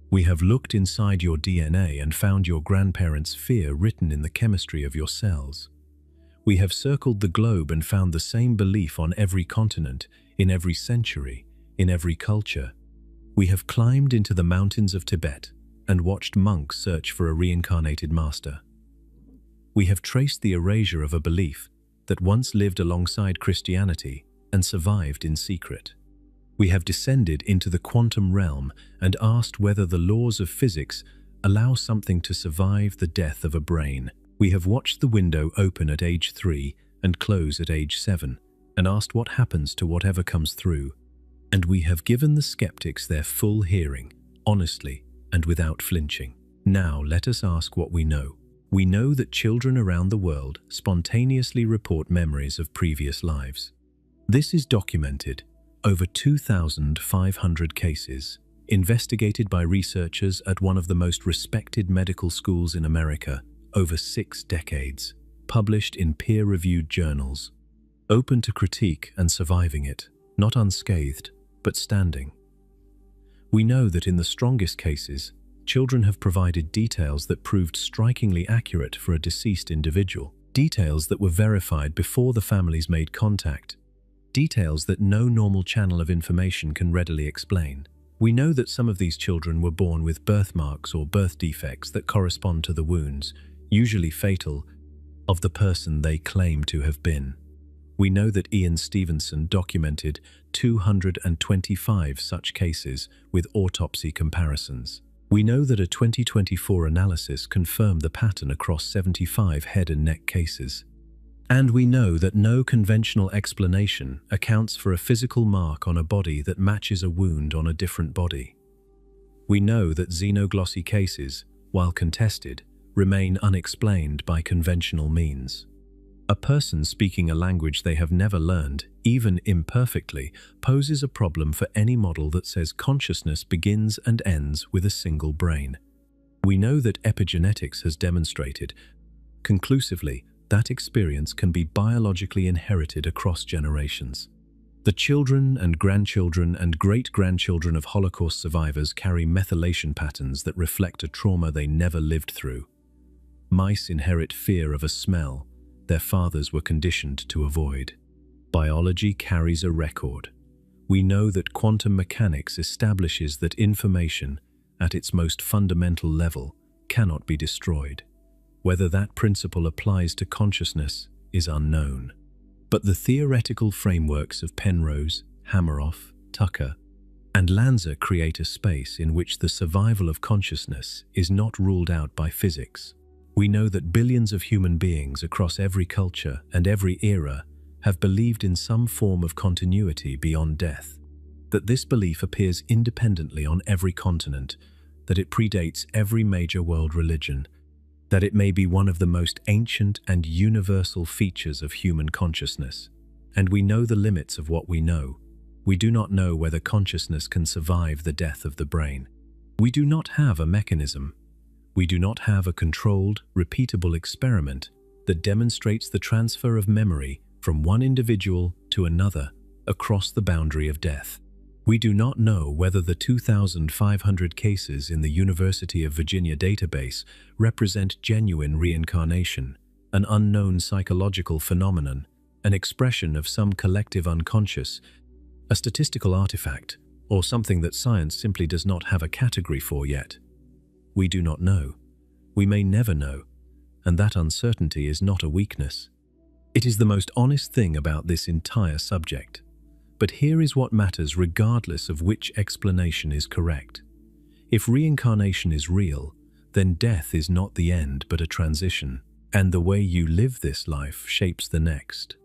We have looked inside your DNA and found your grandparents' fear written in the chemistry of your cells. We have circled the globe and found the same belief on every continent, in every century, in every culture. We have climbed into the mountains of Tibet and watched monks search for a reincarnated master. We have traced the erasure of a belief that once lived alongside Christianity and survived in secret. We have descended into the quantum realm and asked whether the laws of physics allow something to survive the death of a brain. We have watched the window open at age 3 and close at age 7, and asked what happens to whatever comes through. And we have given the skeptics their full hearing, honestly and without flinching. Now let us ask what we know. We know that children around the world spontaneously report memories of previous lives. This is documented. Over 2,500 cases, investigated by researchers at one of the most respected medical schools in America, over 6 decades, published in peer-reviewed journals, open to critique and surviving it, not unscathed, but standing. We know that in the strongest cases, children have provided details that proved strikingly accurate for a deceased individual, details that were verified before the families made contact, details that no normal channel of information can readily explain. We know that some of these children were born with birthmarks or birth defects that correspond to the wounds, usually fatal, of the person they claim to have been. We know that Ian Stevenson documented 225 such cases with autopsy comparisons. We know that a 2024 analysis confirmed the pattern across 75 head and neck cases. And we know that no conventional explanation accounts for a physical mark on a body that matches a wound on a different body. We know that xenoglossy cases, while contested, remain unexplained by conventional means. A person speaking a language they have never learned, even imperfectly, poses a problem for any model that says consciousness begins and ends with a single brain. We know that epigenetics has demonstrated conclusively that experience can be biologically inherited across generations. The children and grandchildren and great-grandchildren of Holocaust survivors carry methylation patterns that reflect a trauma they never lived through. Mice inherit fear of a smell their fathers were conditioned to avoid. Biology carries a record. We know that quantum mechanics establishes that information, at its most fundamental level, cannot be destroyed. Whether that principle applies to consciousness is unknown. But the theoretical frameworks of Penrose, Hameroff, Tucker, and Lanza create a space in which the survival of consciousness is not ruled out by physics. We know that billions of human beings across every culture and every era have believed in some form of continuity beyond death, that this belief appears independently on every continent, that it predates every major world religion, that it may be one of the most ancient and universal features of human consciousness. And we know the limits of what we know. We do not know whether consciousness can survive the death of the brain. We do not have a mechanism. We do not have a controlled, repeatable experiment that demonstrates the transfer of memory from one individual to another across the boundary of death. We do not know whether the 2,500 cases in the University of Virginia database represent genuine reincarnation, an unknown psychological phenomenon, an expression of some collective unconscious, a statistical artifact, or something that science simply does not have a category for yet. We do not know. We may never know, and that uncertainty is not a weakness. It is the most honest thing about this entire subject. But here is what matters regardless of which explanation is correct. If reincarnation is real, then death is not the end but a transition, and the way you live this life shapes the next.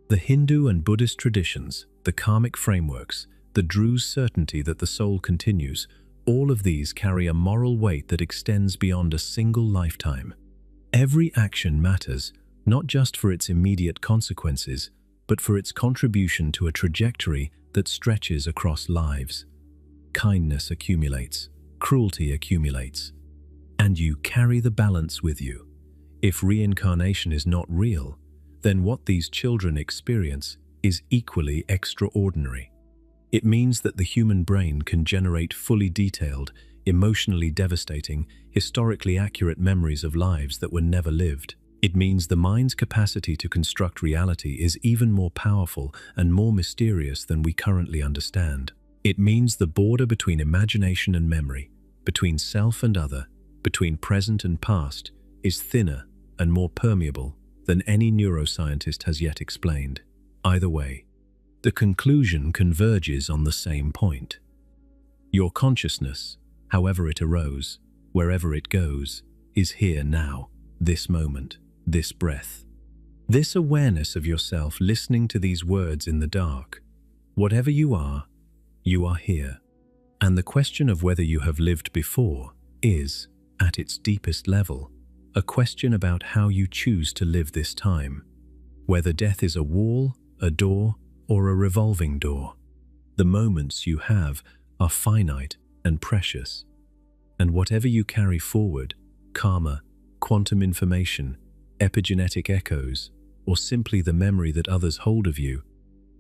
The Hindu and Buddhist traditions, the karmic frameworks, the Druze certainty that the soul continues, all of these carry a moral weight that extends beyond a single lifetime. Every action matters, not just for its immediate consequences, but for its contribution to a trajectory that stretches across lives. Kindness accumulates, cruelty accumulates, and you carry the balance with you. If reincarnation is not real, then what these children experience is equally extraordinary. It means that the human brain can generate fully detailed, emotionally devastating, historically accurate memories of lives that were never lived. It means the mind's capacity to construct reality is even more powerful and more mysterious than we currently understand. It means the border between imagination and memory, between self and other, between present and past, is thinner and more permeable than any neuroscientist has yet explained. Either way, the conclusion converges on the same point. Your consciousness, however it arose, wherever it goes, is here now, this moment, this breath. This awareness of yourself listening to these words in the dark. Whatever you are here. And the question of whether you have lived before is, at its deepest level, a question about how you choose to live this time. Whether death is a wall, a door, or a revolving door. The moments you have are finite and precious. And whatever you carry forward, karma, quantum information, epigenetic echoes, or simply the memory that others hold of you,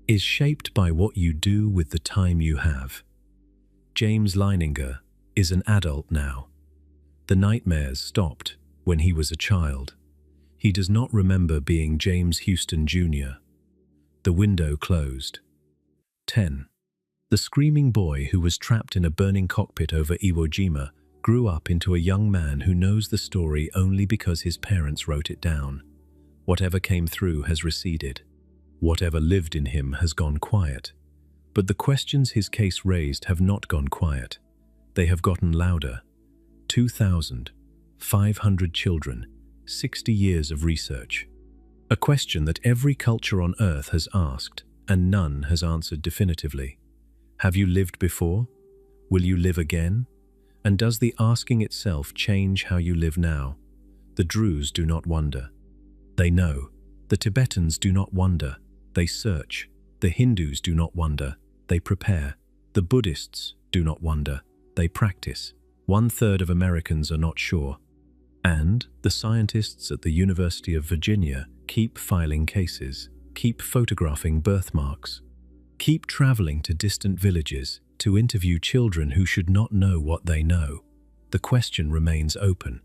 is shaped by what you do with the time you have. James Leininger is an adult now. The nightmares stopped when he was a child. He does not remember being James Houston Jr. The window closed. 10. The screaming boy who was trapped in a burning cockpit over Iwo Jima grew up into a young man who knows the story only because his parents wrote it down. Whatever came through has receded. Whatever lived in him has gone quiet. But the questions his case raised have not gone quiet. They have gotten louder, 2,500 children, 60 years of research. A question that every culture on Earth has asked, and none has answered definitively. Have you lived before? Will you live again? And does the asking itself change how you live now? The Druze do not wonder. They know. The Tibetans do not wonder. They search. The Hindus do not wonder. They prepare. The Buddhists do not wonder. They practice. 1/3 of Americans are not sure. And the scientists at the University of Virginia keep filing cases, keep photographing birthmarks, keep traveling to distant villages to interview children who should not know what they know. The question remains open.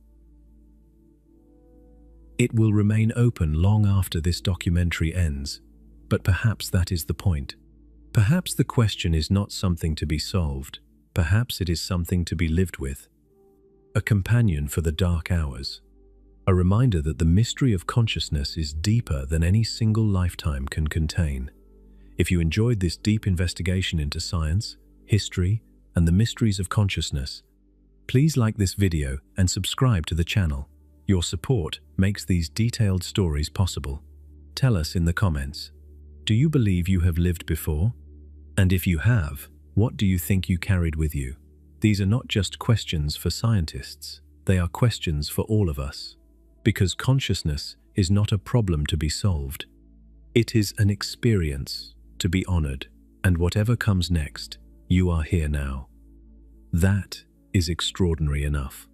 It will remain open long after this documentary ends, but perhaps that is the point. Perhaps the question is not something to be solved. Perhaps it is something to be lived with. A companion for the dark hours. A reminder that the mystery of consciousness is deeper than any single lifetime can contain. If you enjoyed this deep investigation into science, history, and the mysteries of consciousness, please like this video and subscribe to the channel. Your support makes these detailed stories possible. Tell us in the comments, do you believe you have lived before? And if you have, what do you think you carried with you? These are not just questions for scientists, they are questions for all of us. Because consciousness is not a problem to be solved. It is an experience to be honored, and whatever comes next, you are here now. That is extraordinary enough.